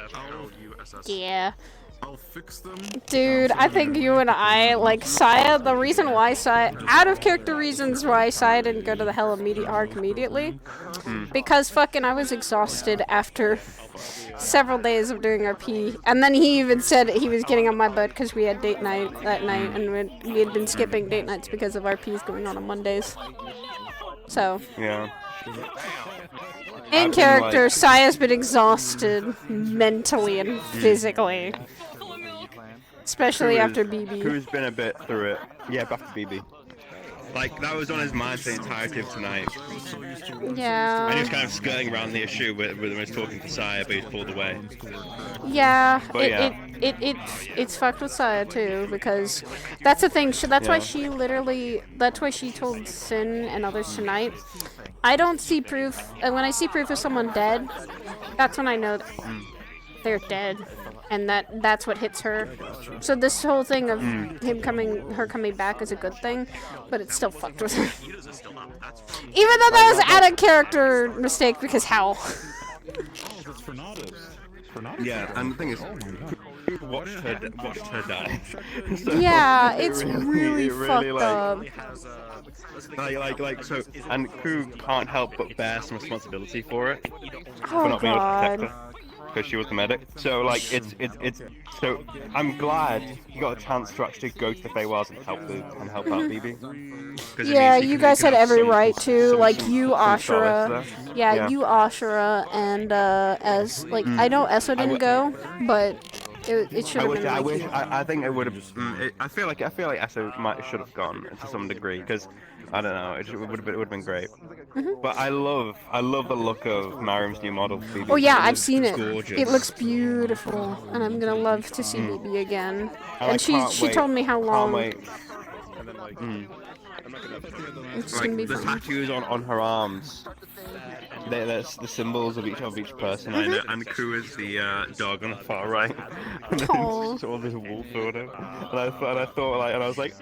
Yeah. I'll fix them. Dude, I think you and I, like, Saya, the reason why Saya, out of character reasons why Saya didn't go to the Hell arc immediately, because fucking I was exhausted after several days of doing RP, and then he even said he was getting on my butt because we had date night that night, and we had been skipping date nights because of RPs going on Mondays. So. Yeah. In character, Saya's been exhausted mentally and physically. Especially after BB. Who's been a bit through it. Yeah, after BB. Like, that was on his mind the entirety of tonight. Yeah. And he was kind of skirting around the issue with when he was talking to Saya, but he's pulled away. Yeah, But it's fucked with Saya too, because that's the thing. That's why she literally. That's why she told Sin and others tonight. I don't see proof, and when I see proof of someone dead, that's when I know they're dead, and that's what hits her. So this whole thing of her coming back is a good thing, but it's still fucked with her. Even though that was out of character mistake, because how? Yeah, and the thing is, watched her die. So Yeah, it's really fucked up. So, and Ku can't help but bear some responsibility for it, Oh, for not being able to protect God. her, because she was the medic. So, like, it's so I'm glad you got a chance to actually go to the Feywilds and help out BB. 'Cause it Yeah, means you can guys had have every some- right to, some- like, some- you, some solace Ashura. there. Yeah, you, Ashura, and, as, like, I know Esso didn't go, but it should have been. I think it would have. I feel like Esso should have gone to some degree, because I don't know, it would have been great. But I love the look of Mariam's new model. BB. Oh yeah, I've seen it. Gorgeous. It looks beautiful, and I'm gonna love to see BB again. I And she can't told me how long. Can't wait. It's Like, gonna be the fun. tattoos on her arms. That's the symbols of each person. And Ku is the dog on the far right. And then Aw. sort of this wolf photo. And I thought like, and I was like,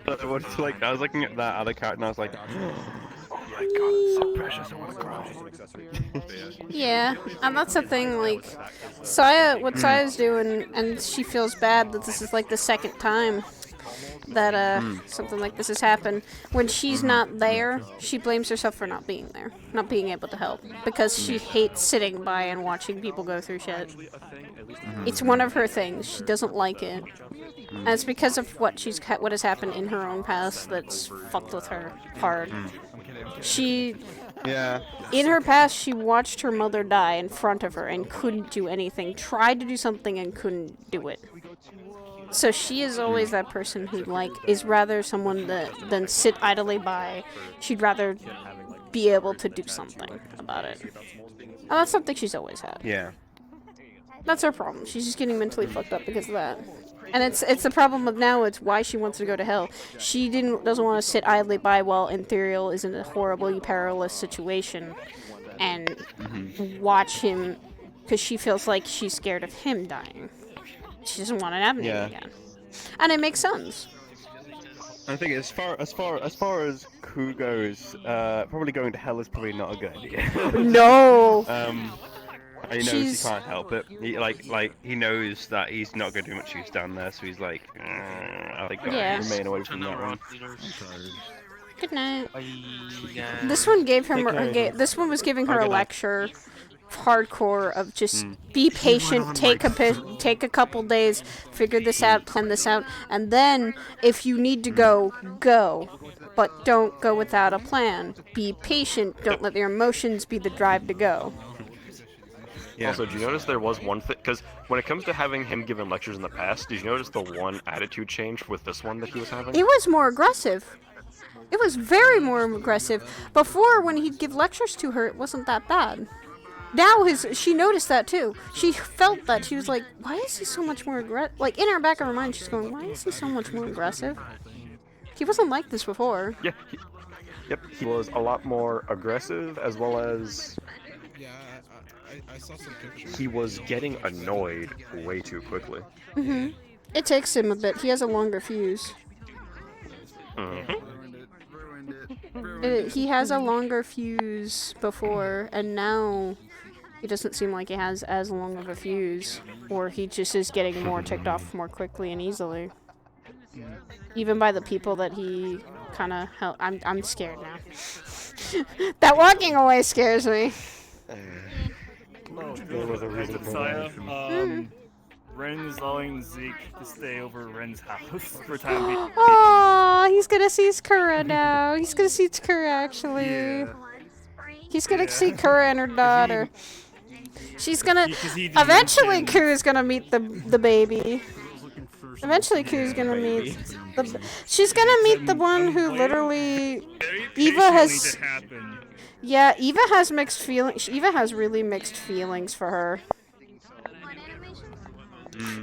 I was looking at that other character, and I was like, my god, it's so precious. I want to cry. Yeah, and that's the thing, like, what Saya's doing, and she feels bad that this is like the second time that something like this has happened. When she's not there, she blames herself for not being there, not being able to help, because she hates sitting by and watching people go through shit. It's one of her things. She doesn't like it. And it's because of what has happened in her own past that's fucked with her hard. In her past, she watched her mother die in front of her and couldn't do anything. Tried to do something and couldn't do it. So she is always that person who, like, is rather someone than sit idly by. She'd rather be able to do something about it. And that's something she's always had. Yeah. That's her problem. She's just getting mentally fucked up because of that. And it's the problem of now. It's why she wants to go to hell. She doesn't want to sit idly by while Antherial is in a horribly perilous situation, and watch him, because she feels like she's scared of him dying. She doesn't want it happening again, and it makes sense. I think as far as Ku goes, probably going to hell is probably not a good idea. No. He knows he can't help it. He knows that he's not going to do much use down there, so he's like, I remain away from that one. Good night. This one this one was giving her a lecture, hardcore, of just be patient, take a couple days, figure this out, plan this out, and then if you need to go, but don't go without a plan. Be patient. Don't let your emotions be the drive to go. Yeah. Also, did you notice there was one thing? Because when it comes to having him given lectures in the past, did you notice the one attitude change with this one that he was having? It was more aggressive. It was very more aggressive. Before, when he'd give lectures to her, it wasn't that bad. Now she noticed that too. She felt that. She was like, why is he so much more aggressive? Like, in her back of her mind, she's going, why is he so much more aggressive? He wasn't like this before. Yeah. He was a lot more aggressive, as well as... I saw some pictures. He was getting annoyed way too quickly. It takes him a bit. He has a longer fuse. He has a longer fuse before, and now he doesn't seem like he has as long of a fuse, or he just is getting more ticked off more quickly and easily. Even by the people that he kind of helped. I'm scared now. That walking away scares me. There was a reason for that. Ren is allowing Zeke to stay over Ren's house for time being. Aww, he's gonna see Kura now. He's gonna see Kura actually. Yeah. He's gonna see Kura and her daughter. She's gonna. Eventually, Ku's gonna meet the baby. Eventually, Ku's gonna meet the. She's gonna meet the one who literally. Eva has. Yeah, Eva has mixed feelings. Eva has really mixed feelings for her.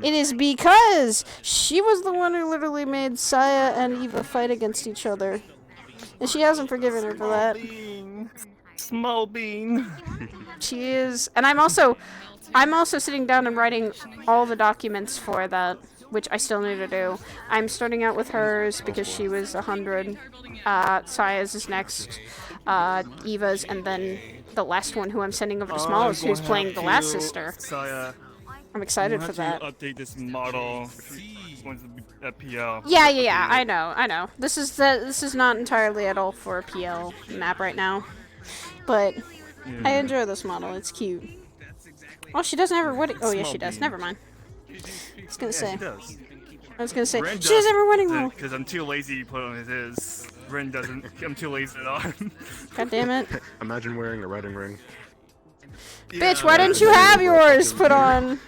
It is because she was the one who literally made Saya and Eva fight against each other. And she hasn't forgiven her for that. Small bean. She is. And I'm also sitting down and writing all the documents for that, which I still need to do. I'm starting out with hers because she was 100. Saya's is next. Eva's, and then the last one who I'm sending over to Small is who's playing the last sister. Saya, I'm excited for that. Update this model. Once the PL. Yeah. I know. This is not entirely at all for a PL map right now, but I enjoy this model. It's cute. Oh, she doesn't have her wedding. Oh yeah, she does. Never mind. I was gonna say. She doesn't have her wedding roll. Because I'm too lazy to put on his. Ren doesn't. I'm too lazy to on. God damn it. Imagine wearing a wedding ring. Bitch, why didn't you have yours put on?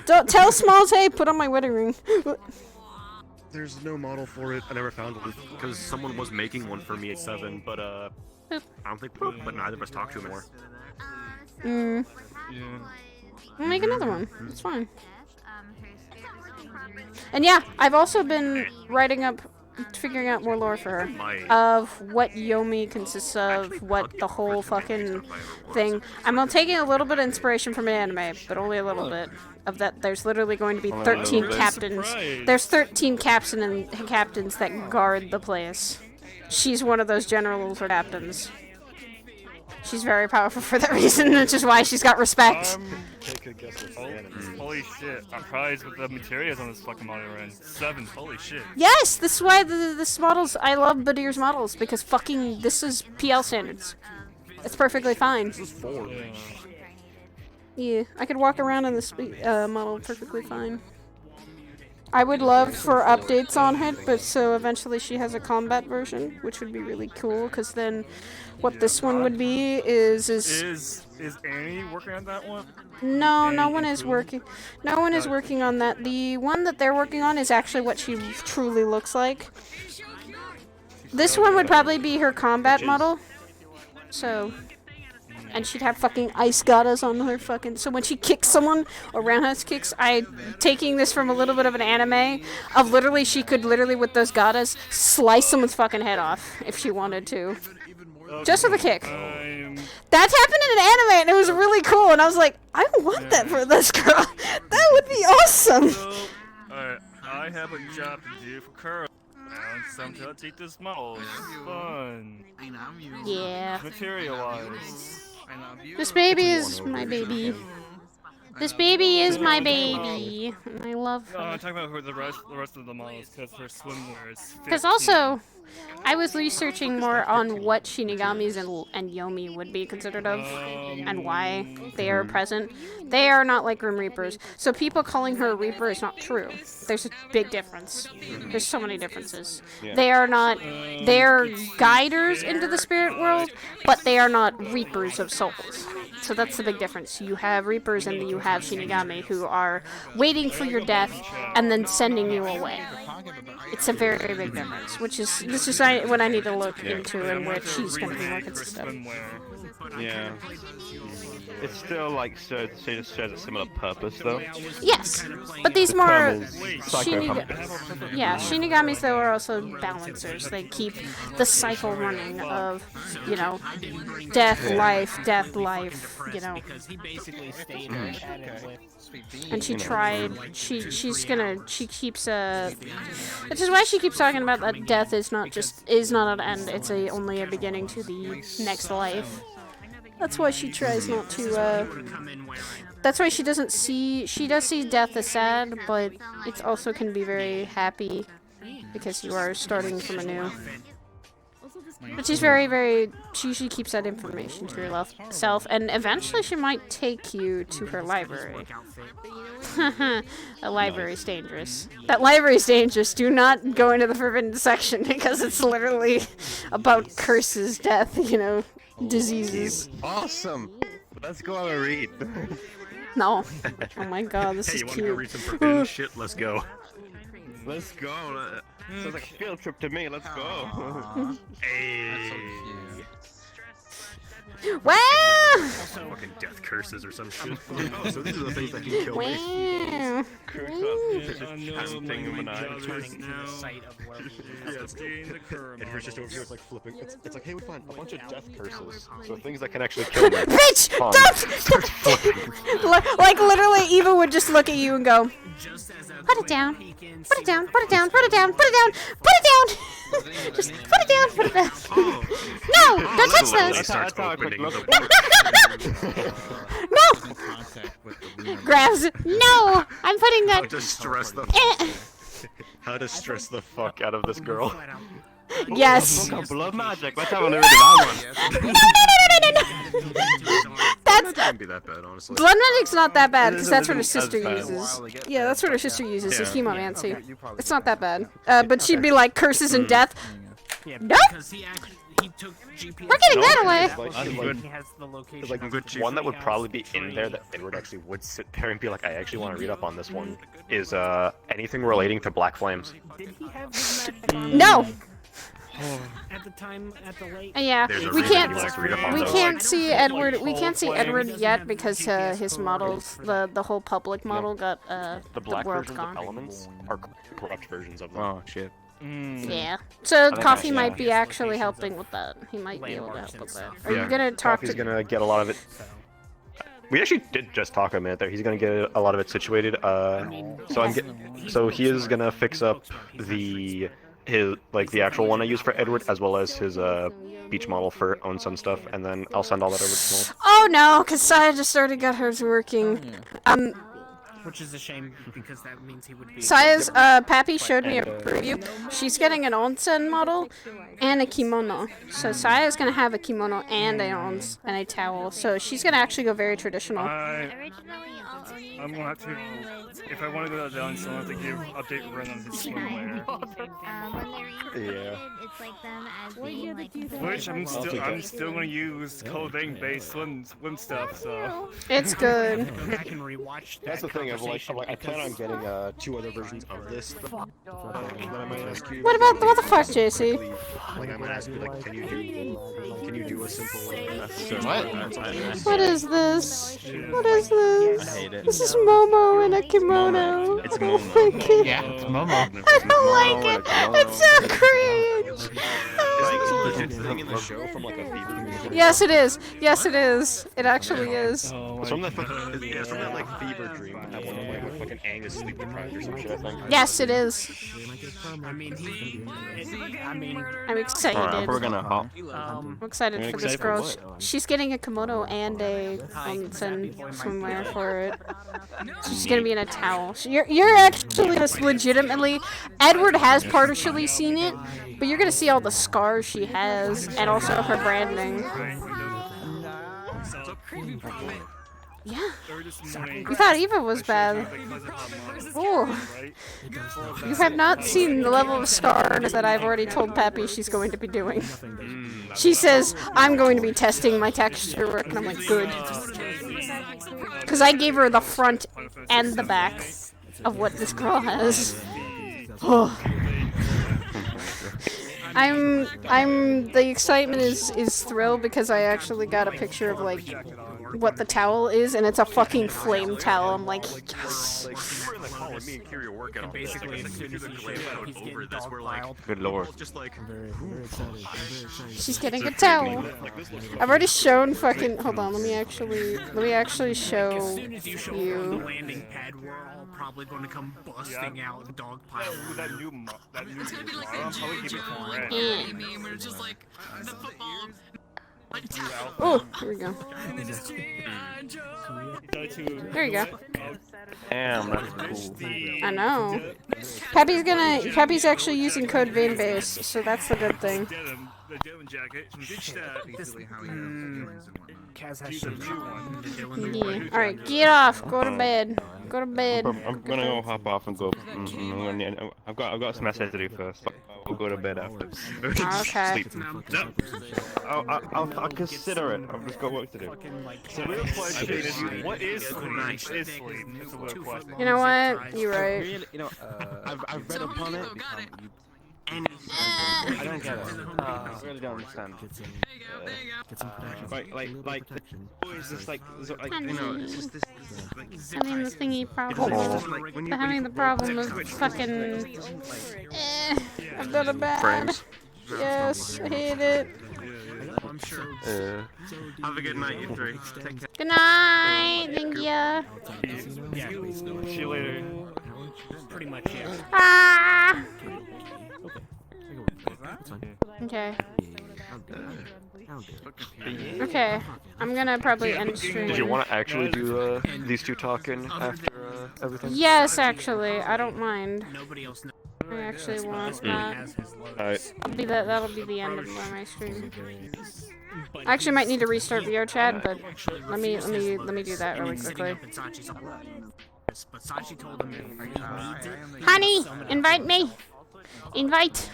Don't tell Smalls, hey, put on my wedding ring. There's no model for it. I never found one because someone was making one for me at 7, but I don't think. But neither of us talk to him anymore. We'll make another one. It's fine. And yeah, I've also been figuring out more lore for her of what Yomi consists of, what the whole fucking thing. I'm taking a little bit of inspiration from an anime, but only a little bit. Of that, there's literally going to be 13 captains. There's 13 captains that guard the place. She's one of those generals or captains. She's very powerful for that reason, which is why she's got respect. Take a guess what's the enemy. Holy shit! I'm surprised with the materials on this fucking model we're in. 7. Holy shit. Yes, this is why this models. I love Badir's models because fucking this is PL standards. It's perfectly fine. This is 4. Yeah, I could walk around in this model perfectly fine. I would love for updates on it, but so eventually she has a combat version, which would be really cool. Because then, what this one would be is Annie working on that one? no, no one is working. No one is working on that. The one that they're working on is actually what she truly looks like. This one would probably be her combat model. So, and she'd have fucking ice gatas on her fucking. So when she kicks someone or roundhouse kicks, taking this from a little bit of an anime of literally she could literally with those gatas slice someone's fucking head off if she wanted to, just with a kick. That's happened in an anime and it was really cool. And I was like, I want that for this girl. That would be awesome. Alright, I have a job to do for Kuro. And some to take this model. It's fun. Yeah. Material-wise. This baby is my baby. This baby is my baby. And I love her. I'm talking about her, the rest of the models, because her swimwear is 15. Because also, I was researching more on what Shinigamis and Yomi would be considered of, and why they are present. They are not like Grim Reapers. So people calling her a Reaper is not true. There's a big difference. There's so many differences. Yeah. They are not, they're guiders into the spirit world, but they are not Reapers of souls. So that's the big difference. You have Reapers and you have Shinigami who are waiting for your death and then sending you away. It's a very, very big difference, which is what I need to look into and what she's going to be more consistent. Yeah. It's still like serves a similar purpose though. Yes, but these The more term is psychopathic. Shinigamis though are also balancers. They keep the cycle running of, you know, death, life, you know. And she tried. She keeps which is why she keeps talking about that death is not an end. It's only a beginning to the next life. That's why she tries not to, that's why she does see death as sad, but it also can be very happy, because you are starting from anew. But she's very, very, she usually keeps that information to herself, and eventually she might take you to her library. The library is dangerous. That library is dangerous. Do not go into the forbidden section, because it's literally about curses, death, you know. Diseases. Awesome. Let's go on a read. No. Oh my god, this is you cute. wanna go read some forbidden shit? Let's go. Let's go. Sounds like a field trip to me. Let's go. Hey. Wow! Fucking death curses or some shit. Oh, so these are the things that can kill me. Wow. And here's just over here, it's like flipping. It's like, hey, we find a bunch of death curses. So things that can actually kill me. Bitch! Don't! Like literally, Eva would just look at you and go, put it down. Put it down. Put it down. Put it down. Put it down. Put it down. Just put it down. Put it down. No! Don't touch those. Starts opening No! Grabs. No! I'm putting that. How to stress the fuck out of this girl. Yes. Blood magic. Let's have a look at that one. No. That's Can't be that bad, honestly. Blood magic's not that bad because that's what her sister uses. Yeah, that's what her sister uses. Is hemomancy. It's not that bad. But she'd be like curses and death. Nope. We're getting that away. One that would probably be in there that Edward actually would sit there and be like, I actually want to read up on this one, is anything relating to black flames. No. At the time, at the lake. Yeah, we can't see Edward. We can't see Edward yet because his models, the whole public model, got the black world's versions gone. of elements are corrupt versions of them. Oh shit. Yeah. So Coffee might be actually helping with that. He might be able to help with that. Are you gonna talk Coffee's to? gonna get a lot of it. We actually did just talk a minute there. He's gonna get a lot of it situated. So he is gonna fix up the his like the actual one I use for Edward, as well as his beach model for own son stuff, and then I'll send all that over to Small. Oh no, because Saya just already got hers working. Which is a shame because that means he would be. Saya's, Pappy showed me a preview. She's getting an onsen model and a kimono. So Saya's gonna have a kimono and a towel. So she's gonna actually go very traditional. I'm gonna have to, if I want to go down, so I have to give update run on his swimwear. Yeah. Which I'm still gonna use clothing based swim stuff, so. It's good. I can rewatch. That's the thing. I plan on getting 2 other versions of this. That I might ask you. What the fuck, JC? Like I might ask you, like, can you do a simple? What is this? What is this? I hate it. This is Momo in a kimono. It's Oh Momo. my God. Yeah, it's Momo. I don't like it. It's so cringe. Thing in the show from like a fever. Yes, it is. Yes, it is. It actually is. It's from that fucking, it's from that like fever dream that one of like fucking Angus sleep deprived or some shit, I think. Yes, it is. I'm excited. Alright, we're gonna hop. I'm excited for this girl. She's getting a kimono and a onsen swimwear for it. She's gonna be in a towel. You're actually just legitimately. Edward has partially seen it, but you're gonna see all the scars she has and also her branding. Yeah. You thought Eva was bad. Oh. You have not seen the level of scars that I've already told Pappy she's going to be doing. She says, I'm going to be testing my texture work, and I'm like, good. Because I gave her the front and the back of what this girl has. Oh. The excitement is thrilled because I actually got a picture of like what the towel is, and it's a fucking flame towel. I'm like, yes. Good lord. She's getting a towel. I've already shown fucking. Hold on, let me actually show you. Probably going to come busting out and dogpile. That new It's gonna be like a meme where it's just like the football. Oh, here we go. There you go. Damn, that's cool. I know. Pappy's actually using code vein base, so that's the good thing. The denim jacket. Basically how Kaz has some Yeah. Alright, get off. Go to bed. Go to bed. I'm gonna go hop off and go. I've got some essays to do first. We'll go to bed after. Okay. Sleep. I'll consider it. I've just got work to do. So the real question is, what is sleep? Is sleep? That's a real question. You know what? You're right. You know, I've read upon it. I don't get it. I really don't understand. Like, is this like, you know, it's just this like. Having the thingy problem. Having the problem of fucking. I've done a bad. Frames. Yes, I hate it. I'm sure. Have a good night, you three. Take care. Good night. Thank you. Yeah. See you later. Pretty much, yeah. Ah. Okay. Okay. I'm gonna probably end stream. Did you want to actually do these two talking after everything? Yes, actually. I don't mind. I actually want that. Alright. That'll be the end of my stream. I actually might need to restart VR chat, but let me do that really quickly. Honey, invite me. Invite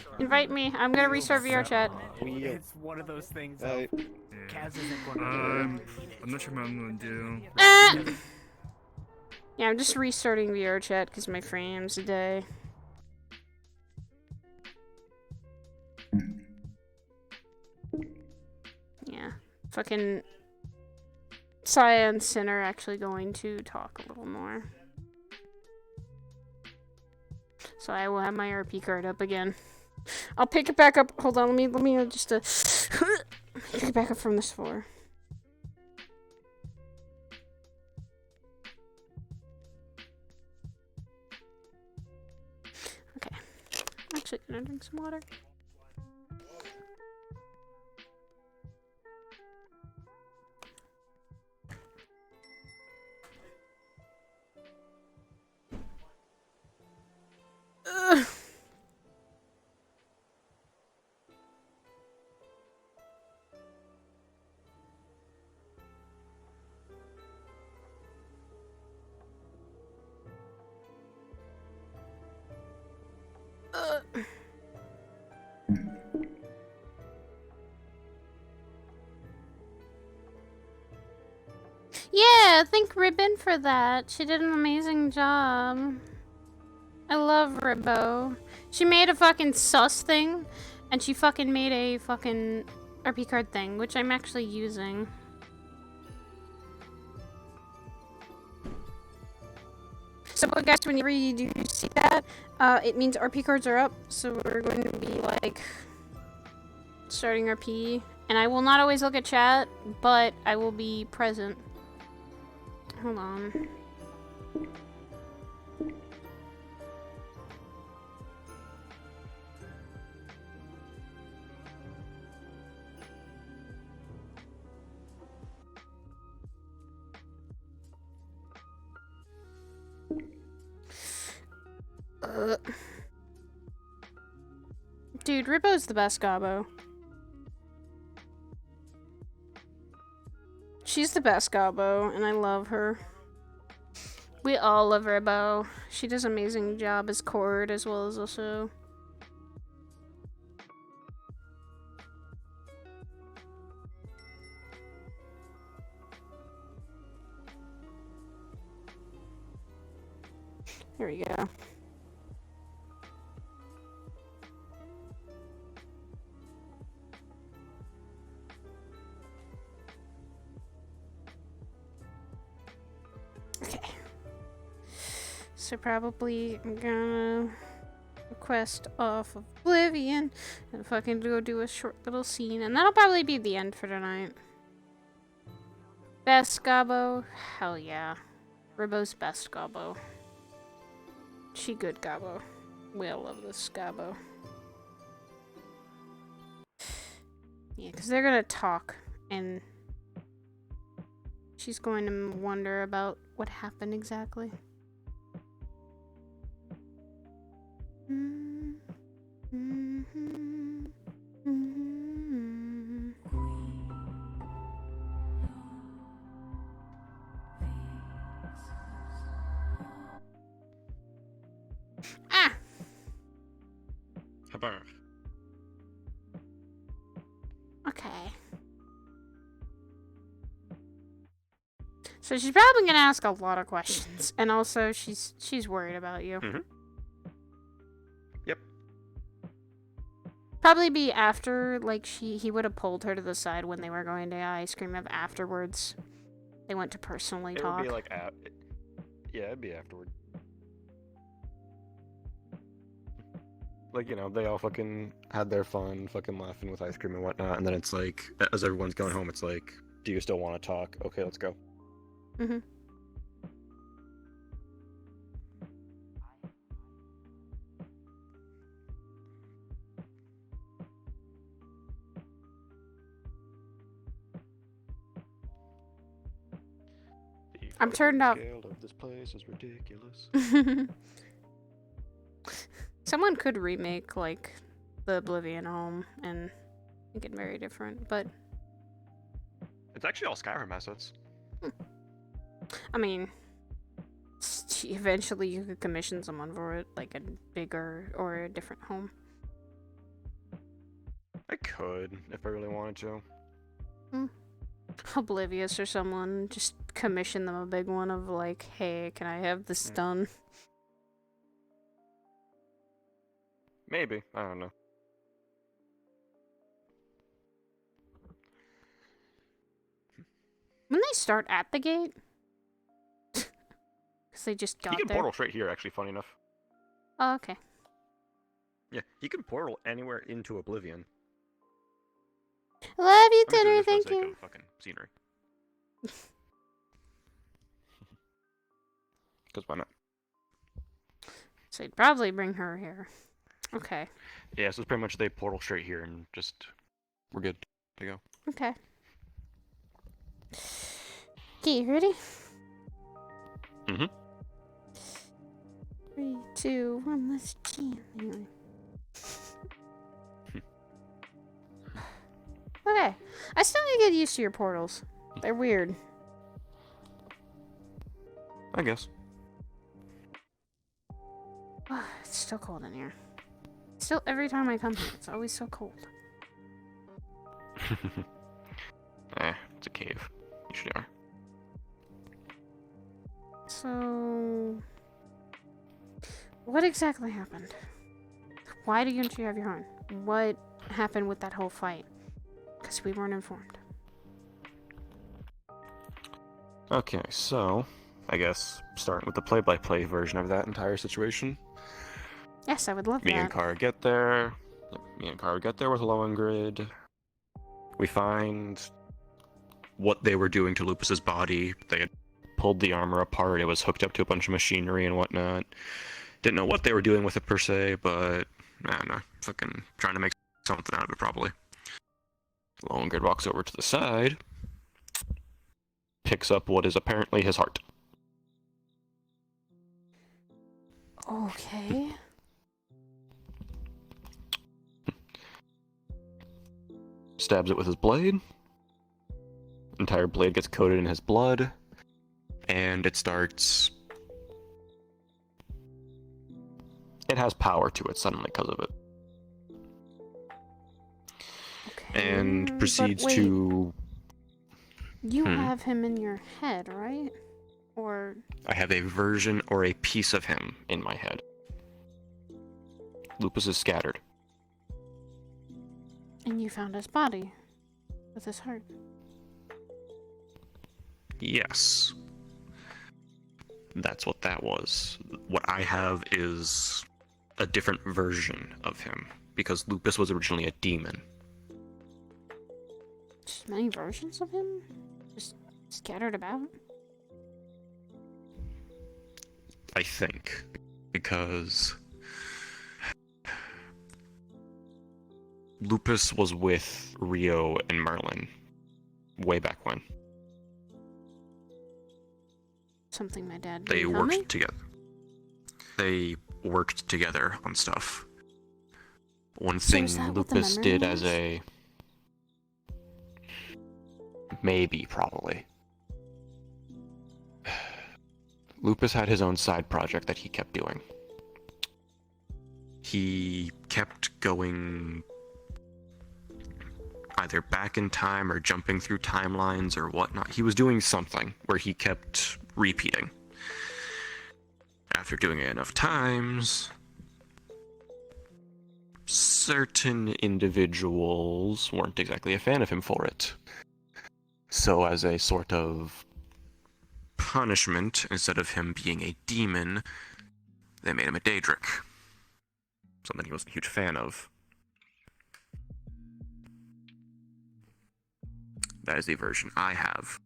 me. I'm gonna restart VR chat. It's one of those things. Kaz isn't going I'm not sure what I'm gonna do. Yeah, I'm just restarting VR chat because my frame's a day. Yeah, fucking Saya and Sin are actually going to talk a little more. So I will have my RP card up again. I'll pick it back up. Hold on, let me just pick it back up from this floor. Okay. actually gonna drink some water. Ugh. Yeah, thank Ribbon for that. She did an amazing job. I love Ribbo. She made a fucking sus thing, and she fucking made a fucking RP card thing, which I'm actually using. So guys, whenever you do see that, it means RP cards are up, so we're going to be like starting RP. And I will not always look at chat, but I will be present. Hold on. Dude, Ribbo's the best gobbo. She's the best gobbo, and I love her. We all love Ribbo. She does an amazing job as Cord, as well as also... Here we go. Okay. So probably I'm gonna request off of Oblivion and fucking go do a short little scene, and that'll probably be the end for tonight. Best gobbo? Hell yeah. Ribbo's best gobbo. She good gobbo. We all love this gobbo. Yeah, because they're gonna talk, and she's going to wonder about what happened exactly. Ah! Habar. Okay. So she's probably gonna ask a lot of questions, and also she's worried about you. Mm-hmm. Yep. Probably be after, like, he would have pulled her to the side when they were going to ice cream. If afterwards they went to personally It talk. would be like yeah, it'd be afterward. Like, you know, they all fucking had their fun, fucking laughing with ice cream and whatnot, and then it's like, as everyone's going home, it's like, do you still want to talk? Okay, let's go. Mm-hmm. I'm turned off. Scale of this place is ridiculous. Someone could remake, like, the Oblivion home and make it very different, but... It's actually all Skyrim assets. I mean, eventually you could commission someone for it, like a bigger or a different home. I could, if I really wanted to. Oblivious or someone, just commission them a big one of like, hey, can I have this done? Maybe, I don't know. When they start at the gate? Because they just got He can there. portal straight here, actually, funny enough. Oh, okay. Yeah, he can portal anywhere into Oblivion. Love you, I'm just doing Dinner, this for the thank sake you. of fucking scenery. Because why not? So you'd probably bring her here. Okay. Yeah, so it's pretty much they portal straight here and just we're good to go. Okay. Okay, ready? Mm-hmm. 3, 2, 1, let's jam. Anyway. Okay. I still need to get used to your portals. They're weird. I guess. It's still cold in here. Still, every time I come here, it's always so cold. It's a cave. Usually are. So, what exactly happened? Why didn't you have your horn? What happened with that whole fight? Because we weren't informed. Okay, so I guess starting with the play-by-play version of that entire situation. Yes, I would love Me that. and Kara get there. Me and Kara get there with a low-end grid. We find what they were doing to Lupus's body. They had pulled the armor apart. It was hooked up to a bunch of machinery and whatnot. Didn't know what they were doing with it per se, but I don't know, fucking trying to make something out of it probably. Low-end grid walks over to the side, picks up what is apparently his heart. Okay. Stabs it with his blade. Entire blade gets coated in his blood, and it starts. It has power to it suddenly because of it. Okay. And proceeds wait. to. You have him in your head, right? Or. I have a version or a piece of him in my head. Lupus is scattered. And you found his body with his heart. Yes. That's what that was. What I have is a different version of him, because Lupus was originally a demon. Just many versions of him? Just scattered about? I think. Because Lupus was with Rio and Merlin way back when. Something my dad They didn't tell me? worked together. They worked together on stuff. One So thing is that what the Lupus memory did as was? a... Maybe, probably. Lupus had his own side project that he kept doing. He kept going either back in time or jumping through timelines or whatnot. He was doing something where he kept repeating. After doing it enough times, certain individuals weren't exactly a fan of him for it. So as a sort of punishment, instead of him being a demon, they made him a Daedric. Something he wasn't a huge fan of. That is the version I have.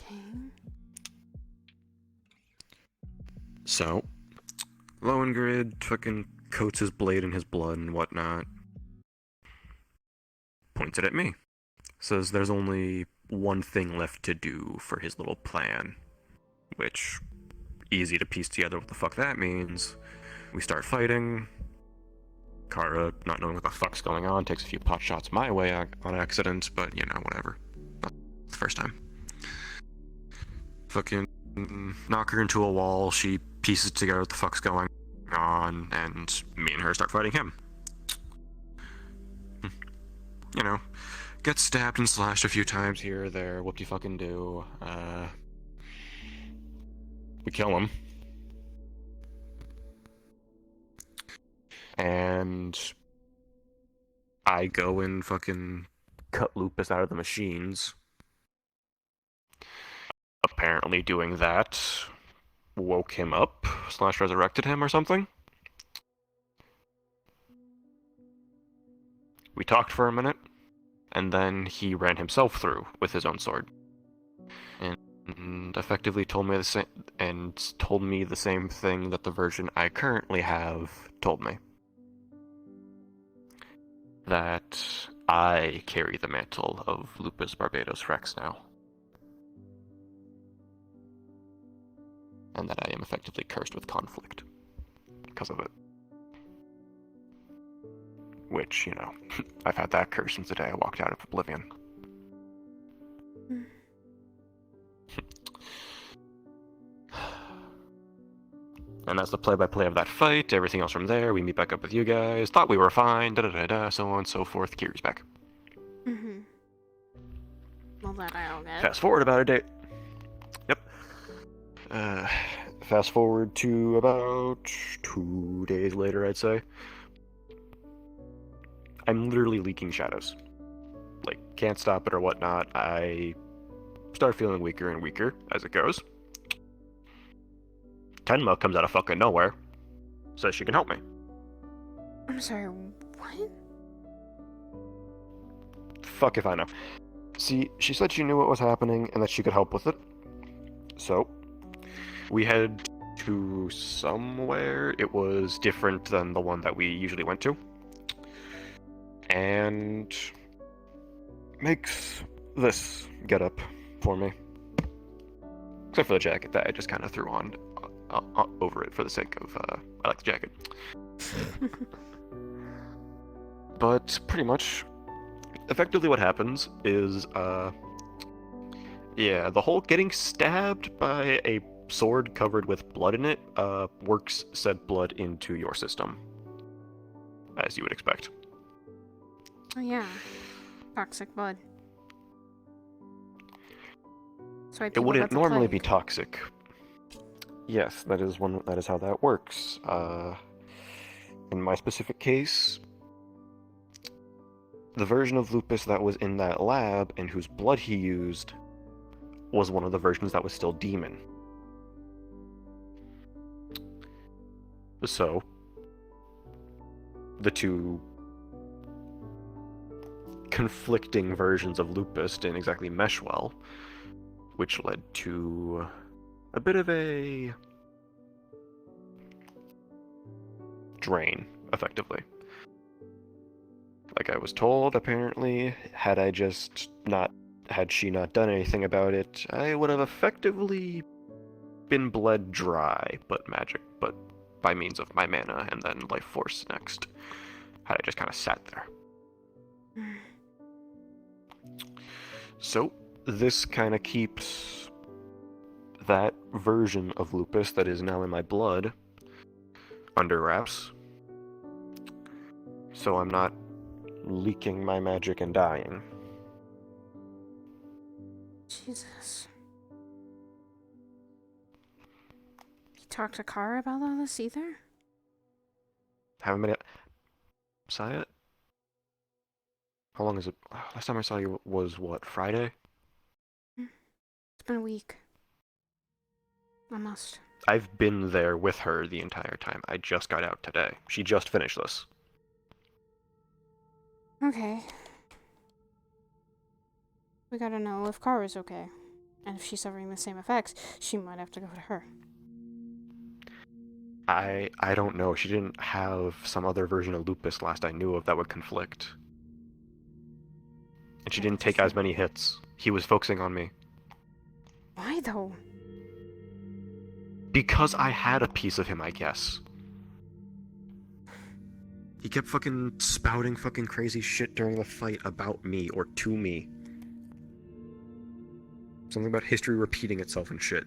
Okay. So, Lohengrid fucking coats his blade in his blood and whatnot. Points it at me. Says there's only one thing left to do for his little plan. Which, easy to piece together what the fuck that means. We start fighting. Kara, not knowing what the fuck's going on, takes a few pot shots my way on accident, but you know, whatever. Not the first time. Fucking knock her into a wall, she pieces together what the fuck's going on, and me and her start fighting him. You know, gets stabbed and slashed a few times here or there, whoop-de-fucking-do. We kill him. And I go and fucking cut Lupus out of the machines. Apparently doing that woke him up, / resurrected him or something. We talked for a minute, and then he ran himself through with his own sword. And effectively told me the same, and told me the same thing that the version I currently have told me. That I carry the mantle of Lupus Barbados Rex now. And that I am effectively cursed with conflict because of it. Which, you know, I've had that curse since the day I walked out of Oblivion. And that's the play-by-play of that fight. Everything else from there, we meet back up with you guys. Thought we were fine, da-da-da-da, so on and so forth. Kiri's back. Well, that I'll get. Fast forward about a day. Yep. Fast forward to about 2 days later, I'd say. I'm literally leaking shadows. Like, can't stop it or whatnot. I start feeling weaker and weaker as it goes. Tenma comes out of fucking nowhere. Says she can help me. I'm sorry, what? Fuck if I know. See, she said she knew what was happening and that she could help with it. So, we head to somewhere. It was different than the one that we usually went to. And makes this getup for me. Except for the jacket that I just kind of threw on over it for the sake of, I like the jacket. But pretty much, effectively what happens is, yeah, the whole getting stabbed by a sword covered with blood in it, works said blood into your system. As you would expect. Oh yeah, toxic blood. So It wouldn't normally be toxic. Yes, that is how that works. In my specific case, the version of Lupus that was in that lab and whose blood he used was one of the versions that was still demon. So, the two conflicting versions of Lupus didn't exactly mesh well, which led to a bit of a drain, effectively. Like I was told, apparently, had she not done anything about it, I would have effectively been bled dry, but by means of my mana and then life force next. Had I just kind of sat there. So, this kind of keeps that version of Lupus that is now in my blood under wraps. So I'm not leaking my magic and dying. Jesus. You talked to Kara about all this either? Haven't been... Saw it? How long is it? Last time I saw you was, what, Friday? It's been a week. Almost. I've been there with her the entire time. I just got out today. She just finished this. Okay. We gotta know if Kara's okay. And if she's suffering the same effects, she might have to go to her. I don't know. She didn't have some other version of Lupus last I knew of that would conflict. And she didn't take as many hits. He was focusing on me. Why though? Because I had a piece of him, I guess. He kept fucking spouting fucking crazy shit during the fight about me or to me. Something about history repeating itself and shit.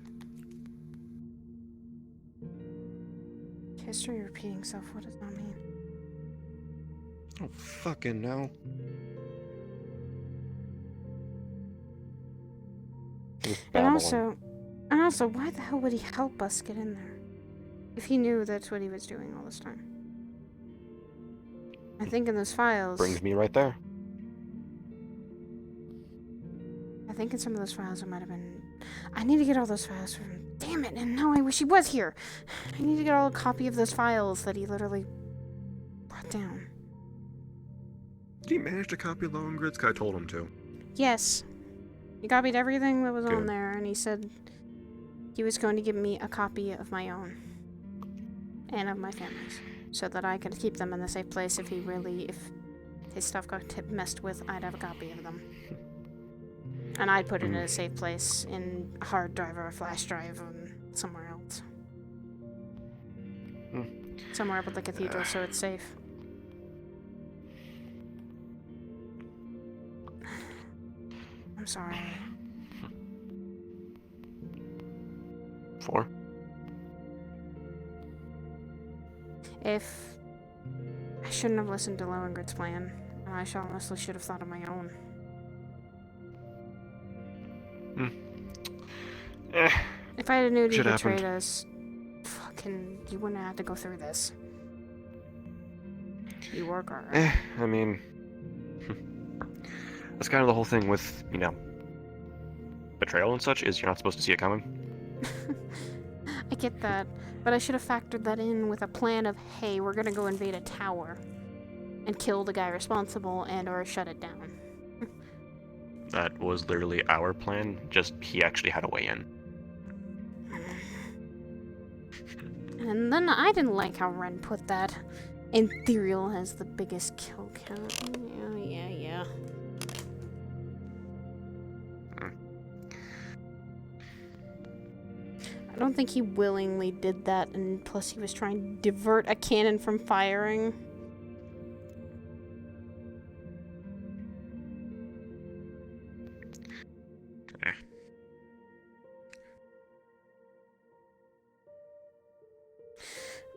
History repeating itself, what does that mean? Oh, fucking no. And also, why the hell would he help us get in there? If he knew that's what he was doing all this time. I think in those files... Brings me right there. I think in some of those files it might have been... I need to get all those files from... Damn it, and now I wish he was here! I need to get all a copy of those files that he literally brought down. Did he manage to copy Lowengrid's? I told him to. Yes. He copied everything that was on Good. there, and he said he was going to give me a copy of my own and of my family's, so that I could keep them in a safe place. If his stuff got messed with, I'd have a copy of them. And I'd put it in a safe place, in a hard drive or a flash drive, somewhere else. Somewhere up at the cathedral, so it's safe. I'm sorry. 4. If I shouldn't have listened to Lohengrid's plan, and I honestly should have thought of my own. If I had known he betrayed us, you wouldn't have to go through this. You work alright. I mean, that's kind of the whole thing with, betrayal and such, is you're not supposed to see it coming. I get that, but I should have factored that in with a plan of, hey, we're gonna go invade a tower and kill the guy responsible or shut it down. That was literally our plan, just he actually had a way in. And then I didn't like how Ren put that. Antherial has the biggest kill count. Yeah. I don't think he willingly did that, and plus he was trying to divert a cannon from firing.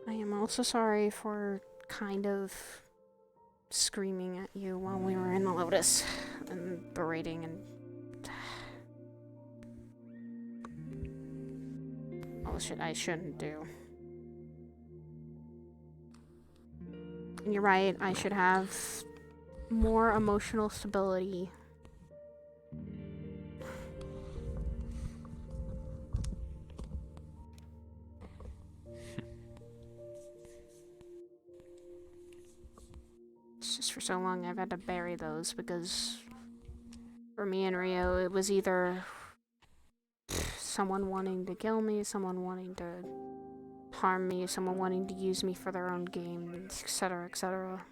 I am also sorry for kind of screaming at you while we were in the Lotus and berating and all the shit I shouldn't do. And you're right, I should have more emotional stability. It's just for so long I've had to bury those because for me and Rio it was either someone wanting to kill me, someone wanting to harm me, someone wanting to use me for their own game, etc., etc.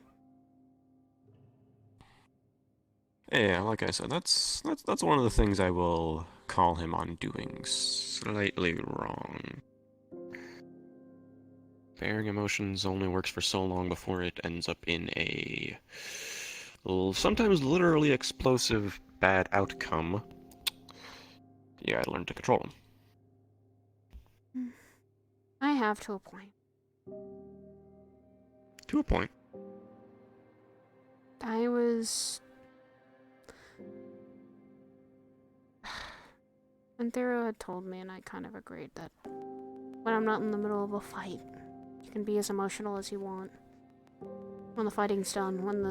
Yeah, like I said, that's one of the things I will call him on doing slightly wrong. Bearing emotions only works for so long before it ends up in a sometimes literally explosive bad outcome. You gotta learn to control them. I have to a point. To a point. I was... Antherial had told me, and I kind of agreed, that when I'm not in the middle of a fight, you can be as emotional as you want. When the fighting's done, when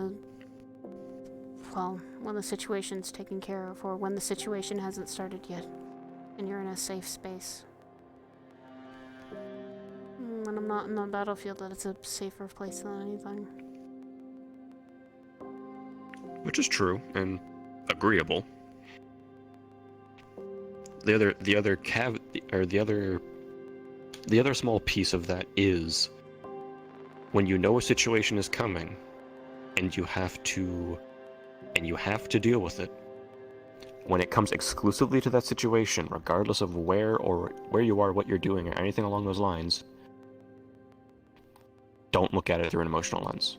the situation's taken care of, or when the situation hasn't started yet, and you're in a safe space. When I'm not in the battlefield, that it's a safer place than anything. Which is true, and agreeable. The other small piece of that is when you know a situation is coming and you have to deal with it. When it comes exclusively to that situation, regardless of where you are, what you're doing, or anything along those lines, don't look at it through an emotional lens.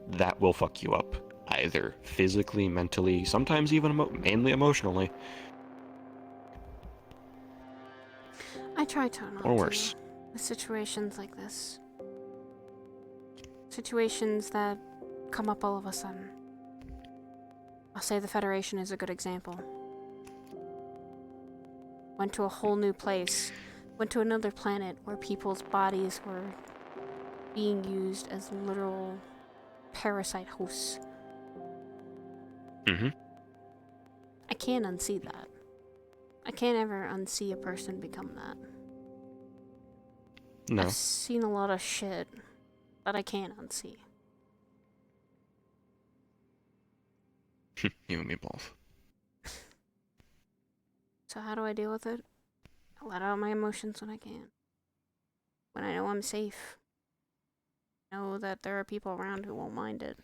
That will fuck you up, either physically, mentally, sometimes even mainly emotionally. I try to not or worse. with situations like this. Situations that come up all of a sudden. I'll say the Federation is a good example. Went to a whole new place. Went to another planet where people's bodies were being used as literal parasite hosts. Mm-hmm. I can't unsee that. I can't ever unsee a person become that. No. I've seen a lot of shit that I can't unsee. You and me both. So how do I deal with it? I let out my emotions when I can. When I know I'm safe. Know that there are people around who won't mind it.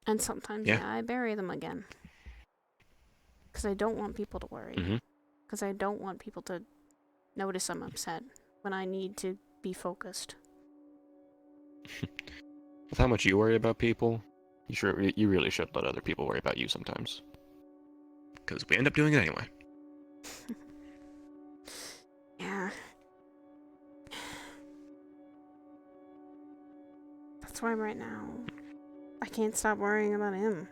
And sometimes, yeah, I bury them again. Because I don't want people to worry. Because I don't want people to notice I'm upset when I need to be focused. With how much you worry about people, you really should let other people worry about you sometimes. Because we end up doing it anyway. Yeah. That's why right now, I can't stop worrying about him.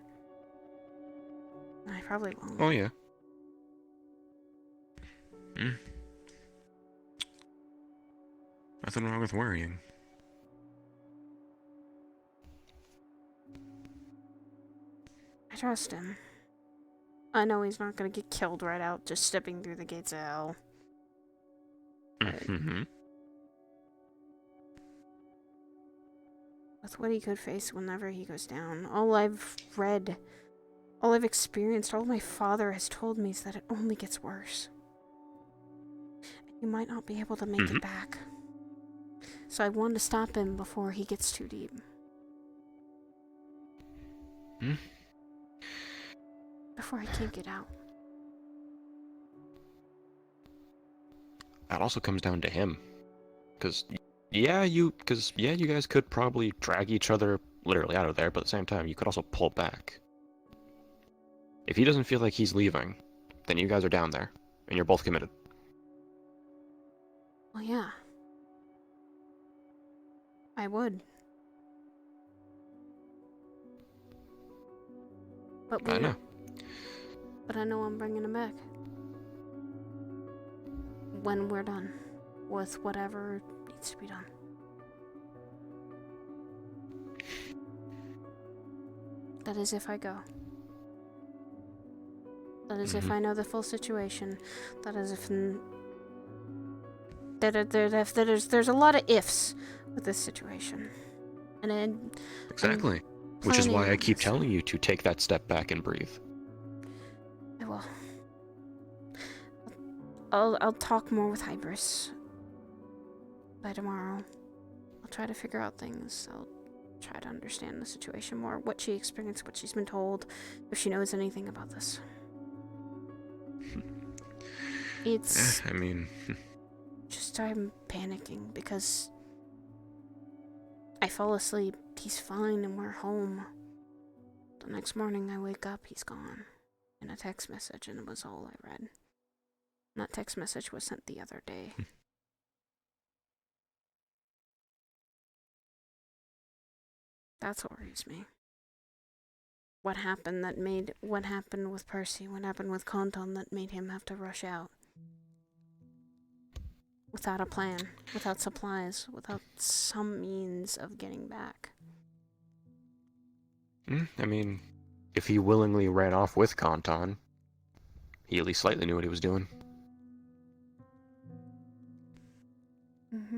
I probably won't. Oh, yeah. Nothing wrong with worrying. I trust him. I know he's not gonna get killed right out just stepping through the gates of hell. With what he could face whenever he goes down. All I've read, all I've experienced, all my father has told me is that it only gets worse. You might not be able to make it back. So I want to stop him before he gets too deep. Before I can't get out. That also comes down to him. Because, you guys could probably drag each other literally out of there, but at the same time, you could also pull back. If he doesn't feel like he's leaving, then you guys are down there, and you're both committed. Well, yeah. I would. But I know. But I know I'm bringing him back. When we're done with whatever needs to be done. That is if I go. That is if I know the full situation. That is if... There's a lot of ifs with this situation. And then... Exactly. Which is why I keep telling you to take that step back and breathe. I will. I'll talk more with Hybris by tomorrow. I'll try to figure out things. I'll try to understand the situation more, what she experienced, what she's been told, if she knows anything about this. It's... I mean... just I'm panicking because I fall asleep, he's fine, and we're home. The next morning I wake up, he's gone. In a text message, and it was all I read. And that text message was sent the other day. That's what worries me. What happened with Percy, what happened with Konton that made him have to rush out? Without a plan, without supplies, without some means of getting back. I mean, if he willingly ran off with Konton, he at least slightly knew what he was doing.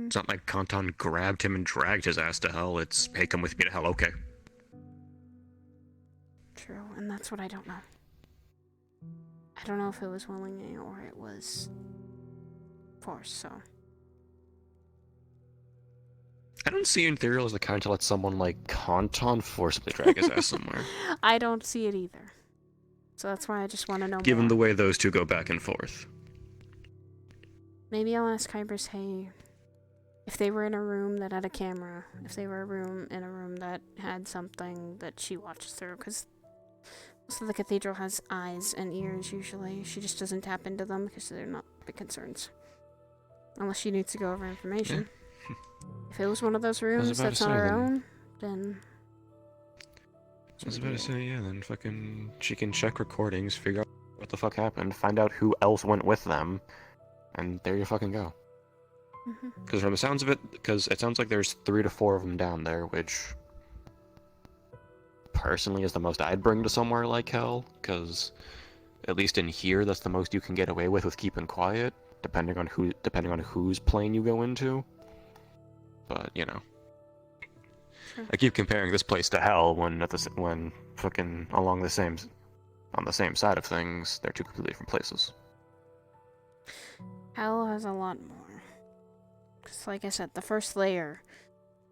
It's not like Konton grabbed him and dragged his ass to hell. It's, hey, come with me to hell, okay. True, and that's what I don't know. I don't know if it was willingly or it was forced, so... I don't see Antherial as the kind to let someone like Konton forcibly drag his ass somewhere. I don't see it either. So that's why I just want to know Given more. the way those two go back and forth. Maybe I'll ask Hybris, hey, if they were in a room that had a camera, if they were in a room that had something that she watches through, because most of the cathedral has eyes and ears usually. She just doesn't tap into them because they're not big concerns. Unless she needs to go over information. Yeah. If it was one of those rooms that's not her own, then... I was about to say, yeah, then fucking... she can check recordings, figure out what the fuck happened, find out who else went with them, and there you fucking go. Because from the sounds of it, because it sounds like there's 3 to 4 of them down there, which... personally is the most I'd bring to somewhere like hell, because... at least in here, that's the most you can get away with keeping quiet, depending on whose plane you go into. But, you know. Sure. I keep comparing this place to hell when fucking on the same side of things, they're two completely different places. Hell has a lot more. Because, like I said, the first layer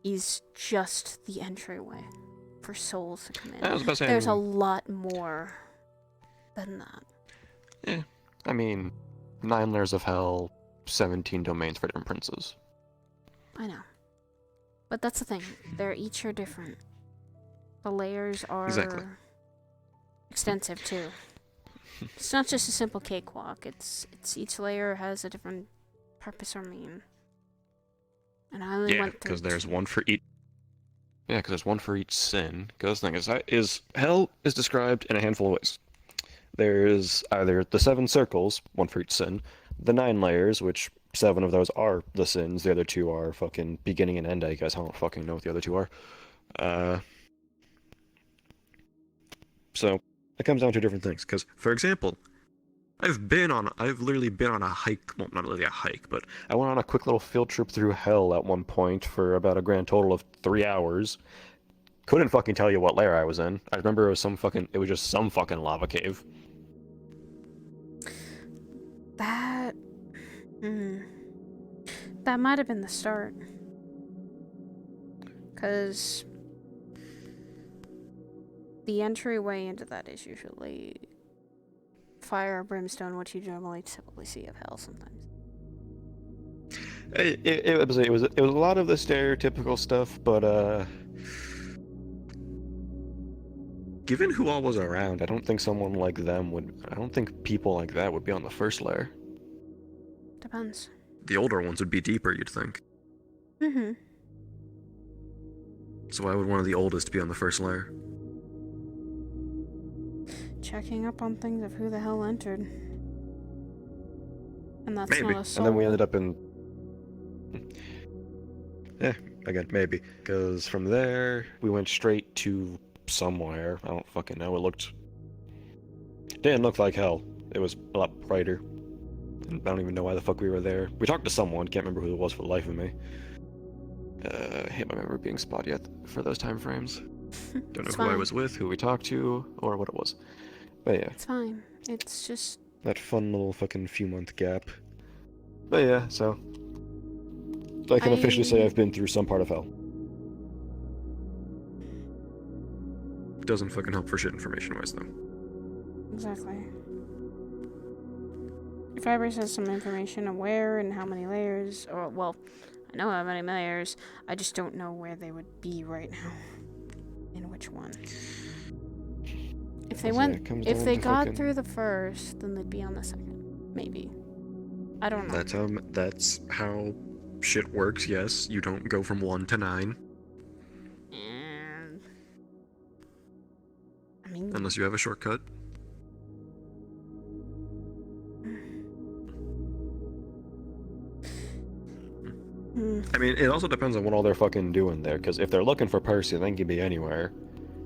is just the entryway for souls to come in. I was about to say, There's a lot more than that. Yeah, I mean, 9 layers of hell, 17 domains for different princes. I know. But that's the thing. They're each are different. The layers are extensive too. It's not just a simple cakewalk. It's each layer has a different purpose or meaning. And I only went through because there's one for each. Yeah, because there's one for each sin. Because the thing is hell is described in a handful of ways. There's either the 7 circles, one for each sin, the 9 layers, which 7 of those are the sins. The other 2 are fucking beginning and end. I guess I don't fucking know what the other 2 are. So it comes down to different things. Because, for example, I've literally been on a hike. Well, not really a hike, but I went on a quick little field trip through hell at one point for about a grand total of 3 hours. Couldn't fucking tell you what layer I was in. I remember it was just some fucking lava cave. That might have been the start. Because the entryway into that is usually fire or brimstone, which you normally typically see of hell sometimes. It was a lot of the stereotypical stuff, but given who all was around, I don't think people like that would be on the first layer. Depends. The older ones would be deeper, you'd think. Mm-hmm. So why would one of the oldest be on the first layer? Checking up on things of who the hell entered. And that's maybe. not a soul. And then we ended up in... Yeah, again, maybe. Because from there, we went straight to somewhere. I don't fucking know. It didn't look like hell. It was a lot brighter. I don't even know why the fuck we were there. We talked to someone, can't remember who it was for the life of me. I hate my memory being spotty for those time frames. Don't know who I was with, who we talked to, or what it was. But yeah. It's fine. It's just... that fun little fucking few month gap. But yeah, so... I can officially say I've been through some part of hell. Doesn't fucking help for shit information-wise, though. Exactly. If Fiber says some information on where and how many layers, or, well, I know how many layers, I just don't know where they would be right now. In which one. If they got through the first, then they'd be on the second. Maybe. I don't know. That's how shit works, yes. You don't go from 1 to 9. I mean... unless you have a shortcut. I mean, it also depends on what all they're fucking doing there, because if they're looking for Percy, they can be anywhere.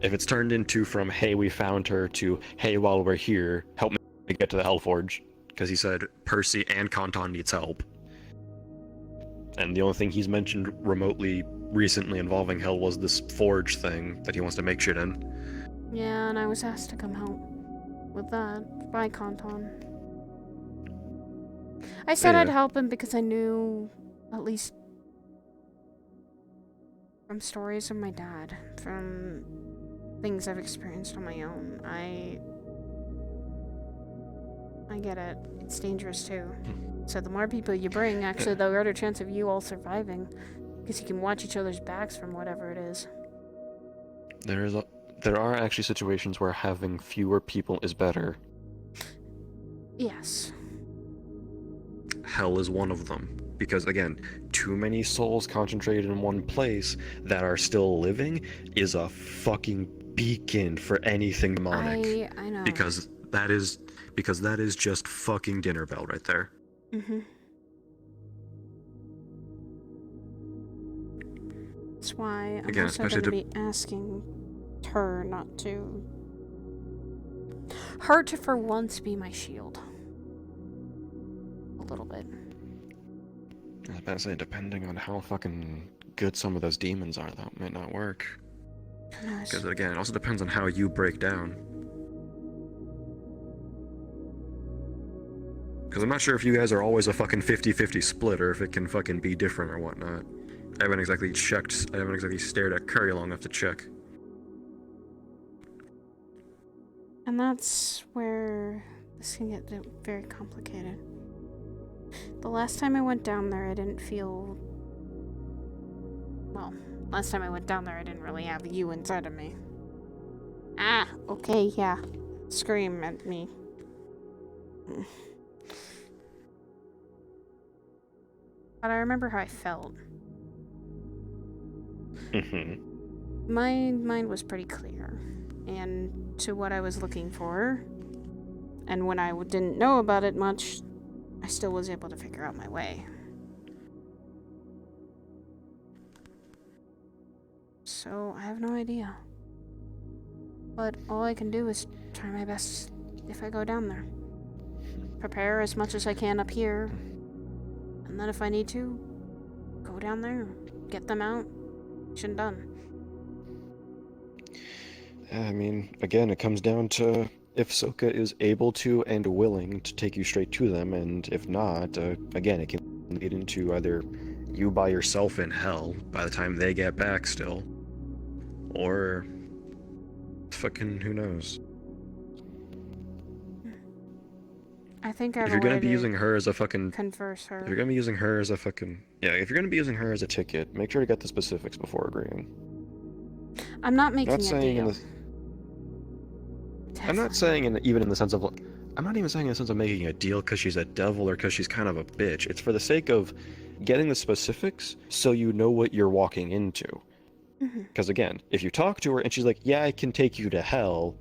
If it's turned into from, hey, we found her, to, hey, while we're here, help me get to the Hellforge, because he said Percy and Kanton needs help. And the only thing he's mentioned remotely recently involving Hell was this forge thing that he wants to make shit in. Yeah, and I was asked to come help with that by Kanton. I said I'd help him because I knew, at least from stories of my dad, from things I've experienced on my own, I get it. It's dangerous too. So the more people you bring, actually, the greater chance of you all surviving, because you can watch each other's backs from whatever it is. There are actually situations where having fewer people is better. Yes. Hell is one of them. Because, again, too many souls concentrated in one place that are still living is a fucking beacon for anything demonic. I know. Because that is just fucking dinner bell right there. Mm-hmm. That's why I'm also going to be asking her not to... her to, for once, be my shield. A little bit. I was about to say, depending on how fucking good some of those demons are, that might not work. Because, again, it also depends on how you break down. Because I'm not sure if you guys are always a fucking 50-50 split, or if it can fucking be different or whatnot. I haven't exactly stared at Curry long enough to check. And that's where this can get very complicated. The last time I went down there, I didn't feel... Well, last time I went down there, I didn't really have you inside of me. Ah, okay, yeah. Scream at me. But I remember how I felt. My mind was pretty clear. And to what I was looking for, and when I didn't know about it much, I still was able to figure out my way. So, I have no idea. But all I can do is try my best if I go down there. Prepare as much as I can up here. And then if I need to, go down there, get them out, mission done. I mean, again, it comes down to if Soka is able to and willing to take you straight to them, and if not, again, it can lead into either you by yourself in hell by the time they get back still, or fucking who knows. I think I have If you're a way gonna be to using her as a fucking... converse her. If you're gonna be using her as a fucking... Yeah, if you're gonna be using her as a ticket, make sure to get the specifics before agreeing. I'm not making Not a saying deal. I'm not saying even in the sense of... I'm not even saying in the sense of making a deal because she's a devil or because she's kind of a bitch. It's for the sake of getting the specifics so you know what you're walking into. Because again, if you talk to her and she's like, yeah, I can take you to hell,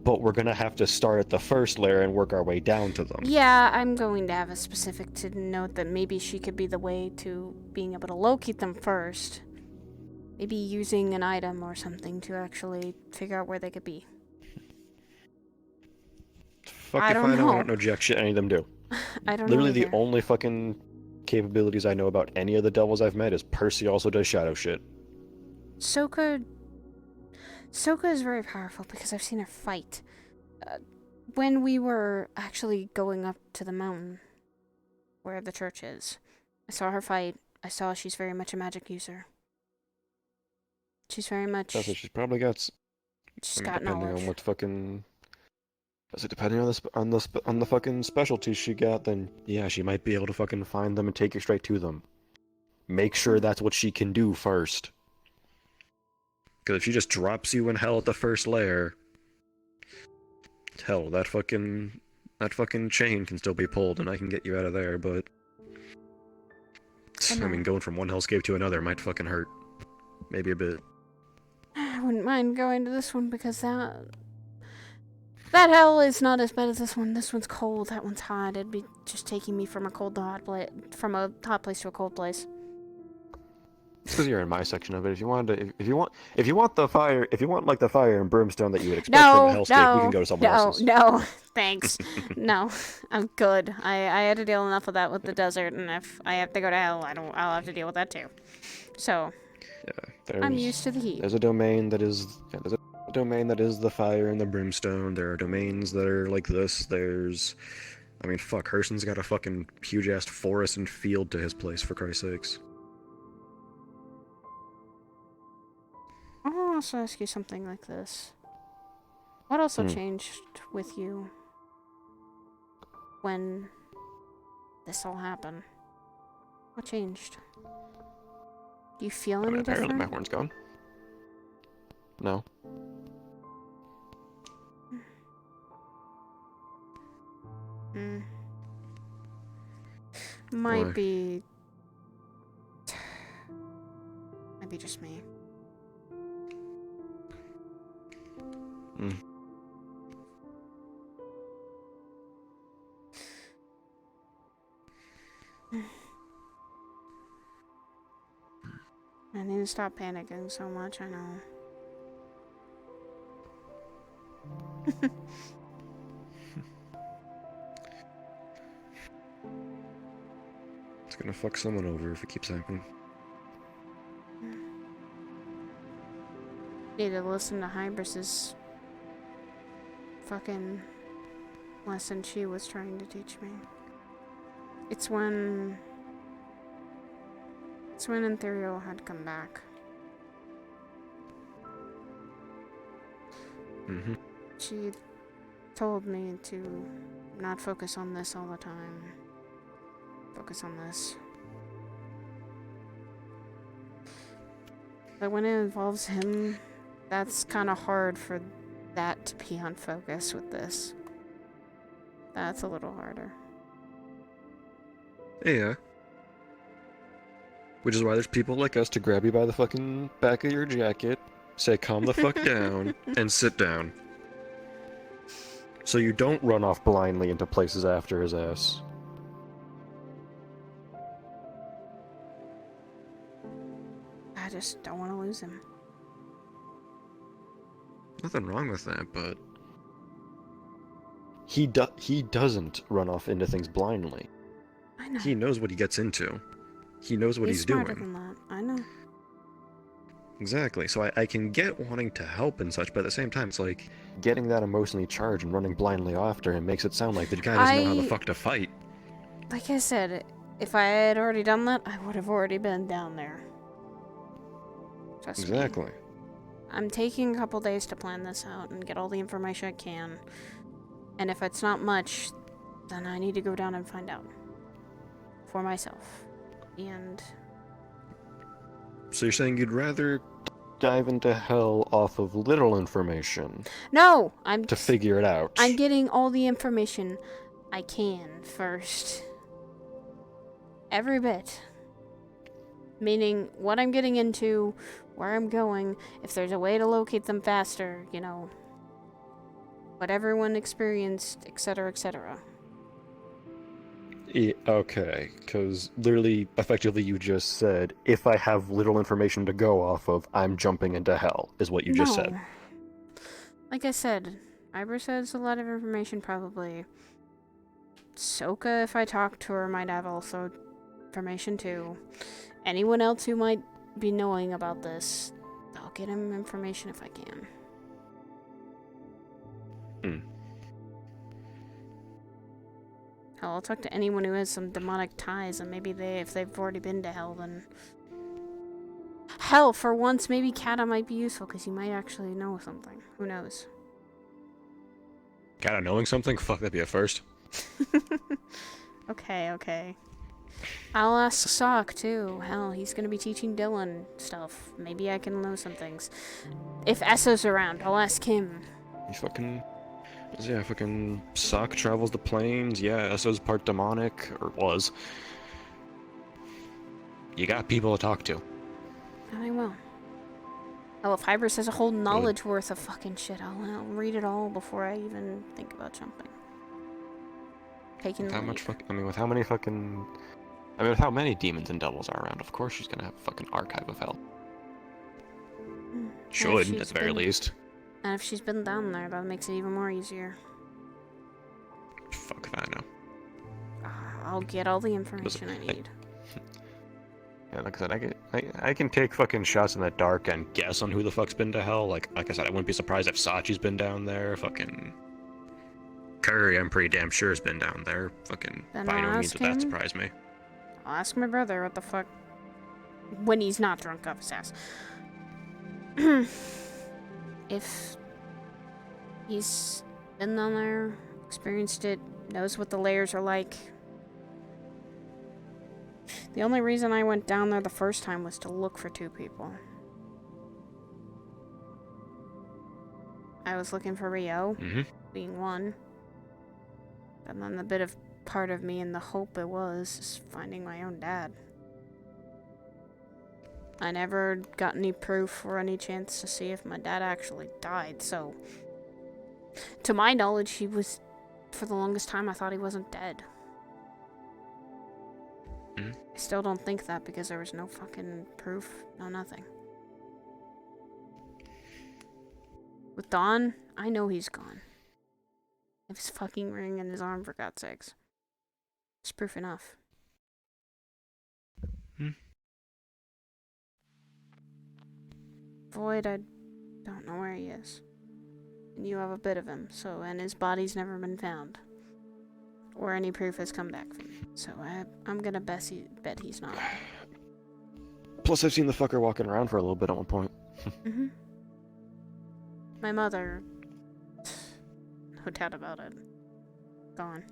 but we're gonna have to start at the first layer and work our way down to them. Yeah, I'm going to have a specific to note that maybe she could be the way to being able to locate them first. Maybe using an item or something to actually figure out where they could be. Fuck I if don't I know, I know. don't know jack shit any of them do. I don't Literally know the either. only fucking capabilities I know about any of the devils I've met is Percy also does shadow shit. Soka is very powerful because I've seen her fight. When we were actually going up to the mountain where the church is, I saw her fight. I saw she's very much a magic user. She's very much... That's what she's probably got. She's got depending knowledge. on what fucking... I said, depending on the fucking specialties she got, then yeah, she might be able to fucking find them and take you straight to them. Make sure that's what she can do first. Because if she just drops you in hell at the first layer, hell, that fucking chain can still be pulled and I can get you out of there, but I mean, going from one hellscape to another might fucking hurt. Maybe a bit. I wouldn't mind going to this one because that hell is not as bad as this one. This one's cold, that one's hot. It'd be just taking me from a cold to hot place, from a hot place to a cold place. It's because you're in my section of it. If you want the fire, if you want like the fire and brimstone that you would expect from a hellscape, we can go to someone else's. No, thanks. No, I'm good. I had to deal enough with that with the desert, and if I have to go to hell, I'll have to deal with that too. So, Yeah, I'm used to the heat. There's a domain that is the fire and the brimstone. There are domains that are like this. I mean, fuck, Hurston's got a fucking huge ass forest and field to his place, for Christ's sakes. I'll also ask you something like this. What also changed with you when this all happened? What changed? Do you feel any Apparently different? my horn's gone. No. Might Why? be just me. I need to stop panicking so much, I know. It's gonna fuck someone over if it keeps happening. Need to listen to Hybris's fucking lesson she was trying to teach me. It's when Antherial had come back. She told me to not focus on this all the time. Focus on this. But when it involves him, that's kind of hard for that to be on focus with this. That's a little harder. Yeah. Which is why there's people like us to grab you by the fucking back of your jacket, say calm the fuck down, and sit down. So you don't run off blindly into places after his ass. I just don't want to lose him. Nothing wrong with that, but he doesn't run off into things blindly. I know. He knows what he gets into. He knows what he's smarter doing. than that. I know. Exactly. So I can get wanting to help and such, but at the same time, it's like getting that emotionally charged and running blindly after him makes it sound like the guy doesn't know how the fuck to fight. Like I said, if I had already done that, I would have already been down there. Trust Exactly. me. I'm taking a couple days to plan this out and get all the information I can. And if it's not much, then I need to go down and find out. For myself. And... So you're saying you'd rather dive into hell off of little information? No! To figure it out. I'm getting all the information I can first. Every bit. Meaning, what I'm getting into, where I'm going, if there's a way to locate them faster, you know. What everyone experienced, etc., etc. Okay, because literally, effectively, you just said, if I have little information to go off of, I'm jumping into hell, is what you just said. Like I said, Ibra says a lot of information probably. Soka, if I talk to her, might have also information too. Anyone else who might be knowing about this, I'll get him information if I can. Hell, I'll talk to anyone who has some demonic ties, and maybe if they've already been to hell, then... Hell, for once, maybe Kata might be useful, because he might actually know something. Who knows? Kinda knowing something? Fuck, that'd be a first. Okay. I'll ask Sock, too. Hell, he's gonna be teaching Dylan stuff. Maybe I can know some things. If Esso's around, I'll ask him. He's fucking... Yeah, fucking Sock travels the plains. Yeah, Esso's part demonic, or was. You got people to talk to. I will. Oh, if Hybris has a whole knowledge worth of fucking shit, I'll read it all before I even think about jumping. Taking How much fuck? I mean, with how many fucking... I mean, with how many demons and devils are around, of course she's gonna have a fucking archive of hell. Should, at the very least. And if she's been down there, that makes it even more easier. Fuck if I know. I'll get all the information I need. Yeah, like I said, I can take fucking shots in the dark and guess on who the fuck's been to hell. Like I said, I wouldn't be surprised if Sachi's been down there. Fucking Curry, I'm pretty damn sure has been down there. Fucking Then by I'll no means ask would that him. surprise me. I'll ask my brother what the fuck... When he's not drunk off his ass. If he's been down there, experienced it, knows what the layers are like. The only reason I went down there the first time was to look for two people. I was looking for Rio, being one. And then the bit of part of me and the hope it was is finding my own dad. I never got any proof or any chance to see if my dad actually died, so... To my knowledge, he was... For the longest time, I thought he wasn't dead. I still don't think that because there was no fucking proof, no nothing. With Dawn, I know he's gone. If his fucking ring in his arm, for God's sakes. It's proof enough. Void, I don't know where he is. And you have a bit of him, and his body's never been found. or any proof has come back from him. So I'm gonna bet he's not. Plus, I've seen the fucker walking around for a little bit at one point. Mm-hmm. My mother, no doubt about it, gone.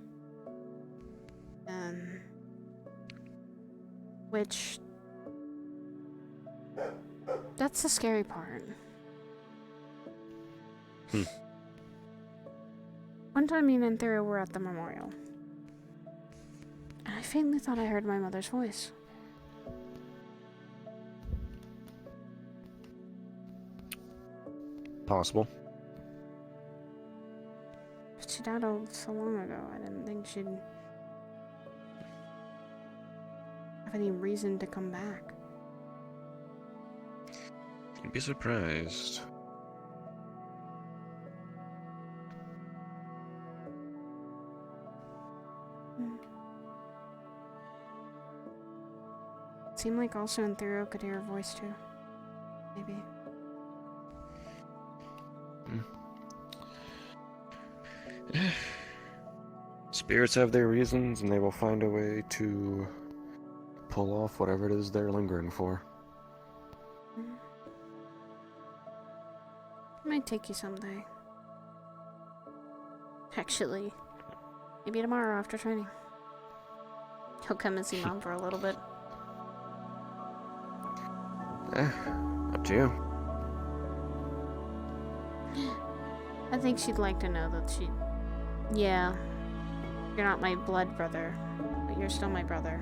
Which, that's the scary part. One time me and Antherial were at the memorial, and I faintly thought I heard my mother's voice. Possible. But she died so long ago, I didn't think she'd have any reason to come back. You'd be surprised. It seemed like also Antherial could hear her voice too. Maybe. Spirits have their reasons, and they will find a way to pull off whatever it is they're lingering for. It might take you someday. Actually, maybe tomorrow after training. He'll come and see Mom for a little bit. Up to you. I think she'd like to know that yeah, you're not my blood brother, but you're still my brother.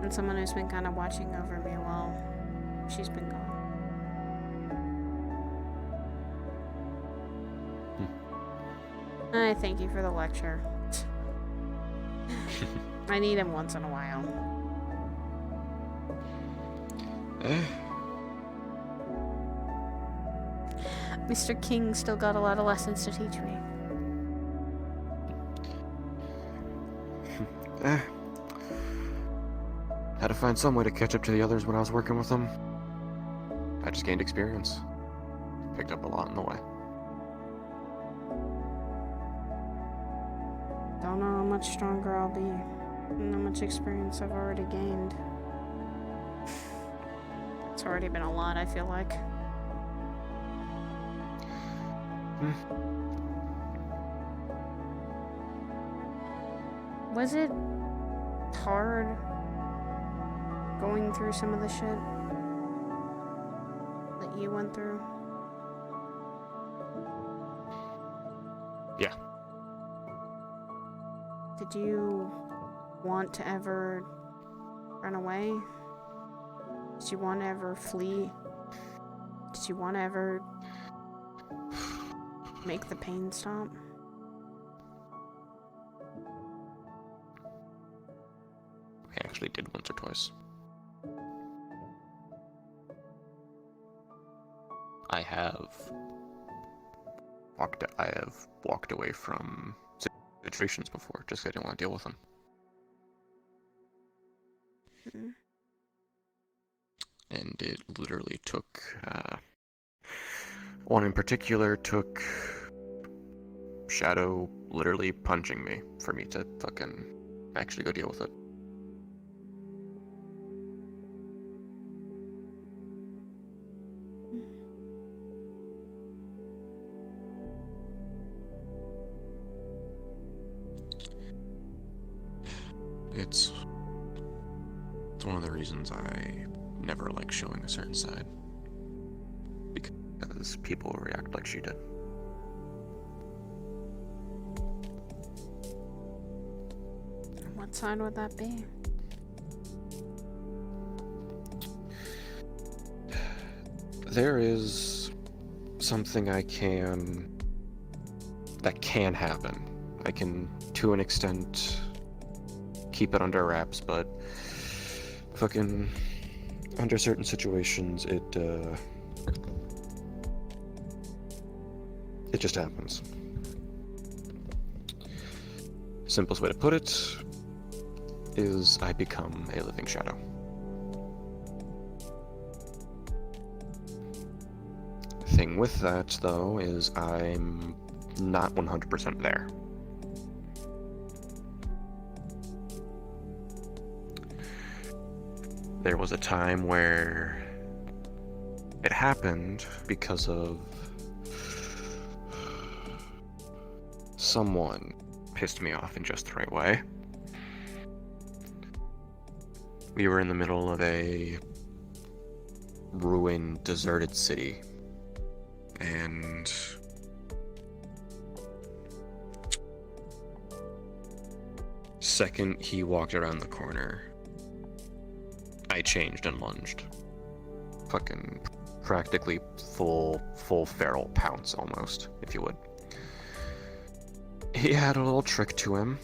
And someone who's been kind of watching over me while she's been gone. I thank you for the lecture. I need him once in a while. Mr. King still got a lot of lessons to teach me. Had to find some way to catch up to the others when I was working with them. I just gained experience. Picked up a lot in the way. Don't know how much stronger I'll be. And how much experience I've already gained. It's already been a lot, I feel like. Was it hard going through some of the shit that you went through? Yeah. Did you want to ever run away? Did you want to ever flee? Did you want to ever make the pain stop? I actually did once or twice. I have walked away from situations before just 'cause I didn't want to deal with them. And it literally took one in particular took Shadow literally punching me for me to fucking actually go deal with it. It's one of the reasons I never like showing a certain side, because people react like she did. What side would that be? There is something that can happen. I can, to an extent, keep it under wraps, but fucking under certain situations, it just happens. Simplest way to put it is I become a living shadow. Thing with that, though, is I'm not 100% there. There was a time where it happened because of someone pissed me off in just the right way. We were in the middle of a ruined, deserted city, and second he walked around the corner, I changed and lunged. Fucking practically full feral pounce almost, if you would. He had a little trick to him.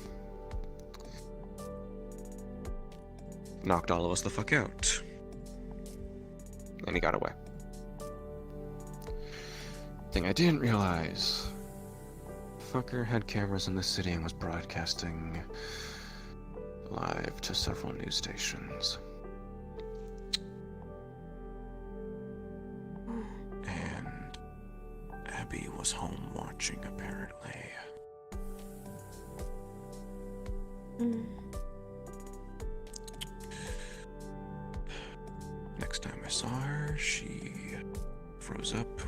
Knocked all of us the fuck out. And he got away. Thing I didn't realize, fucker had cameras in the city and was broadcasting live to several news stations. And Abby was home watching, apparently. Next time I saw her, she froze up,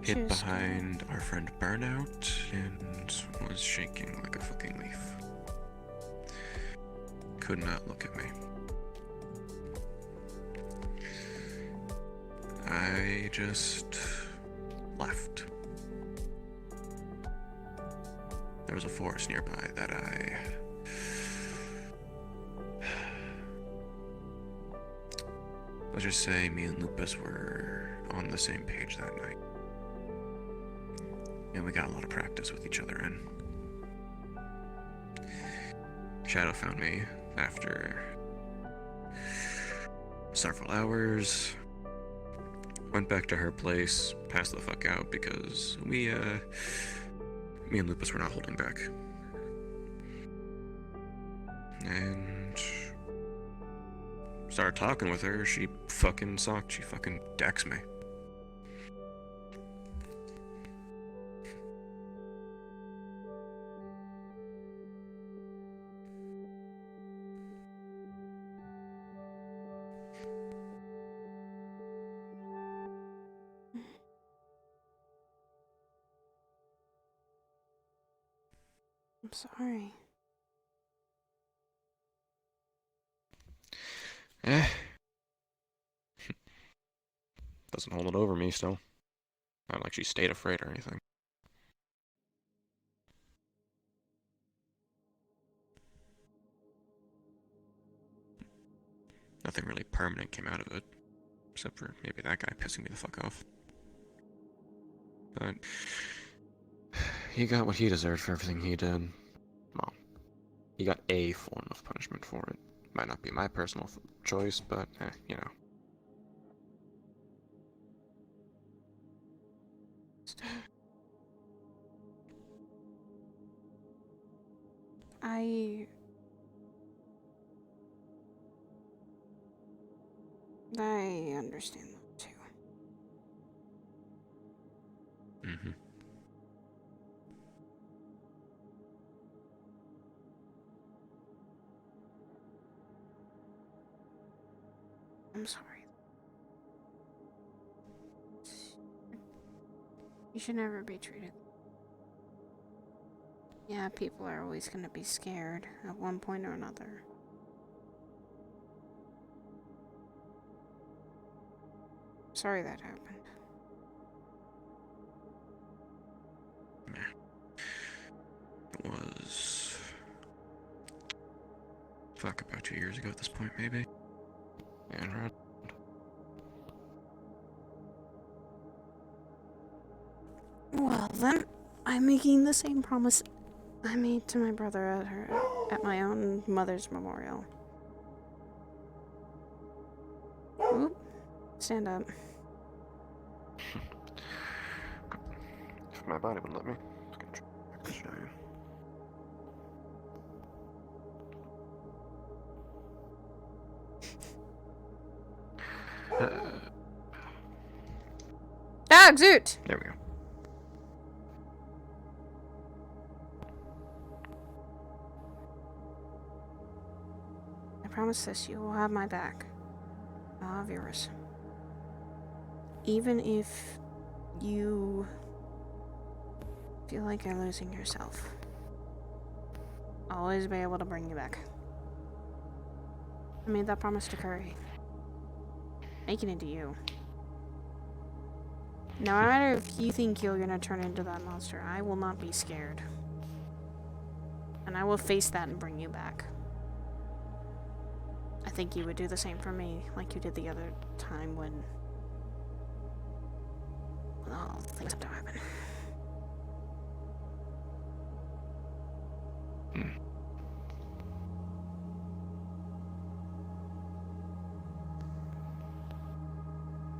hid behind our friend Burnout, and was shaking like a fucking leaf. Could not look at me. I just left. There was a forest nearby that let's just say me and Lupus were on the same page that night. And we got a lot of practice with each other in. Shadow found me after several hours. Went back to her place, passed the fuck out because me and Lupus were not holding back. And started talking with her, she fucking decks me. I'm sorry. Doesn't hold it over me still. Not like she stayed afraid or anything. Nothing really permanent came out of it. Except for maybe that guy pissing me the fuck off. But he got what he deserved for everything he did. Well, he got a form of punishment for it. Might not be my personal choice, but, you know. I understand that too. Mm-hmm. I'm sorry. You should never be treated. Yeah, people are always going to be scared at one point or another. Sorry that happened. It was... fuck, about 2 years ago at this point, maybe? And right. Well then, I'm making the same promise I made to my brother at my own mother's memorial. Oop. Stand up. If my body would let me, I was gonna show you. Dog, Zoot! There we go. promise this, you will have my back. I'll have yours. Even if you feel like you're losing yourself, I'll always be able to bring you back. I made that promise to Curry. Making it to you. No matter if you think you're gonna turn into that monster, I will not be scared. And I will face that and bring you back. I think you would do the same for me, like you did the other time when all things have to happen.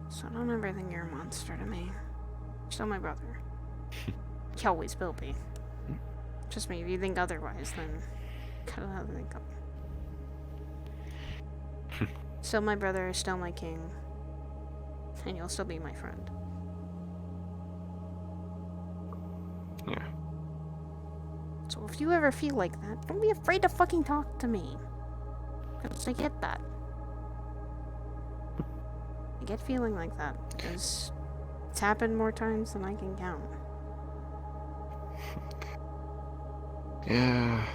So don't ever think you're a monster to me. You're still my brother. You always will be. Trust me, if you think otherwise, then cut it out and think up. Still my brother, still my king. And you'll still be my friend. Yeah. So if you ever feel like that, don't be afraid to fucking talk to me. Because I get that. I get feeling like that. Because it's happened more times than I can count. Yeah.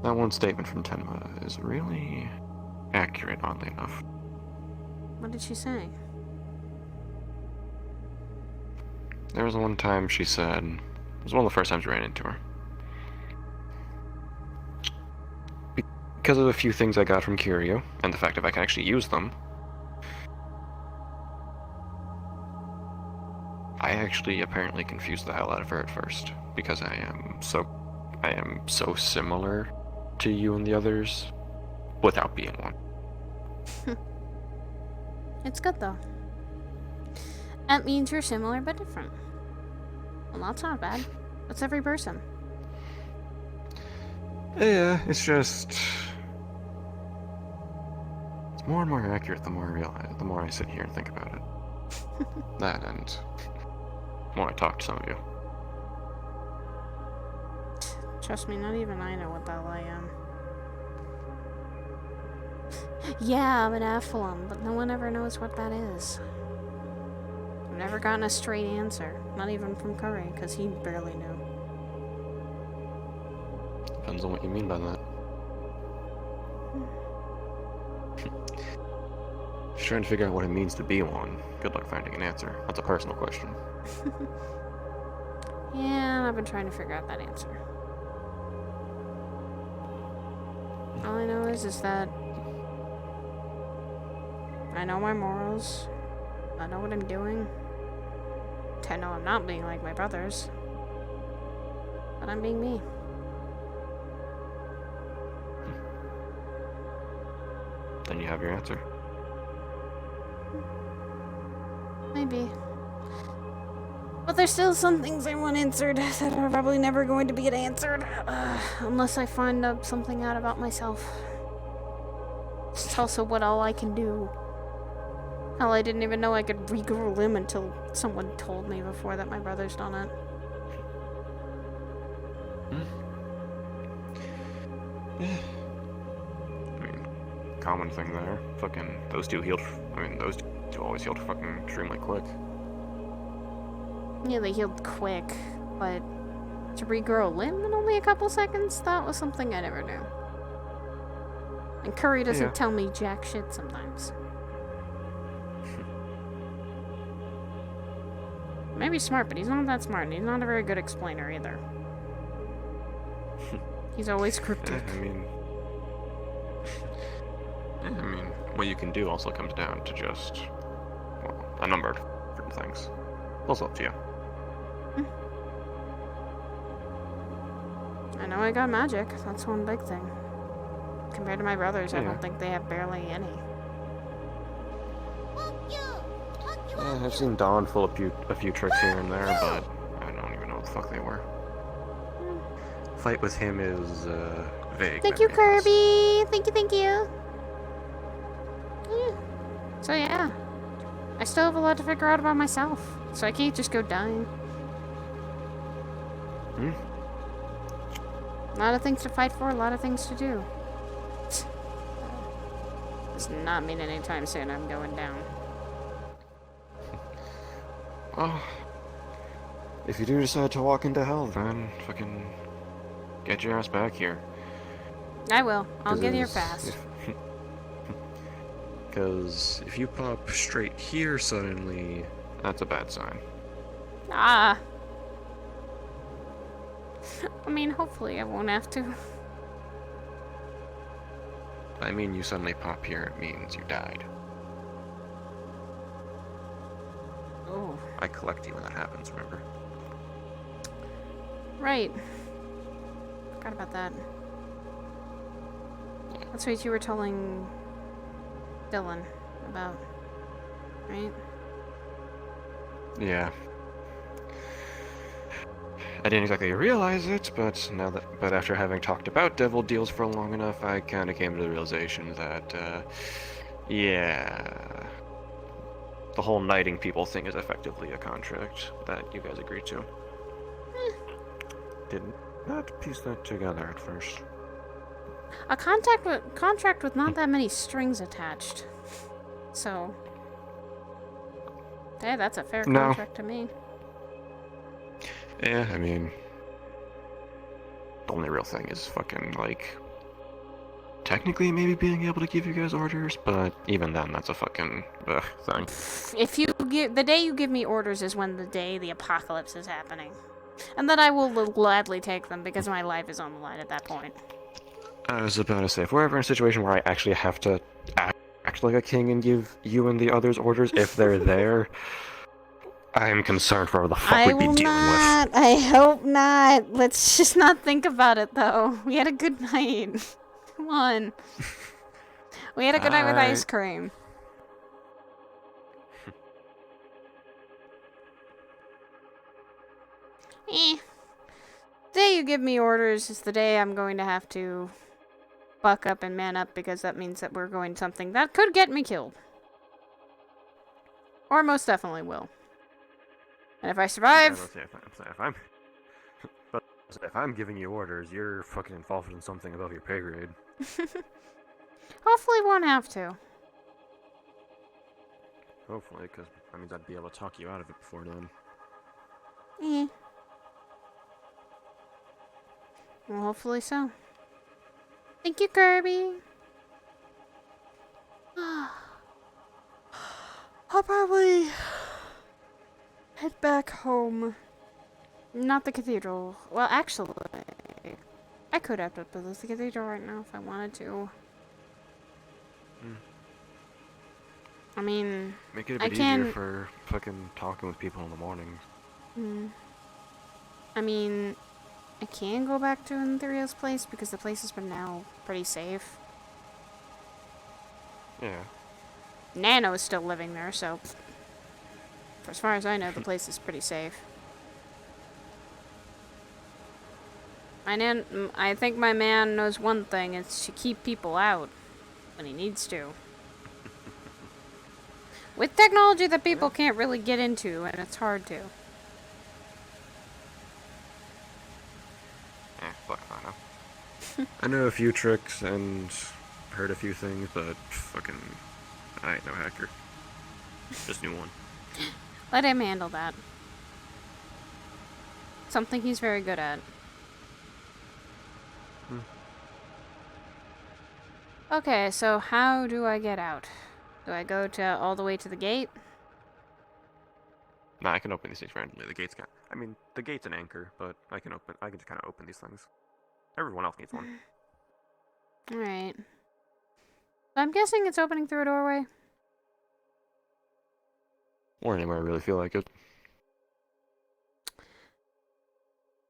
That one statement from Tenma is really accurate, oddly enough. What did she say? There was one time she said, it was one of the first times we ran into her. Because of a few things I got from Kiryu, and the fact that I can actually use them, I actually apparently confused the hell out of her at first, because I am so similar to you and the others, without being one. It's good though. That means you're similar but different. Well, that's not bad. That's every person. Yeah, it's just... it's more and more accurate the more I realize, the more I sit here and think about it. That and the more I talk to some of you. Trust me, not even I know what the hell I am. Yeah, I'm an Aphelum, but no one ever knows what that is. I've never gotten a straight answer. Not even from Curry, because he barely knew. Depends on what you mean by that. Just trying to figure out what it means to be one. Good luck finding an answer. That's a personal question. Yeah, I've been trying to figure out that answer. All I know is that I know my morals. I know what I'm doing. I know I'm not being like my brothers. But I'm being me. Then you have your answer. Maybe. But there's still some things I want answered that are probably never going to get answered. Unless I find something out about myself. It's also what all I can do. Hell, I didn't even know I could regrow a limb until someone told me before that my brother's done it. Yeah. I mean, common thing there. Fucking, those two healed, those two always healed fucking extremely quick. Yeah, they healed quick, but to regrow a limb in only a couple seconds, that was something I never knew. And Curry doesn't tell me jack shit sometimes. Maybe smart, but he's not that smart, and he's not a very good explainer either. He's always cryptic. I mean, what you can do also comes down to just, well, a number of different things. Also up to you. I know I got magic. That's one big thing. Compared to my brothers, I don't think they have barely any. Yeah, I've seen Dawn pull a few tricks here and there, but I don't even know what the fuck they were. Fight with him is vague. Thank you, Kirby. Thank you. Yeah. So yeah, I still have a lot to figure out about myself, so I can't just go dying. A lot of things to fight for, a lot of things to do. does not mean anytime soon I'm going down. Oh, if you do decide to walk into hell, then fucking get your ass back here. I will. I'll get here fast. Because if you pop straight here suddenly, that's a bad sign. Ah. I mean, hopefully I won't have to. I mean, you suddenly pop here, it means you died. Oh. I collect you when that happens, remember? Right. Forgot about that. That's what you were telling Dylan about, right? Yeah. I didn't exactly realize it, but after having talked about devil deals for long enough, I kind of came to the realization that, yeah, the whole knighting people thing is effectively a contract that you guys agreed to. Did not piece that together at first. A contract with not that many strings attached. So, yeah, that's a fair contract to me. Yeah, I mean, the only real thing is fucking, like, technically maybe being able to give you guys orders, but even then, that's a fucking thing. If you give the day you give me orders is when the apocalypse is happening, and then I will gladly take them because my life is on the line at that point. I was about to say, if we're ever in a situation where I actually have to act like a king and give you and the others orders, if they're there, I'm concerned for what the fuck we'd be dealing with. I hope not. Let's just not think about it, though. We had a good night. Come on. We had a good night with ice cream. The day you give me orders is the day I'm going to have to buck up and man up, because that means that we're going something that could get me killed. Or most definitely will. And if I survive... If I'm giving you orders, you're fucking involved in something above your pay grade. Hopefully won't have to. Hopefully, because that means I'd be able to talk you out of it before then. Well, hopefully so. Thank you, Kirby. I'll probably head back home. Not the cathedral. Well, actually, I could have to visit the cathedral right now if I wanted to. I mean, make it a bit easier for fucking talking with people in the mornings. I mean, I can go back to Antherial's place because the place has been now pretty safe. Yeah. Nano is still living there, so as far as I know, the place is pretty safe. I think my man knows one thing: it's to keep people out when he needs to. With technology that people can't really get into, and it's hard to. Fuck, I know. I know a few tricks and heard a few things, but fucking, I ain't no hacker. Just knew one. Let him handle that. Something he's very good at. Okay, so how do I get out? Do I go to all the way to the gate? Nah, I can open these things randomly. The gate's the gate's an anchor, but I can just kind of open these things. Everyone else needs one. Alright. I'm guessing it's opening through a doorway? Or anywhere I really feel like it.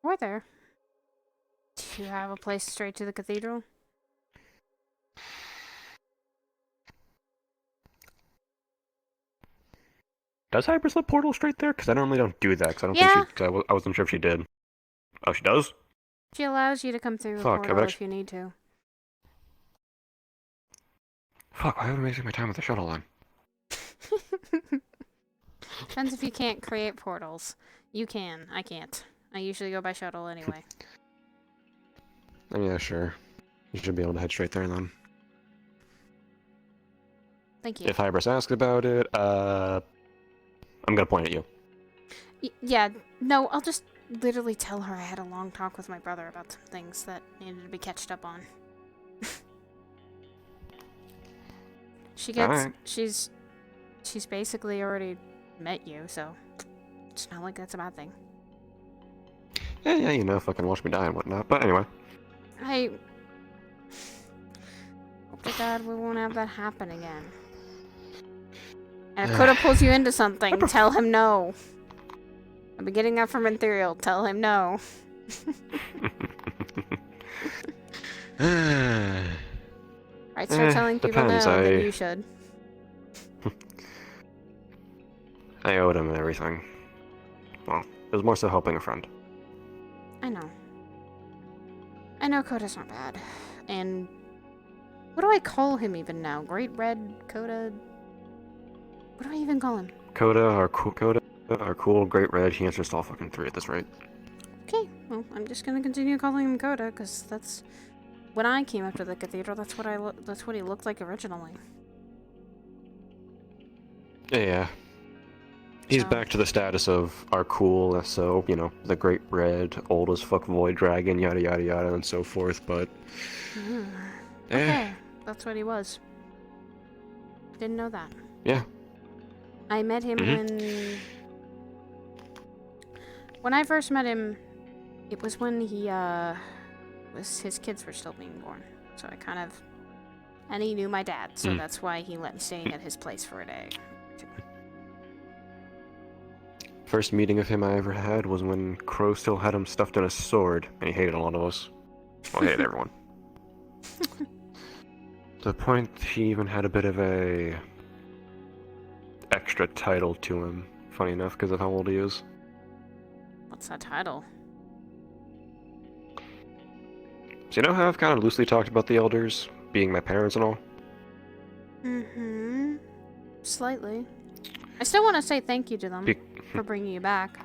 Or there. Do you have a place straight to the cathedral? Does Hyperslip portal straight there? Because I normally don't do that. Because I don't think she. Cause I wasn't sure if she did. Oh, she does. She allows you to come through a portal if you need to. Fuck! Why am I wasting my time with the shuttle then? Depends if you can't create portals. You can. I can't. I usually go by shuttle anyway. I mean, yeah, sure. You should be able to head straight there then. Thank you. If Hybris asks about it, I'm gonna point at you. Yeah, no, I'll just literally tell her I had a long talk with my brother about some things that needed to be catched up on. Alright. She's basically already met you, so it's not like that's a bad thing. Yeah, you know, fucking watch me die and whatnot. But anyway. I hope to God we won't have that happen again. And if Coda pulls you into something, tell him no. I've been getting that from Antherial. Tell him no. Right, start telling people no, then you should. I owed him everything. Well, it was more so helping a friend. I know. I know Coda's not bad. And what do I call him even now? Great Red Coda? What do I even call him? Coda, our cool, Great Red, he answers to all fucking three at this rate. Okay, well, I'm just gonna continue calling him Coda, because that's... When I came up to the cathedral, that's what he looked like originally. Yeah. He's back to the status of our cool SO, you know, the Great Red, old as fuck Void Dragon, yada yada yada, and so forth, but... Okay, that's what he was. Didn't know that. Yeah. I met him when I first met him, it was when his kids were still being born. So and he knew my dad, so that's why he let me stay at his place for a day. First meeting of him I ever had was when Crow still had him stuffed in a sword, and he hated a lot of us. Well, he hated everyone. To the point he even had a bit of a extra title to him, funny enough, because of how old he is. What's that title? So you know how I've kind of loosely talked about the elders being my parents and all? Mm-hmm. Slightly. I still want to say thank you to them for bringing you back.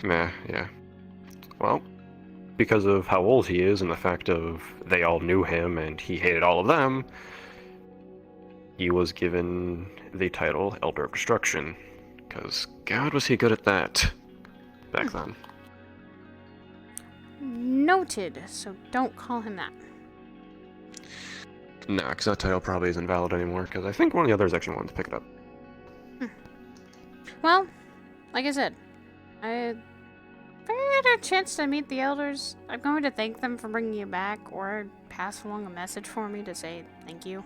Yeah. Well, because of how old he is and the fact of they all knew him and he hated all of them, he was given the title Elder of Destruction. Because God was he good at that back then. Noted, so don't call him that. Nah, because that title probably isn't valid anymore, because I think one of the others actually wanted to pick it up. Well, like I said, if I had a chance to meet the elders, I'm going to thank them for bringing you back, or pass along a message for me to say thank you.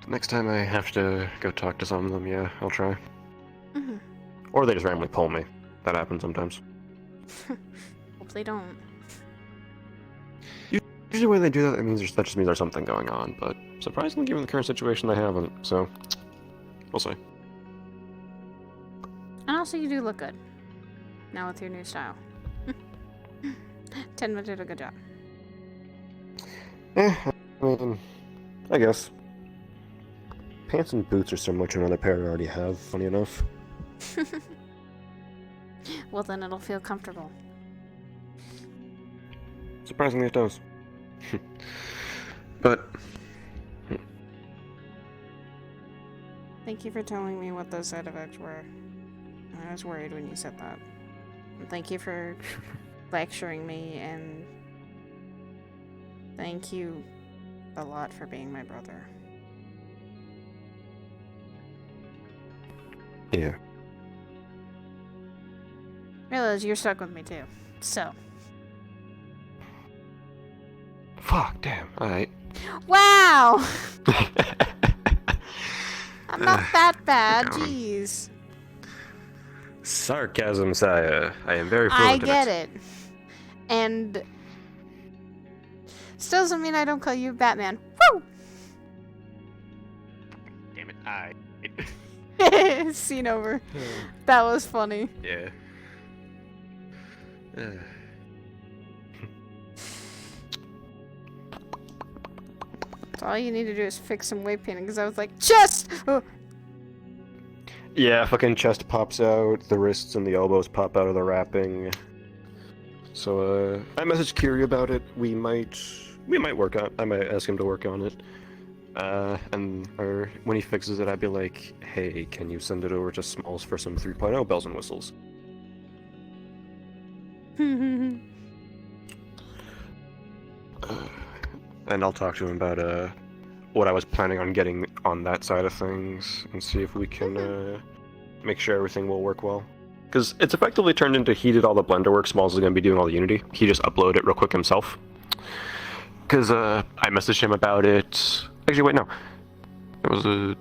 Next time I have to go talk to some of them, yeah, I'll try. Or they just randomly pull me. That happens sometimes. Hope they don't. Usually when they do that, that just means there's something going on, but surprisingly, given the current situation, they haven't, so we'll see. And also, you do look good. Now with your new style. Tenma did a good job. I guess. Pants and boots are similar to another pair I already have, funny enough. Well, then it'll feel comfortable. Surprisingly, it does. But... Thank you for telling me what those side effects were. I was worried when you said that. And thank you for lecturing me, and thank you a lot for being my brother. Yeah. Realize you're stuck with me too, so. Fuck, damn, alright. Wow! I'm not that bad, jeez. Sarcasm, Saya. I am very fluent I get it. And still doesn't mean I don't call you Batman. Woo! Damn it, Scene over. That was funny. Yeah. So all you need to do is fix some weight painting, because I was like, chest! Oh. Yeah, fucking chest pops out, the wrists and the elbows pop out of the wrapping. So I messaged Kiri about it. We might work on. I might ask him to work on it. Or when he fixes it, I'd be like, hey, can you send it over to Smalls for some 3.0 bells and whistles? And I'll talk to him about what I was planning on getting on that side of things and see if we can make sure everything will work well. Because it's effectively turned into he did all the Blender work, Smalls is going to be doing all the Unity. He just uploaded it real quick himself. Because I messaged him about it. Actually, wait, no. It was a...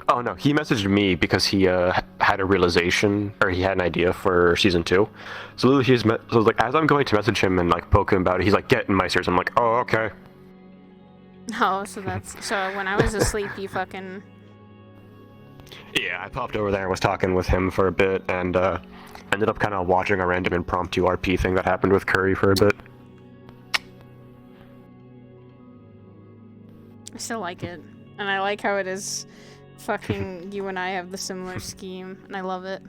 Oh no, he messaged me because he had a realization, or he had an idea for Season 2. So literally so like, as I'm going to message him and like poke him about it, he's like, get in my series. I'm like, oh, okay. Oh, so when I was asleep, you fucking... Yeah, I popped over there and was talking with him for a bit, and ended up kind of watching a random impromptu RP thing that happened with Curry for a bit. I still like it. And I like how it is fucking you and I have the similar scheme, and I love it.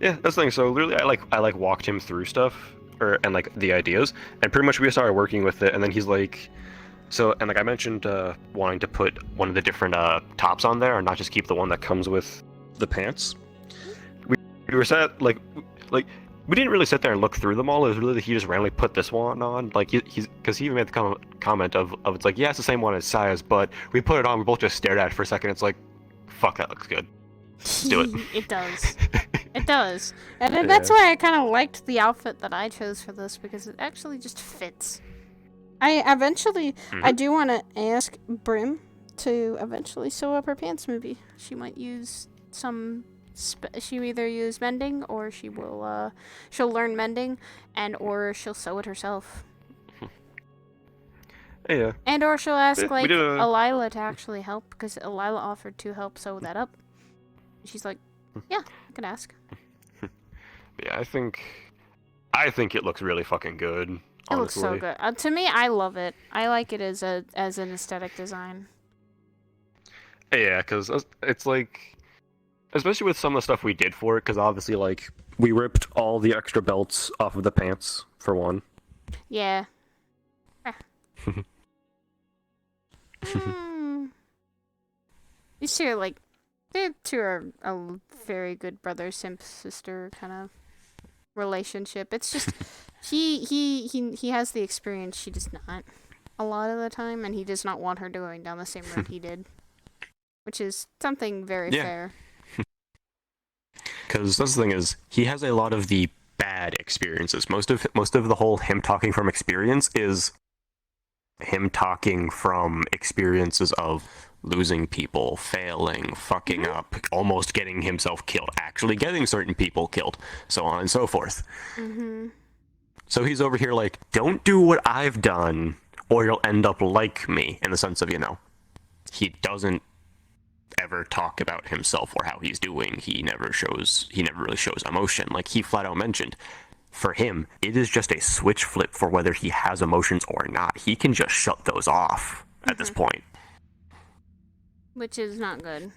Yeah, that's the thing. So literally, I walked him through stuff, and like the ideas, and pretty much we started working with it, and then he's like, and like I mentioned, wanting to put one of the different tops on there, and not just keep the one that comes with the pants. We were set like we didn't really sit there and look through them all. It was really that he just randomly put this one on, like because he even made the comment of it's like, yeah, it's the same one as Saya's, but we put it on. We both just stared at it for a second. It's like, fuck, that looks good. Let's do it. It does. It does. And then that's why I kind of liked the outfit that I chose for this, because it actually just fits. I do want to ask Brim to eventually sew up her pants maybe. She might use some... she'll either use mending, or she'll learn mending, or she'll sew it herself. Yeah. And or she'll ask Elila to actually help, because Elila offered to help sew that up. She's like, yeah, I can ask. Yeah, I think it looks really fucking good. It looks so good. To me, I love it. I like it as an aesthetic design. Yeah, because it's like, especially with some of the stuff we did for it, because obviously, like, we ripped all the extra belts off of the pants, for one. Yeah. These two are like, they two are a very good brother sister kind of relationship. It's just he has the experience, she does not a lot of the time, and he does not want her going down the same road he did, which is something very fair. Because that's the thing is, he has a lot of the bad experiences. Most of the whole him talking from experience is him talking from experiences of losing people, failing, fucking up, almost getting himself killed, actually getting certain people killed, so on and so forth. So he's over here like, don't do what I've done, or you'll end up like me, in the sense of, he doesn't ever talk about himself or how he's doing. He never really shows emotion. Like, he flat out mentioned, for him, it is just a switch flip for whether he has emotions or not. He can just shut those off at this point. Which is not good.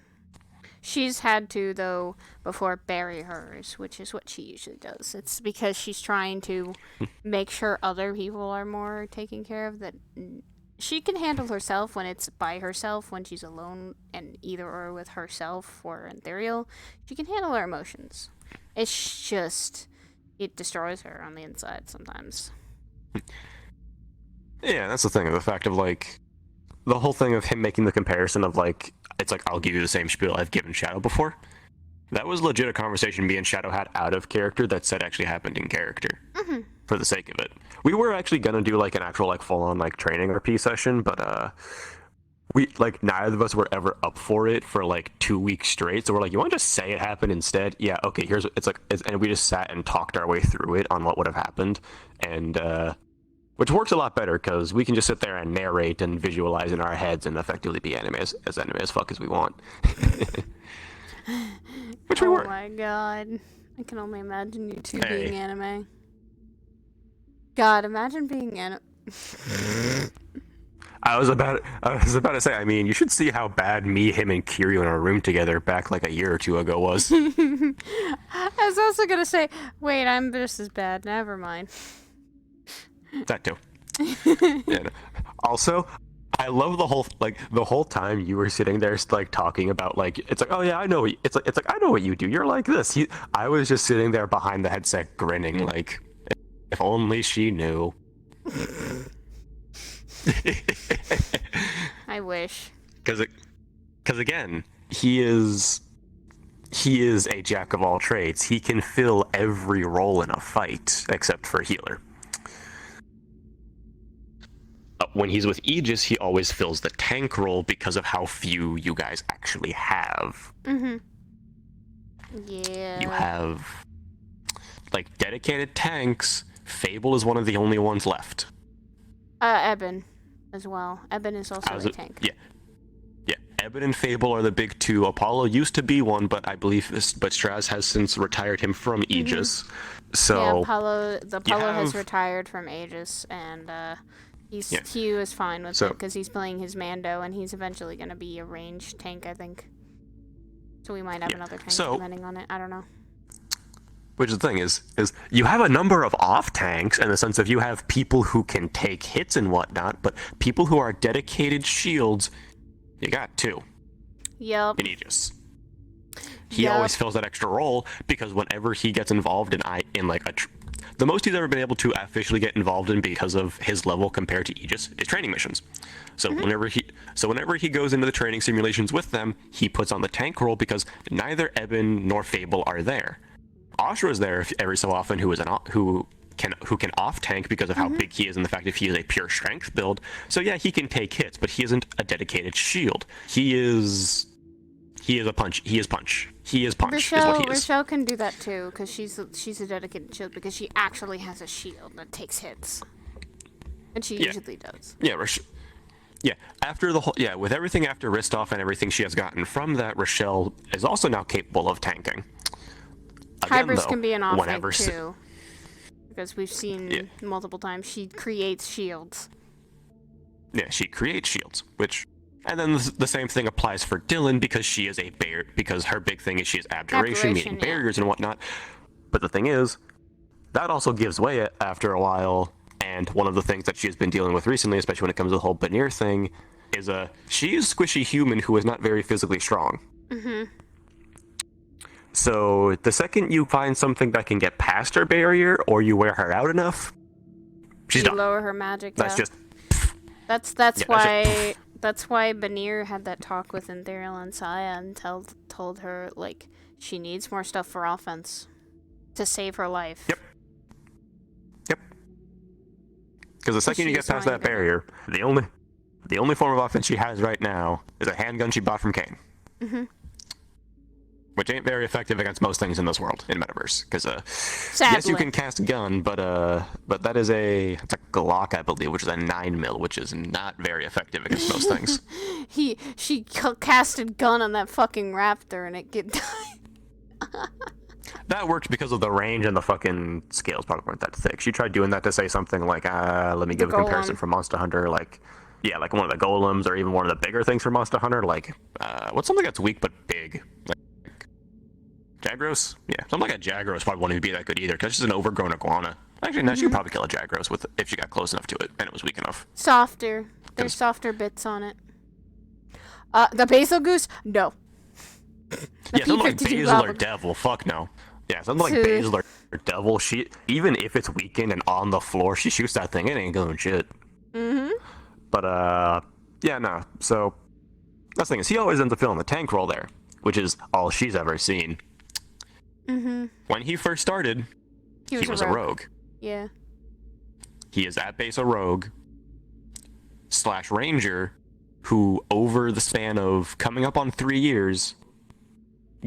She's had to, though, before bury hers, which is what she usually does. It's because she's trying to make sure other people are more taken care of, that she can handle herself when it's by herself, when she's alone, and either or with herself or Antherial. She can handle her emotions. It's just, it destroys her on the inside sometimes. Yeah, that's the thing, the fact of, like, the whole thing of him making the comparison of, like, it's like, I'll give you the same spiel I've given Shadow before. That was legit a conversation me and Shadow had out of character that said actually happened in character. For the sake of it. We were actually gonna do, like, an actual, like, full-on, like, training RP session, but, we, like, neither of us were ever up for it for, like, 2 weeks straight, so we're like, you want to just say it happened instead? Yeah, okay, here's, and we just sat and talked our way through it on what would have happened, and, which works a lot better, because we can just sit there and narrate and visualize in our heads and effectively be anime as fuck as we want. Which we were. Oh my god. I can only imagine you two being anime. God, imagine being anime. I was about to say, I mean, you should see how bad me, him, and Kiryu in a room together back like a year or two ago was. I was also gonna say, wait, I'm just as bad. Never mind. That too. Yeah. Also, I love the whole time you were sitting there like talking about like it's like, oh yeah, I know it's like I know what you do. You're like this. I was just sitting there behind the headset grinning like, if only she knew. I wish. Because again, he is a jack of all trades. He can fill every role in a fight except for healer. When he's with Aegis, he always fills the tank role because of how few you guys actually have. Yeah. You have like dedicated tanks. Fable is one of the only ones left. Eben as well. Eben is also a tank. Yeah. Eben and Fable are the big two. Apollo used to be one, but I believe Straz has since retired him from Aegis. So yeah, Apollo has retired from Aegis, and Hugh is fine with it because he's playing his Mando, and he's eventually going to be a ranged tank, I think. So we might have another tank depending on it. I don't know. Which is the thing is you have a number of off tanks in the sense of you have people who can take hits and whatnot, but people who are dedicated shields, you got two. Yep. In Aegis. He always fills that extra role because whenever he gets involved in like the most he's ever been able to officially get involved in because of his level compared to Aegis is training missions. So whenever he goes into the training simulations with them, he puts on the tank role because neither Eben nor Fable are there. Ashra is there every so often, who can off tank because of how big he is and the fact that he is a pure strength build. So yeah, he can take hits, but he isn't a dedicated shield. He is punch. Is what he is. Rochelle can do that too because she's a dedicated shield because she actually has a shield that takes hits, and she usually does. Yeah, with everything after Ristov and everything she has gotten from that, Rochelle is also now capable of tanking. Hybris can be an off tank too, because we've seen multiple times she creates shields. Yeah, she creates shields, and then the same thing applies for Dylan because she is a bear. Because her big thing is she has abjuration, meaning barriers and whatnot. But the thing is, that also gives way after a while. And one of the things that she has been dealing with recently, especially when it comes to the whole Banir thing, is she is a squishy human who is not very physically strong. So the second you find something that can get past her barrier, or you wear her out enough, she's done. Lower her magic. That's just. That's why Banir had that talk with Antherial and Saya and told her like she needs more stuff for offense to save her life. Yep. Because the second you get past that barrier, the only form of offense she has right now is a handgun she bought from Kane. Which ain't very effective against most things in this world in Metaverse. Because yes, you can cast a gun, but that is it's a Glock, I believe, which is a 9mm, which is not very effective against most things. She casted gun on that fucking raptor and it died. That worked because of the range and the fucking scales probably weren't that thick. She tried doing that to say something like, let me give a comparison from Monster Hunter, like one of the golems or even one of the bigger things from Monster Hunter, like what's something that's weak but big? Like Jagros? Yeah, something like a Jagros probably wouldn't be that good either, because it's just an overgrown iguana. Actually, no, she could probably kill a Jagros if she got close enough to it and it was weak enough. Softer. There's softer bits on it. The Basil Goose? No. Yeah, something like Basil or Devil. Fuck no. Yeah, something like Basil or Devil. She, even if it's weakened and on the floor, she shoots that thing. It ain't going shit. But yeah, no. So that's the thing is, he always ends up filling the tank role there, which is all she's ever seen. When he first started, he was a rogue. Yeah. He is at base a rogue / ranger who, over the span of coming up on 3 years,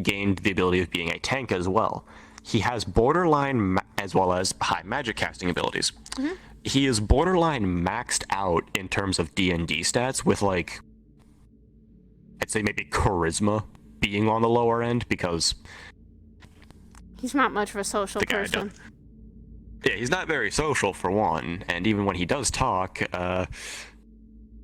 gained the ability of being a tank as well. He has borderline as well as high magic casting abilities. He is borderline maxed out in terms of D&D stats with, like, I'd say maybe charisma being on the lower end, because he's not much of a social person. Yeah, he's not very social for one, and even when he does talk,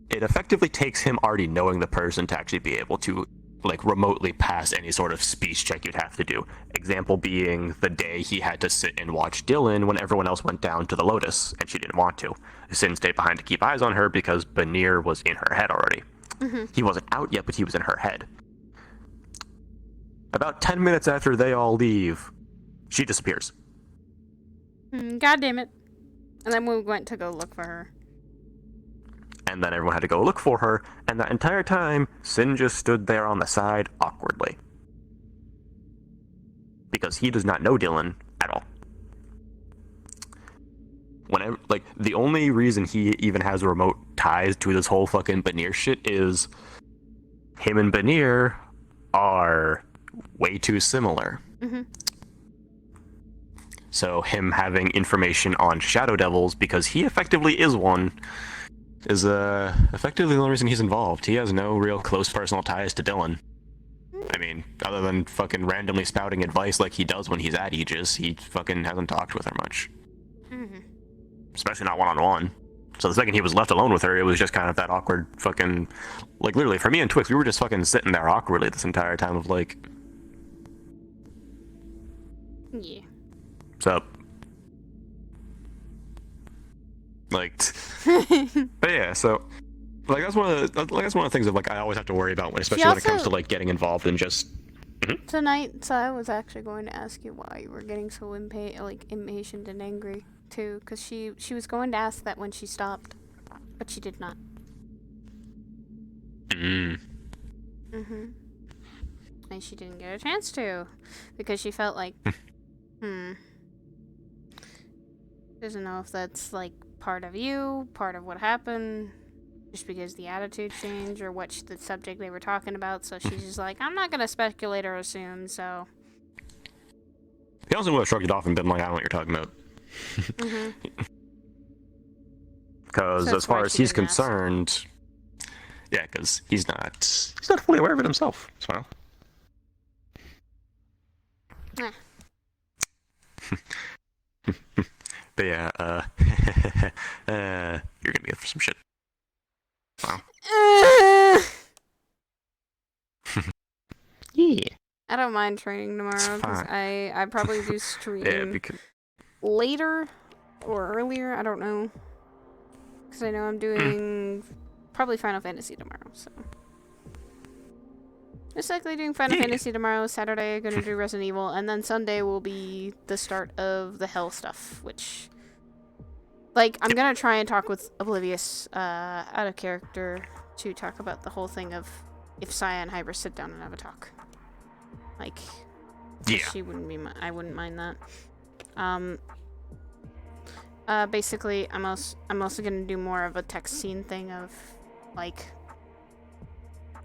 it effectively takes him already knowing the person to actually be able to like remotely pass any sort of speech check you'd have to do. Example being the day he had to sit and watch Dylan when everyone else went down to the Lotus and she didn't want to. Sin stayed behind to keep eyes on her because Banir was in her head already. He wasn't out yet, but he was in her head. About 10 minutes after they all leave, she disappears. God damn it. And then we went to go look for her. And then everyone had to go look for her, and that entire time, Sin just stood there on the side awkwardly. Because he does not know Dylan at all. Whenever, like, the only reason he even has remote ties to this whole fucking Banir shit is him and Banir are way too similar. So him having information on Shadow Devils, because he effectively is one, is effectively the only reason he's involved. He has no real close personal ties to Dylan. I mean, other than fucking randomly spouting advice like he does when he's at Aegis, he fucking hasn't talked with her much. Especially not one-on-one. So the second he was left alone with her, it was just kind of that awkward fucking... Like, literally, for me and Twix, we were just fucking sitting there awkwardly this entire time of, like... Yeah. What's up? Like... But yeah, so... Like, that's one of the things that, like, I always have to worry about, especially when it comes to, like, getting involved in just... Tonight, so I was actually going to ask you why you were getting so impatient and angry, too. Because she was going to ask that when she stopped, but she did not. And she didn't get a chance to, because she felt like, doesn't know if that's, like, part of you, part of what happened, just because the attitude changed, or what the subject they were talking about, so she's just like, I'm not gonna speculate or assume, so... He also would have shrugged it off and been like, I don't know what you're talking about. Because So as far as he's concerned... Yeah, because he's not fully aware of it himself, so... But yeah, you're gonna be in for some shit. Wow. Yeah. I don't mind training tomorrow, because I probably do stream later or earlier, I don't know. Because I know I'm doing probably Final Fantasy tomorrow, so. Most likely doing Final Fantasy tomorrow, Saturday gonna do Resident Evil, and then Sunday will be the start of the Hell stuff, which... Like, I'm gonna try and talk with Oblivious out of character to talk about the whole thing of if Saya and Hybris sit down and have a talk. Like, she wouldn't be. I wouldn't mind that. Basically, I'm also gonna do more of a text scene thing of, like,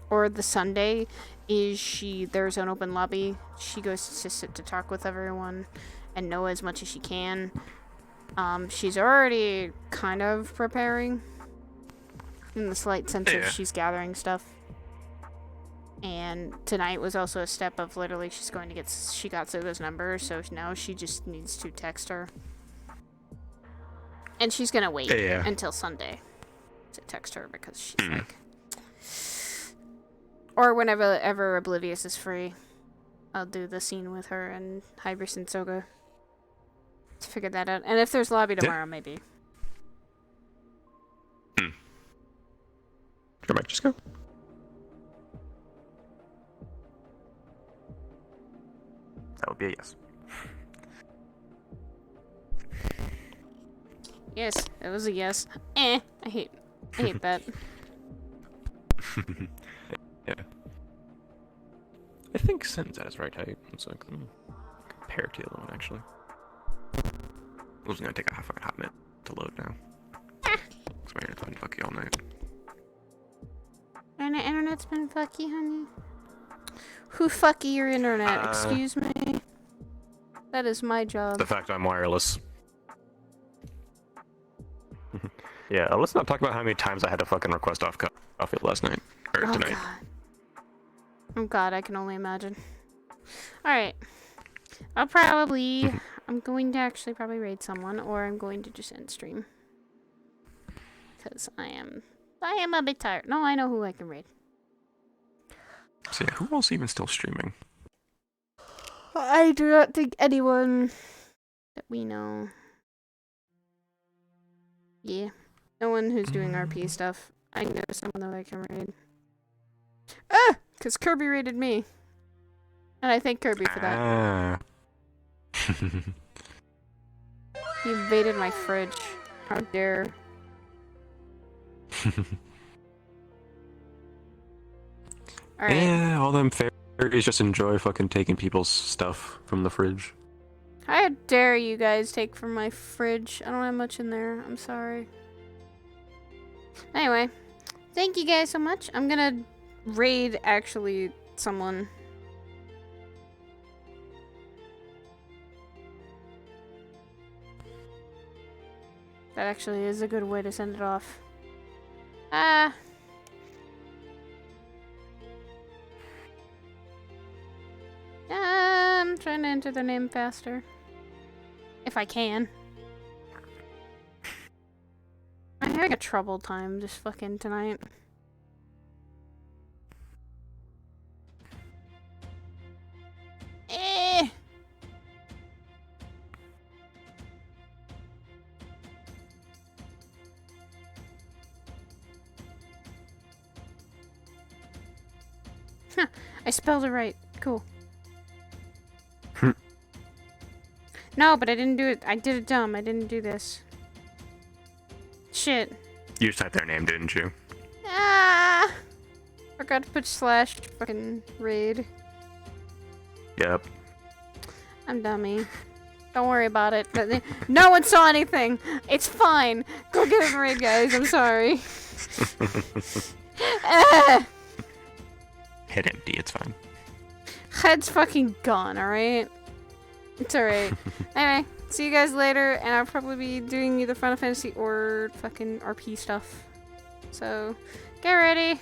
or the Sunday is there's an open lobby. She goes to sit to talk with everyone and know as much as she can. She's already kind of preparing in the slight sense of she's gathering stuff. And tonight was also a step of literally she got Suga's number, so now she just needs to text her. And she's gonna wait until Sunday to text her because she's like... Or whenever Oblivious is free, I'll do the scene with her and Hybris and Soga. To figure that out. And if there's lobby tomorrow, maybe. I might just go. That would be a yes. Yes, it was a yes. I hate that. Yeah. I think Sin's at his right height. It's like, compare to the other one, actually. It was gonna take a hot minute to load now. It's my internet's been fucky all night. And the internet's been fucky, honey. Who fucky your internet? Excuse me. That is my job. The fact I'm wireless. Yeah, let's not talk about how many times I had to fucking request off coffee last night or tonight. God. Oh God, I can only imagine. All right, I'll probably. I'm going to actually probably raid someone, or I'm going to just end stream. Because I am I am a bit tired. No, I know who I can raid. So yeah, who else even still streaming? I do not think anyone that we know. Yeah. No one who's doing RP stuff. I know someone that I can raid. Ah! Because Kirby raided me. And I thank Kirby for that. Ah. He invaded my fridge. How dare. Alright. Yeah, all them fairies just enjoy fucking taking people's stuff from the fridge. How dare you guys take from my fridge? I don't have much in there. I'm sorry. Anyway. Thank you guys so much. I'm gonna raid, actually, someone. That actually is a good way to send it off. I'm trying to enter their name faster. If I can. I'm having a troubled time just fucking tonight. Eh. Huh, I spelled it right. Cool. No, but I didn't do it. I did it dumb. I didn't do this. Shit. You just typed their name, didn't you? Ah! Forgot to put slash fucking raid. Yep. I'm dummy. Don't worry about it. No one saw anything. It's fine. Go get a raid, guys. I'm sorry. Head empty, it's fine. Head's fucking gone, alright? It's alright. Anyway, see you guys later, and I'll probably be doing either Final Fantasy or fucking RP stuff. So, get ready.